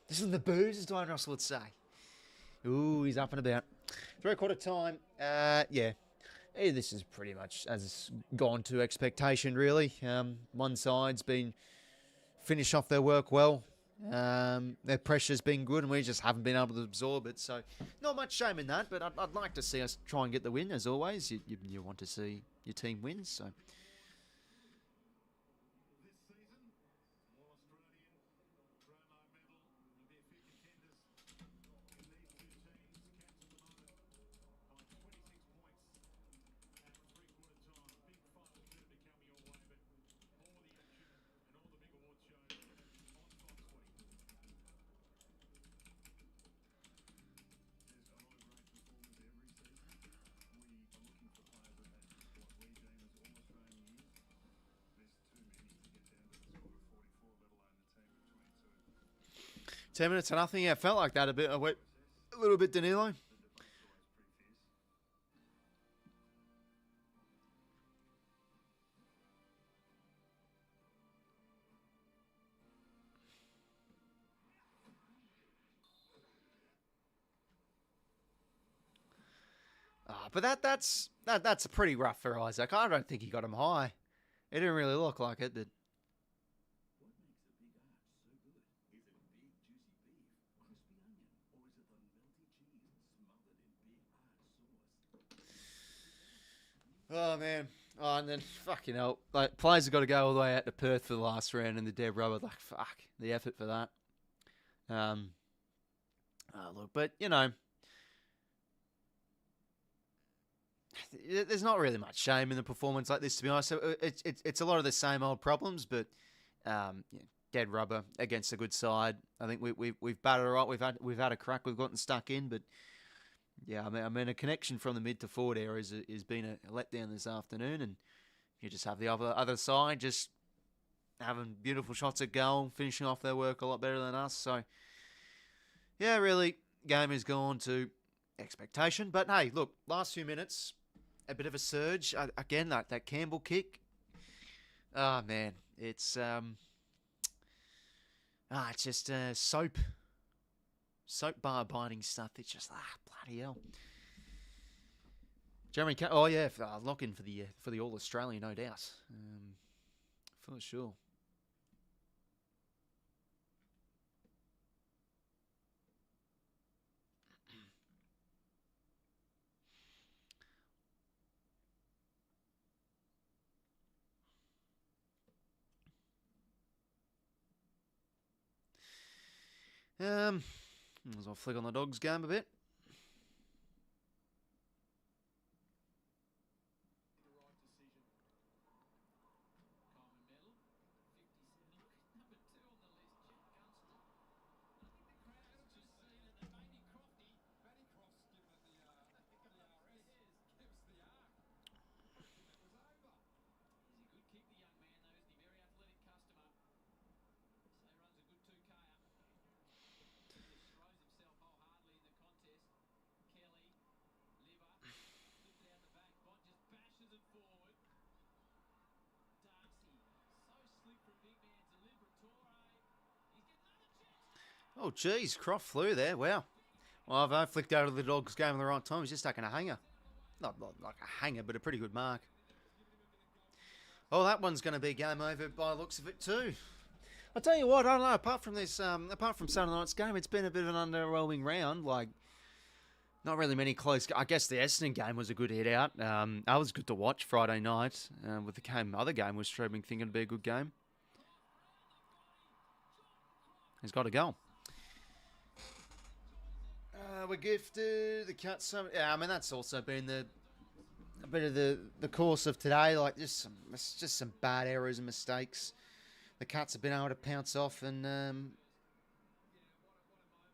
this is the booze, as Dwayne Russell would say. Ooh, he's up and about. 3/4 time, yeah. This is pretty much as gone to expectation, really. One side's been finished off their work well. Their pressure's been good, and we just haven't been able to absorb it. So, not much shame in that, but I'd like to see us try and get the win, as always. You want to see your team win, so... Ten minutes to nothing. Yeah, felt like that a bit. I went a little bit Danilo. But that's pretty rough for Isaac. I don't think he got him high. It didn't really look like it, but... Oh, man. Oh, and then, fucking hell. Like, players have got to go all the way out to Perth for the last round in the dead rubber. Like, fuck. The effort for that. Look, but, you know... There's not really much shame in the performance like this, to be honest. So it's a lot of the same old problems, but yeah, dead rubber against a good side. I think we've batted all right. We've had a crack. We've gotten stuck in, but yeah, I mean a connection from the mid to forward area has been a letdown this afternoon, and you just have the other side just having beautiful shots at goal, finishing off their work a lot better than us. So yeah, really, game has gone to expectation. But hey, look, last few minutes. A bit of a surge again. That Campbell kick. Oh man, it's just soap bar binding stuff. It's just bloody hell. Jeremy, oh yeah, lock in for the All Australian, no doubt, for sure. As I'll flick on the Dogs game a bit. Oh, geez, Croft flew there. Wow. Well, I've flicked out of the Dogs game at the right time. He's just taking a hanger. Not like a hanger, but a pretty good mark. Oh, that one's going to be game over by the looks of it too. I'll tell you what, I don't know, apart from this, apart from Saturday night's game, it's been a bit of an underwhelming round. Like, not really many close... I guess the Essendon game was a good hit out. That was good to watch Friday night. With the other game was streaming, thinking it'd be a good game. He's got to go. We're gifted the cut. Yeah, I mean that's also been a bit of the course of today. Like just some bad errors and mistakes. The Cats have been able to pounce off and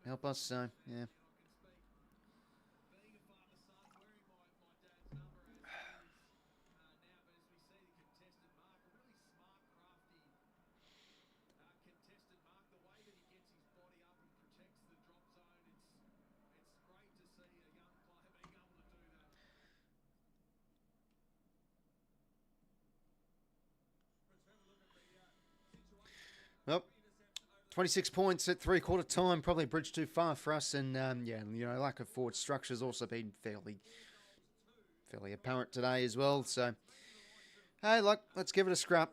help us. So yeah. Well, 26 points at three-quarter time. Probably a bridge too far for us. And, yeah, you know, lack of forward structure has also been fairly apparent today as well. So, hey, look, let's give it a scrap.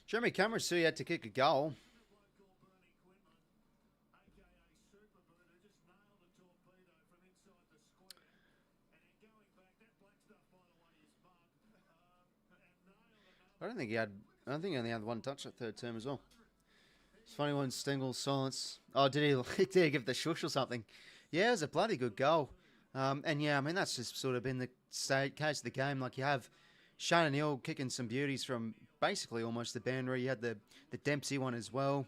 Jeremy Cameron still had to kick a goal. I don't think he only had one touch at third term as well. It's funny when Stengel silence. Oh, did he give the shush or something? Yeah, it was a bloody good goal. And yeah, I mean, that's just sort of been the case of the game. Like, you have Shane O'Neill kicking some beauties from basically almost the boundary. You had the Dempsey one as well.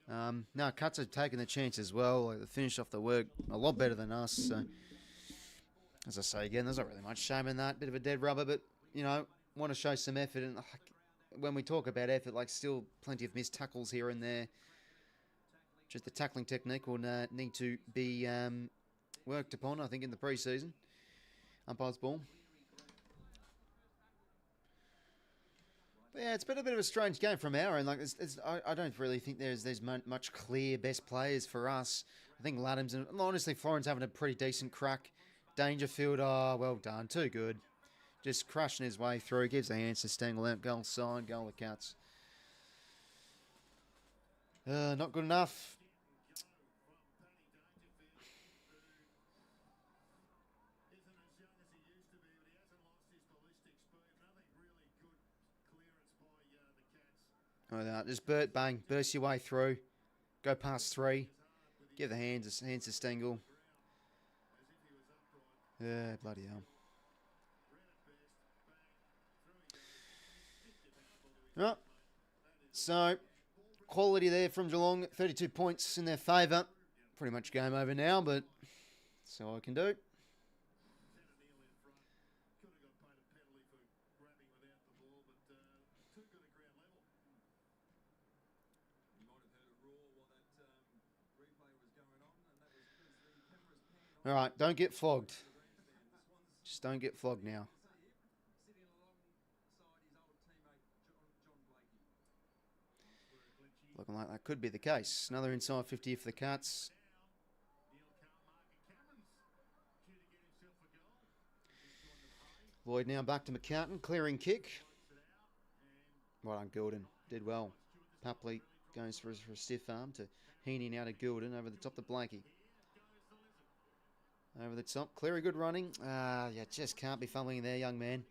No, Cuts have taken the chance as well. Like, they finished off the work a lot better than us. So, as I say again, there's not really much shame in that. Bit of a dead rubber, but, you know, want to show some effort. And when we talk about effort, like, still plenty of missed tackles here and there. Just the tackling technique will need to be worked upon, I think, in the pre-season. Umpire's ball. But yeah, it's been a bit of a strange game from our end. Like, I don't really think there's much clear best players for us. I think Laddams and honestly Florence having a pretty decent crack. Dangerfield, oh, well done, too good. Just crushing his way through. Gives the hands to Stengel out. Goal side, goal the Cats. Not good enough. Just bang, burst your way through. Go past three. Give the hands to Stengel. Yeah, bloody hell. Right. So, quality there from Geelong. 32 points in their favour. Pretty much game over now, but that's all I can do. All right, don't get flogged. Just don't get flogged now. Looking like that could be the case. Another inside 50 for the Cats. Lloyd now back to McCartan, clearing kick. Right on Gilden, did well. Papley goes for a stiff arm to Heaney now to Gilden over the top to Blakey. Over the top, Cleary, good running. Yeah, just can't be fumbling there, young man.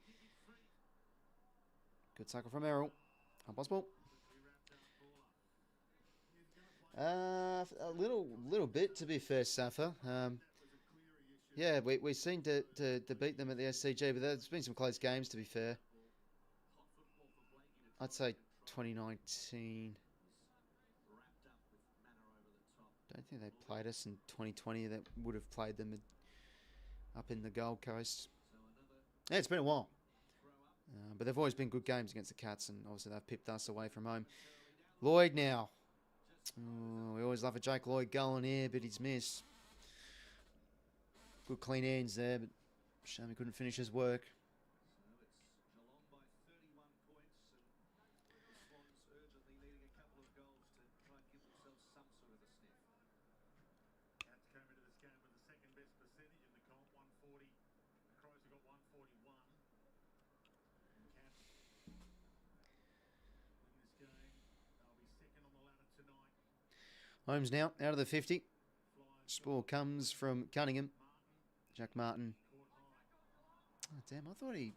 Good tackle from Errol. Impossible. A little bit, to be fair, Safa. Yeah, we seem to beat them at the SCG, but there's been some close games, to be fair. I'd say 2019. Don't think they played us in 2020. That would have played them up in the Gold Coast. Yeah, it's been a while. But they've always been good games against the Cats, and obviously they've pipped us away from home. Lloyd now. Oh, we always love a Jake Lloyd goal in here, but he's missed. Good clean hands there, but shame he couldn't finish his work. Holmes now out of the 50. Spore comes from Cunningham. Jack Martin. Oh, damn, I thought he...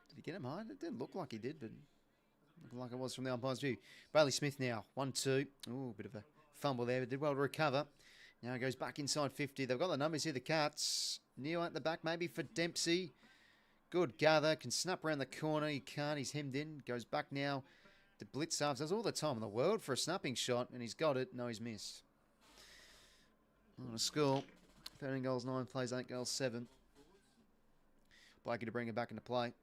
Did he get him high? It didn't look like he did, but looking like it was from the umpire's view. Bailey Smith now. 1-2. Ooh, bit of a fumble there, but did well to recover. Now he goes back inside 50. They've got the numbers here, the Cats. Neil at the back, maybe for Dempsey. Good gather. Can snap around the corner. He can't. He's hemmed in. Goes back now to blitz halves. Does all the time in the world for a snapping shot, and he's got it. No, he's missed. On a score, 13 goals, 9 plays, 8 goals, 7. Blakey to bring it back into play.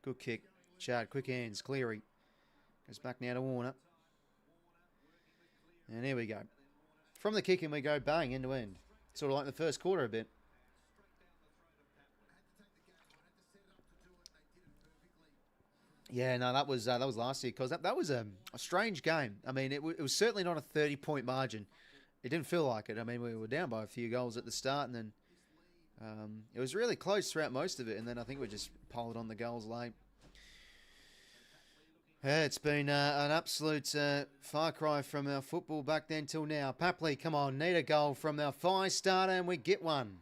Good kick. Chad, quick hands. 𝐼𝐶𝐞 goes back now to Warner. And here we go. From the kick and we go bang, end to end. Sort of like in the first quarter a bit. Yeah, no, that was last year, because that was a strange game. I mean, it was certainly not a 30-point margin. It didn't feel like it. I mean, we were down by a few goals at the start, and then it was really close throughout most of it, and then I think we just piled on the goals late. Yeah, it's been an absolute far cry from our football back then till now. 𝐵𝐵, come on, need a goal from our 𝐼𝐶 starter, and we get one.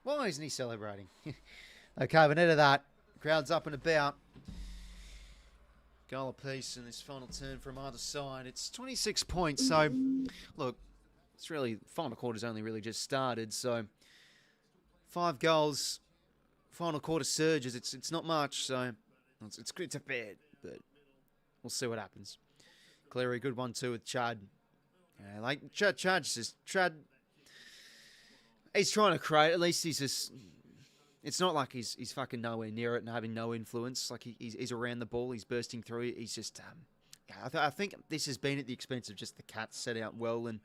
Why isn't he celebrating? Okay, we needed that. Crowd's up and about. Goal apiece in this final turn from either side. It's 26 points, so look, it's really, final quarter's only really just started, so 5 goals, final quarter surges. It's not much, so it's a bad, but we'll see what happens. 𝐼𝐶𝐞, good one too with Chad. Yeah, like Chad's he's trying to create. At least he's just. It's not like he's fucking nowhere near it and having no influence. Like he's around the ball, he's bursting through. He's just. I think this has been at the expense of just the Cats set out well and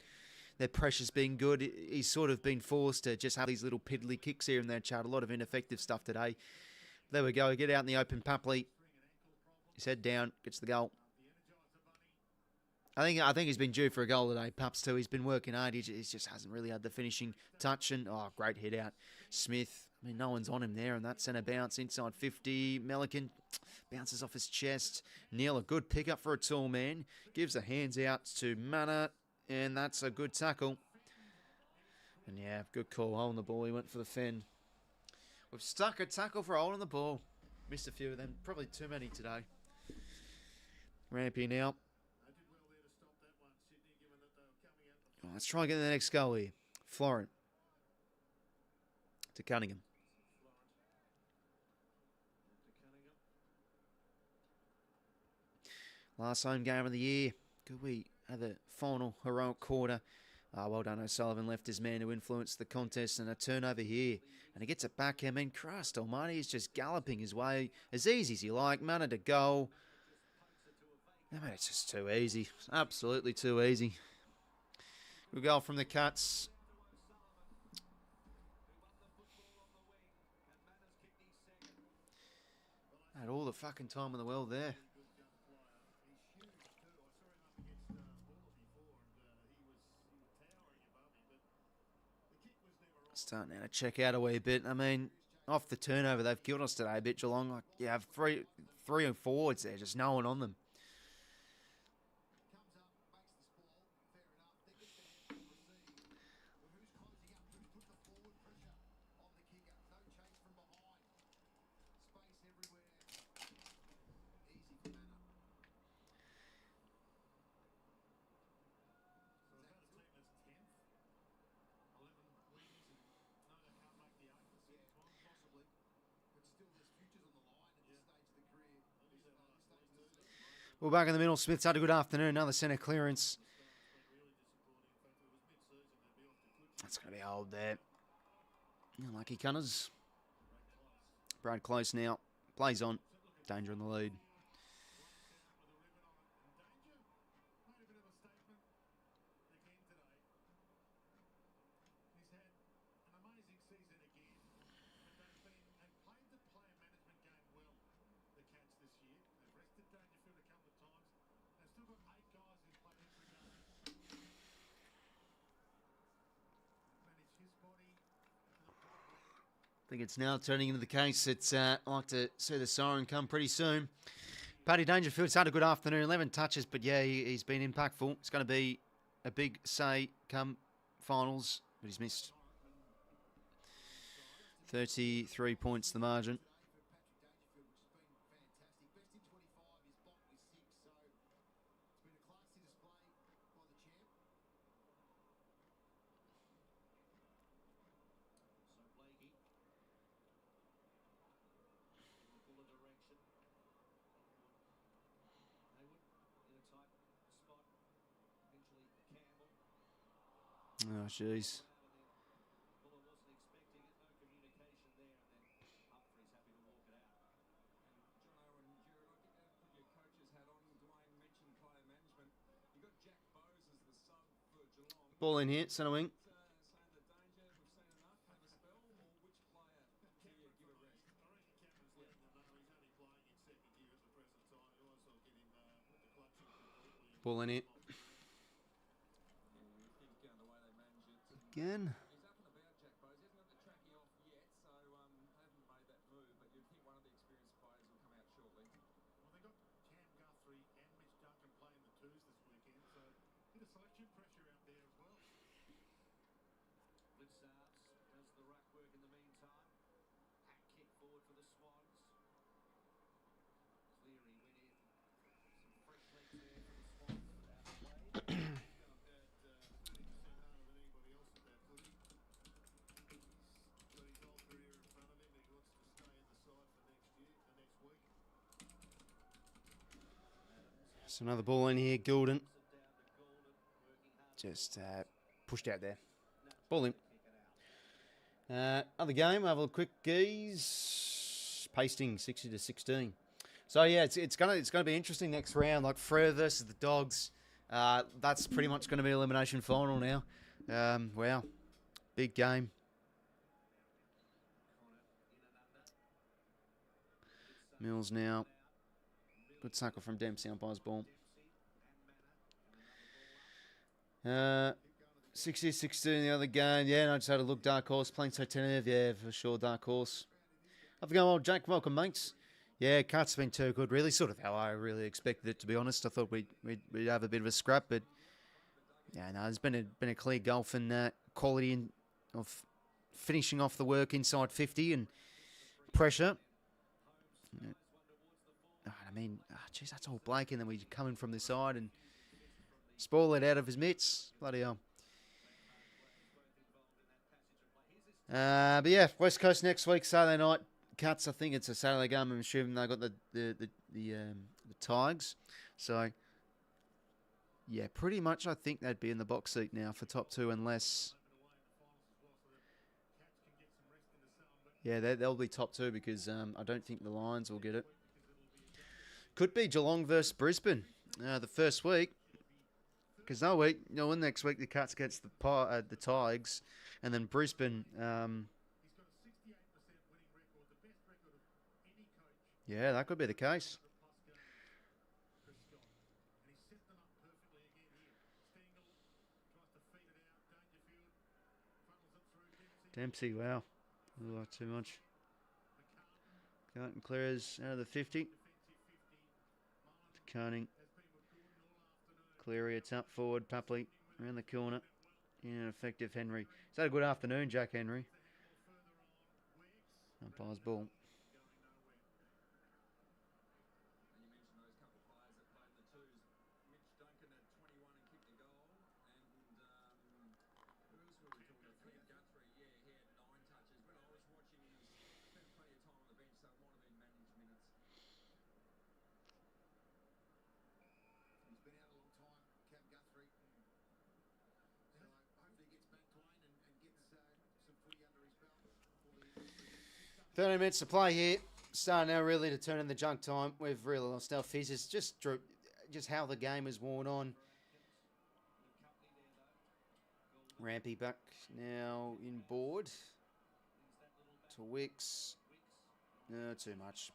their pressure's been good. He's sort of been forced to just have these little piddly kicks here and there. Chad, a lot of ineffective stuff today. There we go. Get out in the open. 𝐵𝐵, his head down, gets the goal. I think he's been due for a goal today. 𝐵𝐵's too. He's been working hard. He just hasn't really had the finishing touch. And great hit out. Smith. I mean, no one's on him there, and that centre bounce inside 50. 𝐼𝐶𝐞 bounces off his chest. Neil, a good pickup for a tall man. Gives the hands out to Mana, and that's a good tackle. And yeah, good call. Holding the ball. He went for the fend. We've stuck a tackle for holding the ball. Missed a few of them. Probably too many today. Rampy now. Let's try and get the next goal here. Florent to Cunningham. Last home game of the year. Could we have a final heroic quarter? Well done, O'Sullivan left his man to influence the contest, and a turnover here. And he gets it back. I mean, Christ almighty, he's just galloping his way as easy as he like. Mana to goal. I mean, it's just too easy. Absolutely too easy. Good goal from the Cats. Had all the fucking time in the world there. Starting now to check out a wee bit. I mean, off the turnover, they've killed us today a bit, Geelong. Like, you have three and forwards there, just no one on them. Well, back in the middle, Smith's had a good afternoon. Another centre clearance. That's going to be old there. Lucky Cunners. Brad close now. Plays on. Danger in the lead. I think it's now turning into the case that I'd like to see the siren come pretty soon. Paddy Dangerfield's had a good afternoon, 11 touches, but yeah, he's been impactful. It's going to be a big say come finals, but he's missed. 33 points the margin. Oh, jeez. Ball in here, centre wing. Ball in here. Again. Does the ruck work in the meantime? Hack kick forward for the Swans. Cleary went in. Some fresh legs there for the Swans. Out of the way. He's going to bet 30% harder than anybody else at that footy. He's got his whole career in front of him. He wants to stay in the side for next year, the next week. So another ball in here, Goulden. Just pushed out there. Ball in. Other game, have a quick gaze. Pasting 60-16. So yeah, it's gonna be interesting next round. Like Freo versus the Dogs. That's pretty much going to be elimination final now. Wow, big game. Mills now. Good tackle from Dempsey, umpire's ball. 60-16 the other game. Yeah, and I just had a look. Dark Horse playing so tentative. Yeah, for sure, Dark Horse. Have a go, old Jack. Welcome, mates. Yeah, Cats have been too good. Really, sort of how I really expected it, to be honest. I thought we'd have a bit of a scrap, but yeah, no, there's been a clear gulf in quality of finishing off the work inside 50 and pressure. Yeah. I mean, geez, that's all Blake, and then we come in from the side and spoil it out of his mitts. Bloody hell. But yeah, West Coast next week, Saturday night. Cats, I think it's a Saturday game. I'm assuming they got the Tigers. So yeah, pretty much I think they'd be in the box seat now for top two, unless they'll be top two because I don't think the Lions will get it. Could be Geelong versus Brisbane the first week. Because next week the Cats gets the Tigers, and then Brisbane. Yeah, that could be the case. Dempsey, wow, too much. Carlton clears out of the 50. Koning. Cleary, it's up forward. Papley around the corner. Ineffective Henry. He's had a good afternoon, Jack Henry. Umpire's ball. So 30 minutes to play here. Starting now really to turn in the junk time. We've really lost our fizz. It's just how the game has worn on. Rampy back now in board. To 𝐓𝐿𝐿𝐿. No, too much.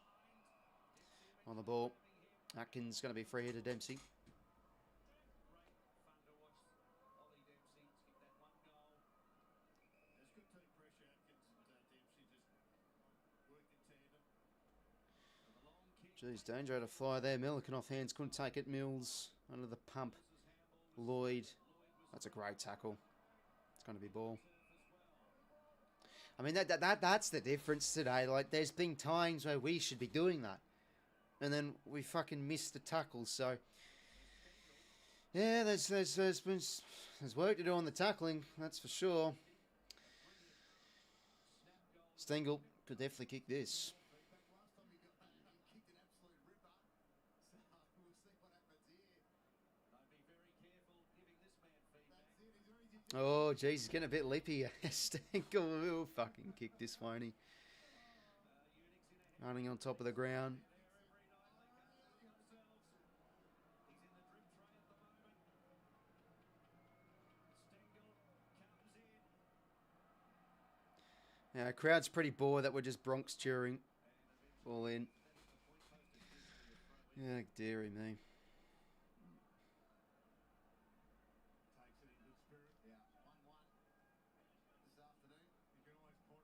On the ball. Atkins going to be free here to Dempsey. Geez, danger to fly there. Milliken off hands, couldn't take it. Mills under the pump. Lloyd, that's a great tackle. It's going to be ball. I mean, that's the difference today. Like, there's been times where we should be doing that, and then we fucking miss the tackles. So, yeah, there's work to do on the tackling. That's for sure. 𝐓𝐴𝐞 could definitely kick this. Oh, jeez, he's getting a bit lippy. Stenkel will fucking kick this, won't he? Running on top of the ground. Yeah, crowd's pretty bored that we're just Bronx cheering. All in. Yeah, dearie me. Takes it in good spirit. Yeah, 1-1 this afternoon. You can always point at the scoreboard.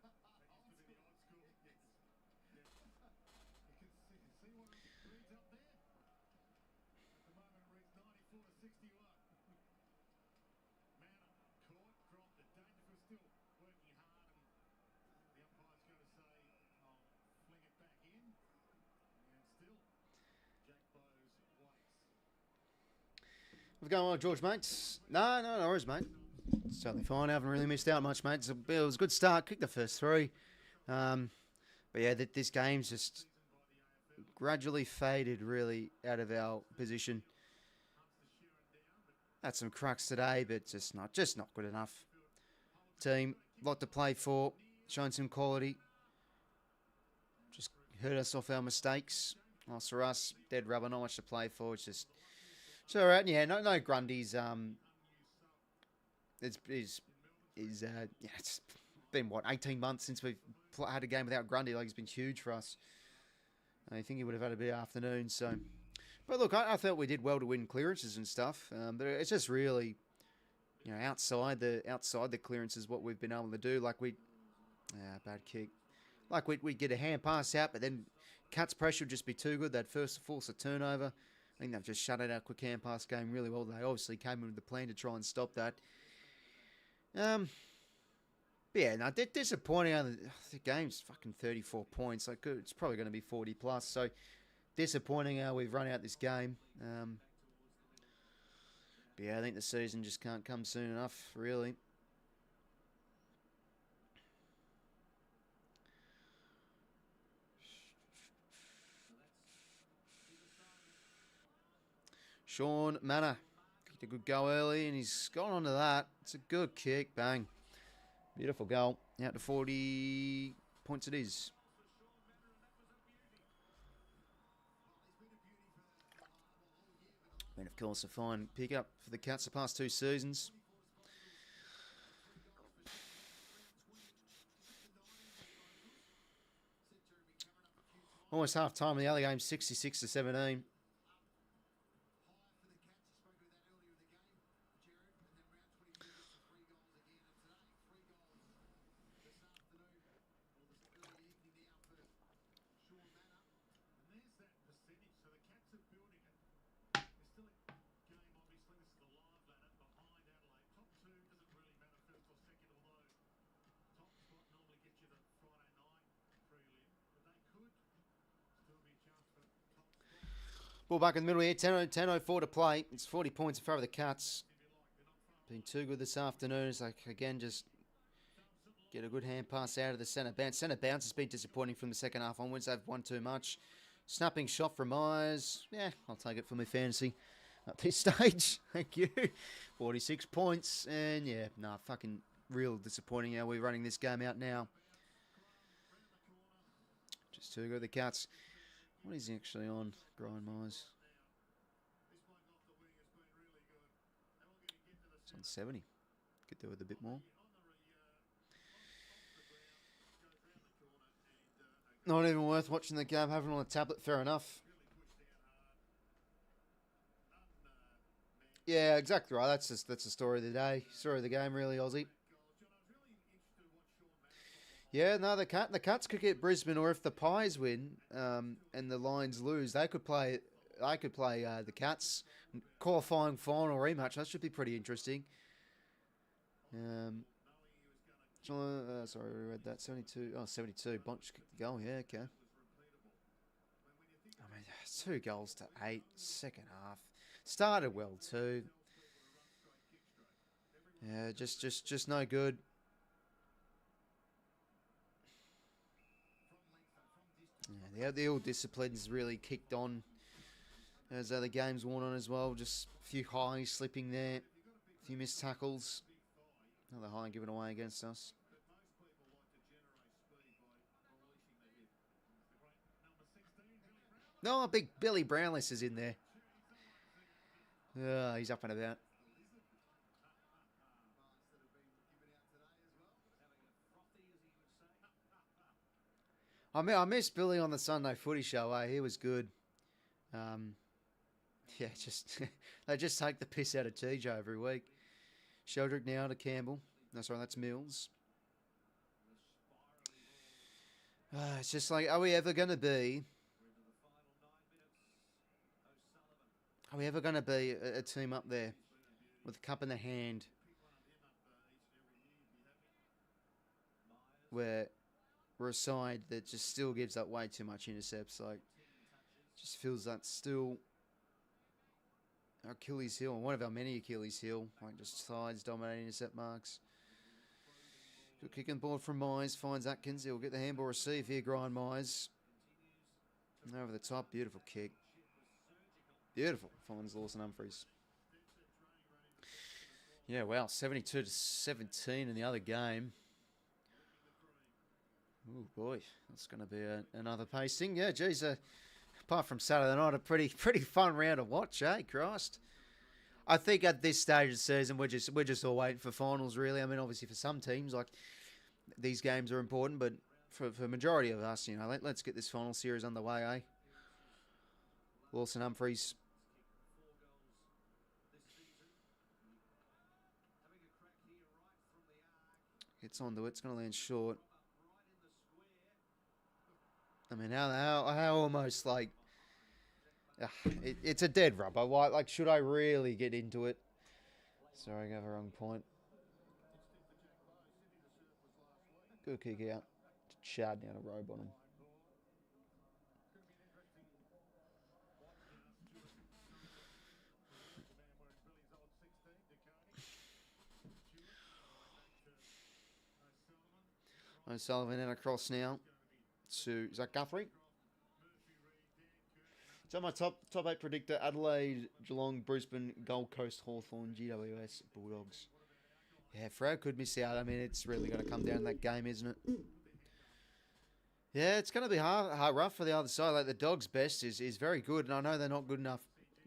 That used to be the old school. Yes. Yeah. You can see what it reads up there. At the moment it reads 94 to 61. Manor caught, dropped it. Dangerous, still working hard, and the umpire's going to say, "I'll fling it back in." And still, Jack Bowes waits. How's it going on, George, mate? No worries, mate. It's totally fine. I haven't really missed out much, mate. It was a good start. Kicked the first three. But yeah, this game's just gradually faded really out of our position. Had some cracks today, but just not good enough. Team, lot to play for. Shown some quality. Just hurt us off our mistakes. Lost for us. Dead rubber, not much to play for. It's alright. Yeah, no Grundy's. It's been what 18 months since we've had a game without Grundy. Like, it's been huge for us. I think he would have had a big afternoon. So, but look, I thought we did well to win clearances and stuff. But it's just really, outside the clearances, what we've been able to do. Like bad kick. Like we'd get a hand pass out, but then Cat's pressure would just be too good. They'd first force a turnover. I think they've just shut out our quick hand pass game really well. They obviously came in with the plan to try and stop that. But yeah, no, disappointing. The game's fucking 34 points. Like, it's probably going to be 40 plus. So disappointing how we've run out this game. But yeah, I think the season just can't come soon enough, really. Sean Manor kicked a good goal early, and he's gone on to that. It's a good kick. Bang. Beautiful goal. Out to 40 points it is. And of course, a fine pick-up for the Cats the past 2 seasons. Almost half time in the other game, 66 to 17. Ball back in the middle here, 10:04 to play. It's 40 points in favour of the Cats. Been too good this afternoon. It's like, again, just get a good hand pass out of the centre bounce. Centre bounce has been disappointing from the second half onwards. They've won too much. Snapping shot from Myers. Yeah, I'll take it for my fantasy at this stage. Thank you. 46 points. And yeah, fucking real disappointing how we're running this game out now. Just too good, the Cats. What is he actually on, Brian Myers? It's on 70. Could do with a bit more. Not even worth watching the game. Having it on a tablet, fair enough. Yeah, exactly right. That's the story of the day. Story of the game, really, Aussie. Yeah, no, the Cats could get Brisbane, or if the Pies win and the Lions lose, they could play the Cats qualifying final rematch. That should be pretty interesting. Sorry, we read that. 72. Oh, 72. Bunch kicked the goal. Yeah, okay. I mean, 2 goals to 8. Second half. Started well too. Yeah, just no good. Yeah, the ill discipline's really kicked on as the game's worn on as well. Just a few highs slipping there. A few missed tackles. Another high given away against us. No, big Billy Brownless is in there. He's up and about. I missed Billy on the Sunday Footy Show. He was good. Yeah, just they just take the piss out of TJ every week. Sheldrick now to Campbell. No, sorry, that's Mills. It's just like, are we ever going to be a team up there with a cup in the hand where we're a side that just still gives up way too much intercepts? Like, just feels that's still our Achilles heel, and one of our many Achilles heel, like just sides dominating intercept marks. Good kick and board from Mize, finds Atkins. He'll get the handball receive here, grind Mize. Over the top, beautiful kick. Beautiful, finds Lawson Humphries. Yeah, wow, 72-17 in the other game. Oh boy, that's going to be another pacing. Yeah, geez, apart from Saturday night, a pretty fun round to watch, eh? Christ. I think at this stage of the season, we're just all waiting for finals, really. I mean, obviously for some teams, like, these games are important, but for the majority of us, you know, let's get this final series underway, eh? Lawson Humphries. Gets onto it. It's going to land short. I mean, how almost like... it's a dead rubber. Why? Like, should I really get into it? Sorry, I got the wrong point. Good kick out. Chad now to robe on him. O'Sullivan and across now to Guthrie. So my top 8 predictor: Adelaide, Geelong, Brisbane, Gold Coast, Hawthorn, GWS, Bulldogs. Yeah, Freo could miss out. I mean, it's really going to come down to that game, isn't it? Yeah, it's going to be hard rough for the other side. Like, the Dogs' best is very good, and I know they're not good enough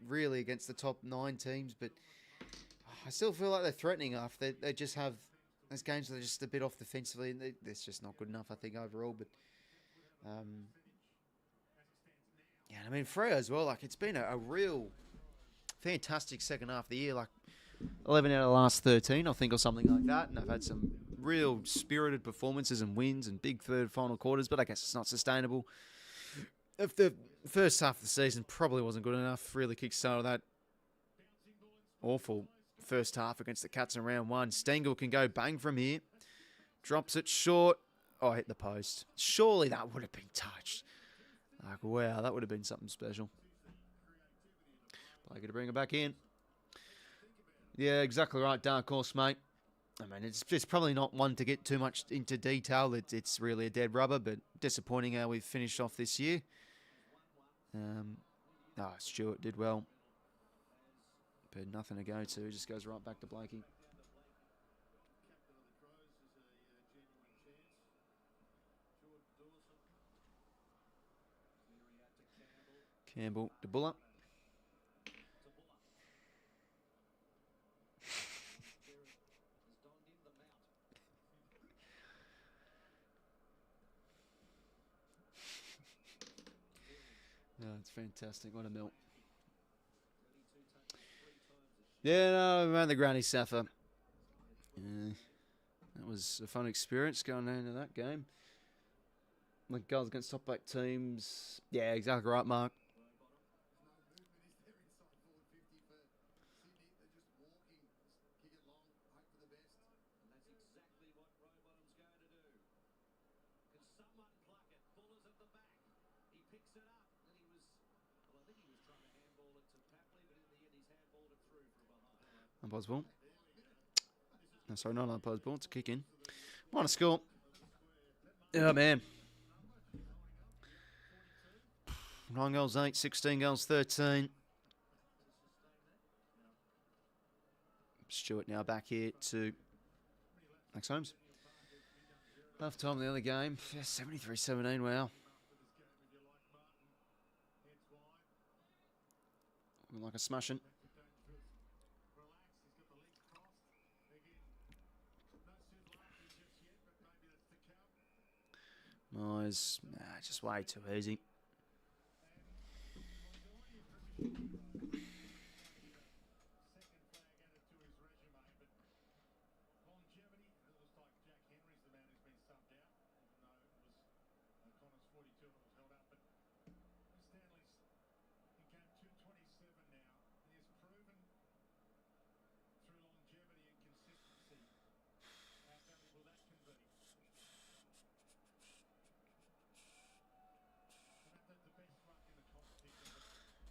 really against the top 9 teams, but I still feel like they're threatening enough. They just have those games that are just a bit off defensively, and it's just not good enough, I think, overall. But yeah, I mean, Freo as well. Like, it's been a real fantastic second half of the year. Like, 11 out of the last 13, I think, or something like that. And they've had some real spirited performances and wins and big third final quarters, but I guess it's not sustainable. If the first half of the season probably wasn't good enough, really kickstarted that awful first half against the Cats in round 1. Stengel can go bang from here. Drops it short. Oh, hit the post. Surely that would have been touched. Like, wow, that would have been something special. Blakey to bring it back in. Yeah, exactly right, dark horse, mate. I mean, it's just probably not one to get too much into detail. It's really a dead rubber, but disappointing how we've finished off this year. Stewart did well, but nothing to go to. He just goes right back to Blakey. Campbell to Buller. No, it's fantastic. What a milk. Yeah, no, around the Granny Safa. Yeah, that was a fun experience going into that game. Like, goals against top 8 teams. Yeah, exactly right, Mark. Unopposed ball. No, sorry, not unopposed ball. It's a kick in. Minor score. Oh, man. 9 goals, 8. 16 goals, 13. Stewart now back here to Max Holmes. Half time of the other game. 73-17, wow. Like a smashing. Mize, just way too easy.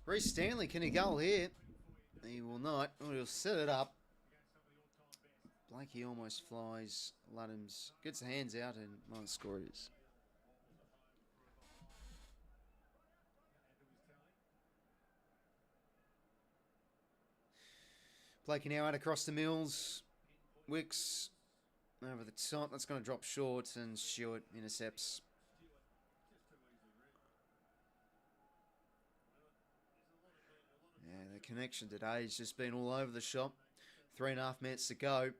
Reece Stanley, can he goal here? He will not. Oh, he'll set it up. Blakey almost flies. Ludham's gets the hands out and well, the score it is. Blakey now out across the Mills. Wicks over the top. That's going to drop short and Stewart intercepts. Yeah, the connection today has just been all over the shop. 3.5 minutes to go.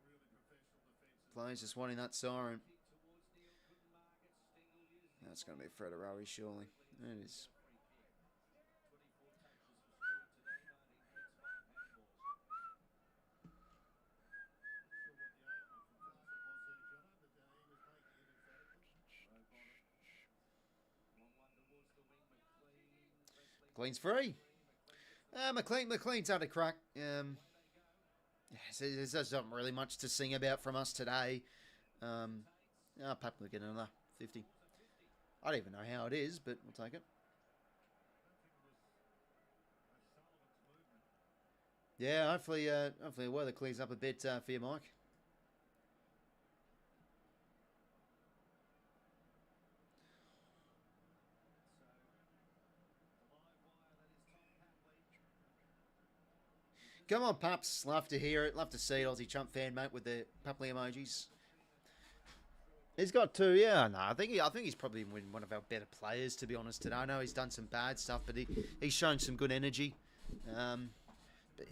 Players just wanting that siren. That's going to be Fred Arrowy, surely. It is. McLean's free. McLean's had a crack. There's not really much to sing about from us today. Pap will get another 50. I don't even know how it is, but we'll take it. Yeah, hopefully the weather clears up a bit for you, Mike. Come on, Paps. Love to hear it. Love to see it. Aussie Chump fan, mate, with the Papley emojis. He's got two, yeah. No, I think he's probably one of our better players, to be honest, today. I know he's done some bad stuff, but he's shown some good energy. But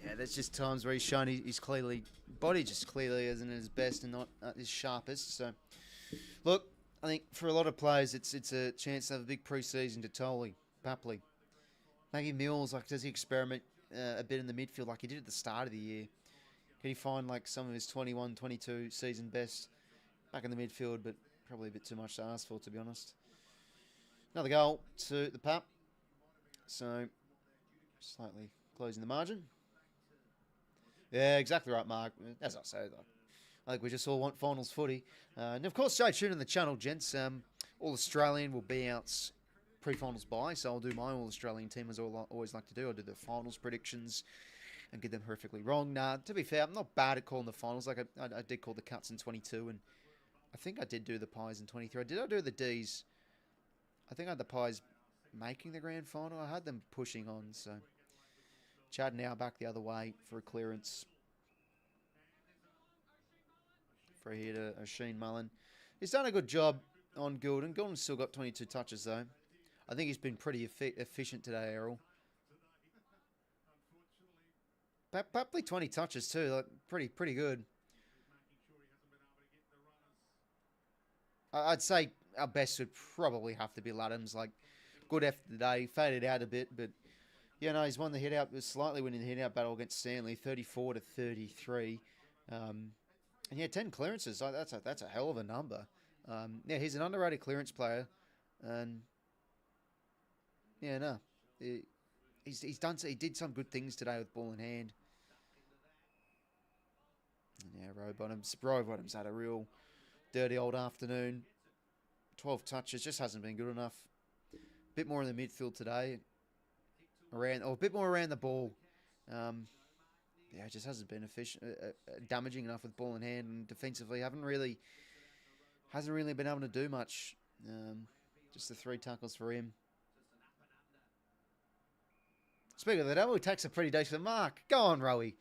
yeah, there's just times where he's shown he's clearly... Body just clearly isn't at his best and not at his sharpest. So, look, I think for a lot of players, it's a chance to have a big pre-season to Tolly, Papley. Maybe Mills, like, does he experiment a bit in the midfield like he did at the start of the year? Can he find like some of his 21, 22 season best back in the midfield, but probably a bit too much to ask for, to be honest. Another goal to the Pap. So, slightly closing the margin. Yeah, exactly right, Mark. As I say, though, I think we just all want finals footy. And of course, stay tuned in the channel, gents. All Australian will be out pre-finals bye, so I'll do my All Australian team as I always like to do. I'll do the finals predictions and get them horrifically wrong. Nah, to be fair, I'm not bad at calling the finals. Like I did call the Cuts in 22, and I think I did do the Pies in 23. Did I do the Ds? I think I had the Pies making the grand final. I had them pushing on, so Chad now back the other way for a clearance. For here to 𝐓𝐡𝐞 He's done a good job on Gulden. Gulden's still got 22 touches, though. I think he's been pretty efficient today, Errol. Papley 20 touches too, like pretty good. I'd say our best would probably have to be Ludham's. Like, good effort today, faded out a bit, but yeah, no, he's won the hit-out, slightly winning the hit-out battle against Stanley, 34-33. And yeah, 10 clearances. That's a hell of a number. Yeah, he's an underrated clearance player, and yeah, no, he did some good things today with ball in hand. Yeah, Rowbottom's had a real dirty old afternoon. 12 touches, just hasn't been good enough. Bit more in the midfield today, a bit more around the ball. Yeah, it just hasn't been efficient, damaging enough with ball in hand, and defensively hasn't really been able to do much. Just the 3 tackles for him. Speaking of the devil, he takes a pretty decent mark. Go on, Rowie.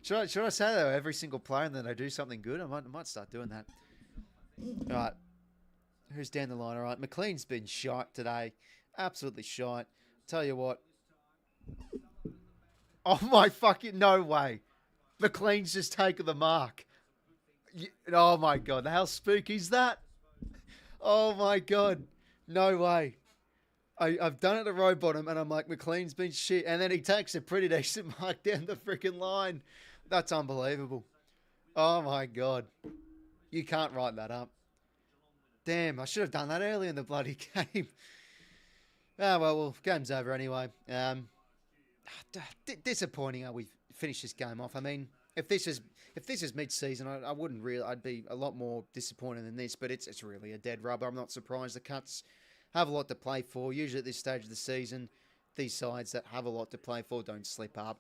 Should I say though every single player and then I do something good? I might start doing that. All right, who's down the line? All right, McLean's been shite today, absolutely shite. Tell you what. Oh my fucking no way! McLean's just taken the mark. Oh my god, how spooky is that? Oh my god, no way. I've done it at row bottom and I'm like, McLean's been shit. And then he takes a pretty decent mark down the freaking line. That's unbelievable. Oh my God. You can't write that up. Damn, I should have done that early in the bloody game. Well, game's over anyway. Disappointing how we finished this game off. I mean, if this is mid-season, I wouldn't really. I'd be a lot more disappointed than this. But it's really a dead rubber. I'm not surprised. The Cats have a lot to play for. Usually at this stage of the season, these sides that have a lot to play for don't slip up.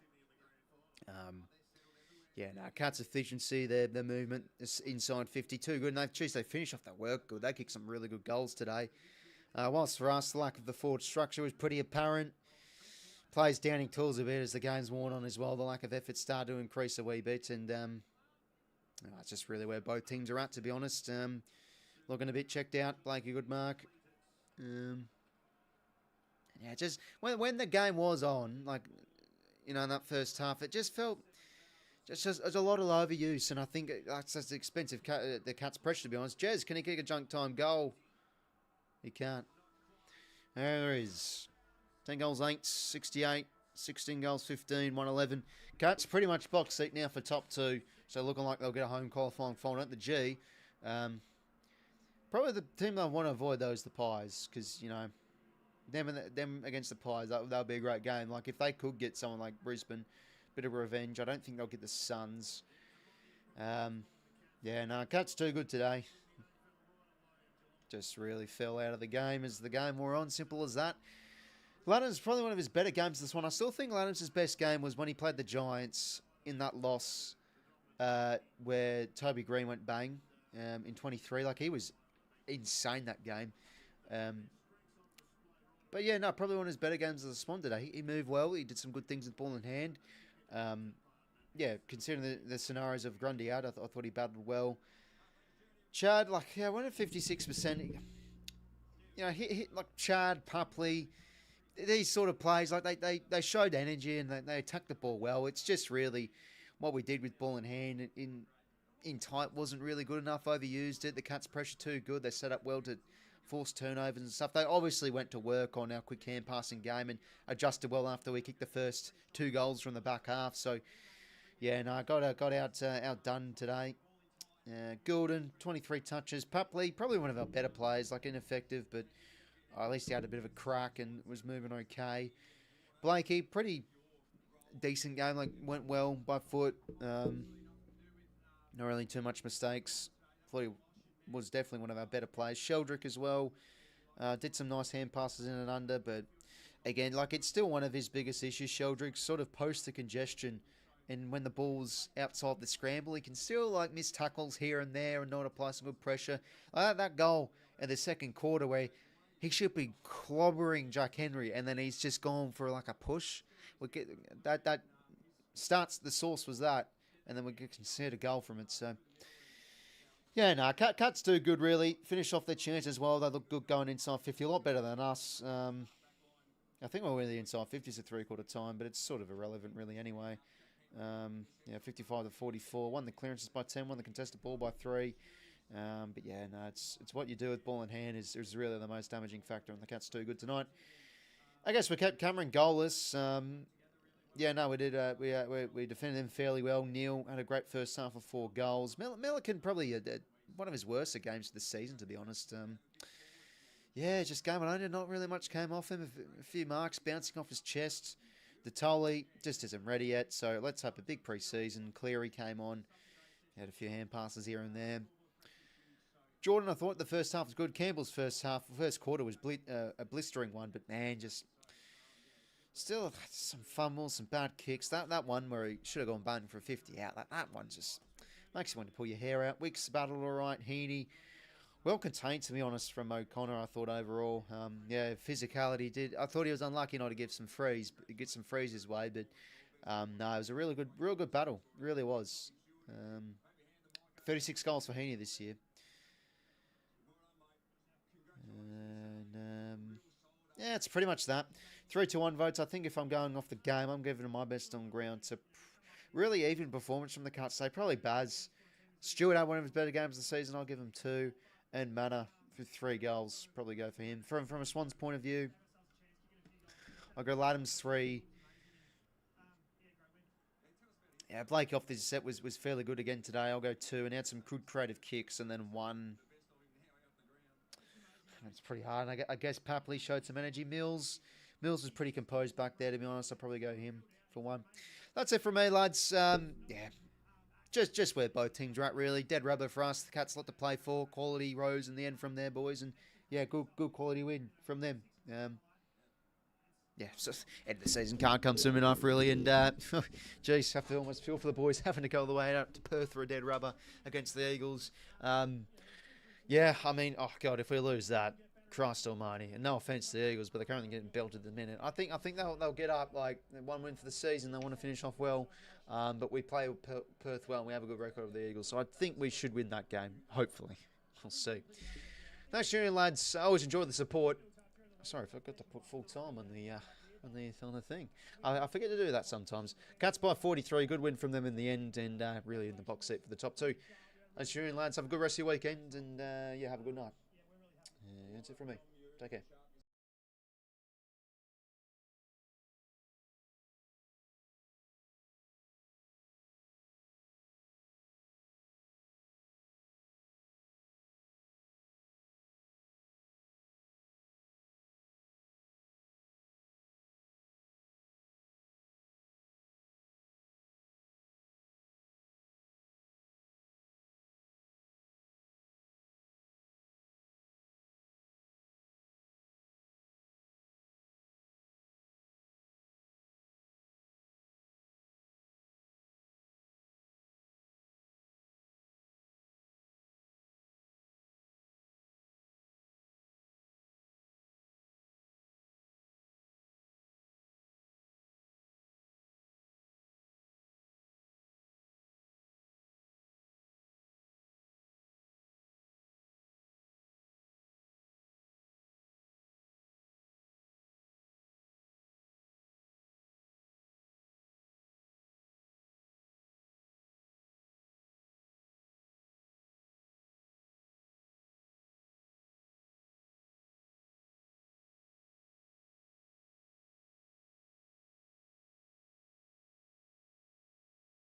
Cats' efficiency, their movement is inside 52 good. And they finish off that work good. They kicked some really good goals today. Whilst for us, the lack of the forward structure was pretty apparent. Plays downing tools a bit as the game's worn on as well. The lack of effort started to increase a wee bit. And it's just really where both teams are at, to be honest. Looking a bit checked out. 𝐓𝐴 𝐼𝐴. Just when the game was on, in that first half, it just felt just a lot of overuse, and I think that's the expense of the Cats' pressure, to be honest. Jez, can he kick a junk time goal? He can't. There is 10 goals, 8, 68, 16 goals, 15, 111. Cats pretty much box seat now for top 2, so looking like they'll get a home qualifying final at the G. Probably the team I want to avoid, though, is the Pies, because, them against the Pies, that would be a great game. Like, if they could get someone like Brisbane, bit of revenge, I don't think they'll get the Suns. Cats too good today. Just really fell out of the game as the game wore on, simple as that. Ladham's probably one of his better games this one. I still think Ladham's best game was when he played the Giants in that loss where Toby Green went bang in 23. He was insane that game. Probably one of his better games as a Swan today. He moved well. He did some good things with ball in hand. Considering the scenarios of Grundy out, I thought he battled well. Chad, went at 56%. Hit Chad, Pupley, these sort of plays, they showed energy and they attacked the ball well. It's just really what we did with ball in hand in tight wasn't really good enough. Overused it. The Cats' pressure too good. They set up well to force turnovers and stuff. They obviously went to work on our quick hand passing game and adjusted well after we kicked the first 2 goals from the back half. So, got outdone today. Gulden, 23 touches. Pupley, probably one of our better players, ineffective, but at least he had a bit of a crack and was moving okay. 𝐵LAKE, pretty decent game, went well by foot. Not really too much mistakes. Thought he was definitely one of our better players. Sheldrick as well. Did some nice hand passes in and under, but again, it's still one of his biggest issues. Sheldrick sort of post the congestion, and when the ball's outside the scramble, he can still miss tackles here and there and not apply some good pressure. That goal in the second quarter where he should be clobbering Jack Henry, and then he's just gone for a push. That starts. The source was that, and then we can consider a goal from it. So. Cats do good, really. Finish off their chance as well. They look good going inside 50, a lot better than us. I think we're in the inside 50s at 3/4 time, but it's sort of irrelevant, really, anyway. 55-44. Won the clearances by 10, won the contested ball by 3. It's what you do with ball in hand is really the most damaging factor, and the Cats too good tonight. I guess we kept Cameron goalless. We did. We defended them fairly well. Neil had a great first half of 4 goals. 𝐼𝐴 probably one of his worst games of the season, to be honest. Just game on. Not really much came off him. A few marks bouncing off his chest. 𝐼𝐴 just isn't ready yet. So let's hope a big pre-season. Cleary came on. Had a few hand passes here and there. Jordan, I thought the first half was good. Campbell's first quarter was a blistering one, but man, just. Still, some fumbles, some bad kicks. That one where he should have gone bang for a 50 out. That one just makes you want to pull your hair out. 𝐓𝐴 battled all right. 𝐻𝐚𝐸, well contained, to be honest, from O'Connor, I thought, overall. Physicality did. I thought he was unlucky not to get some frees his way, but No, it was a real good battle. It really was. 36 goals for Heaney this year. And, yeah, it's pretty much that. 3-1 votes. I think if I'm going off the game, I'm giving them my best on ground. To really even performance from the Cats. Say probably Baz. Stewart had one of his better games of the season. I'll give him 2. And Manor for 3 goals. Probably go for him. From a Swans point of view, I'll go Ladham's 3. Yeah, Blake off this set was fairly good again today. I'll go 2 and had some good creative kicks and then 1. It's pretty hard. I guess Papley showed some energy. Mills was pretty composed back there, to be honest. I'll probably go him for 1. That's it from me, lads. Yeah, just where both teams are at, really. Dead rubber for us. The Cats a lot to play for. Quality rose in the end from there, boys. And, yeah, good quality win from them. Yeah, so end of the season can't come soon enough, really. And, geez, have to almost feel for the boys having to go all the way out to Perth for a dead rubber against the Eagles. Yeah, I mean, oh, God, if we lose that, Christ almighty. And no offence to the Eagles, but they're currently getting belted at the minute. I think they'll get up, like, 1 win for the season. They want to finish off well. But we play Perth well, and we have a good record with the Eagles. So I think we should win that game, hopefully. We'll see. Thanks for tuning in, lads. I always enjoy the support. Sorry, I forgot to put full time on the thing. I forget to do that sometimes. Cats by 43, good win from them in the end, and really in the box seat for the top 2. Thanks for tuning in, lads. Have a good rest of your weekend, and yeah, have a good night. That's it from me. Take care.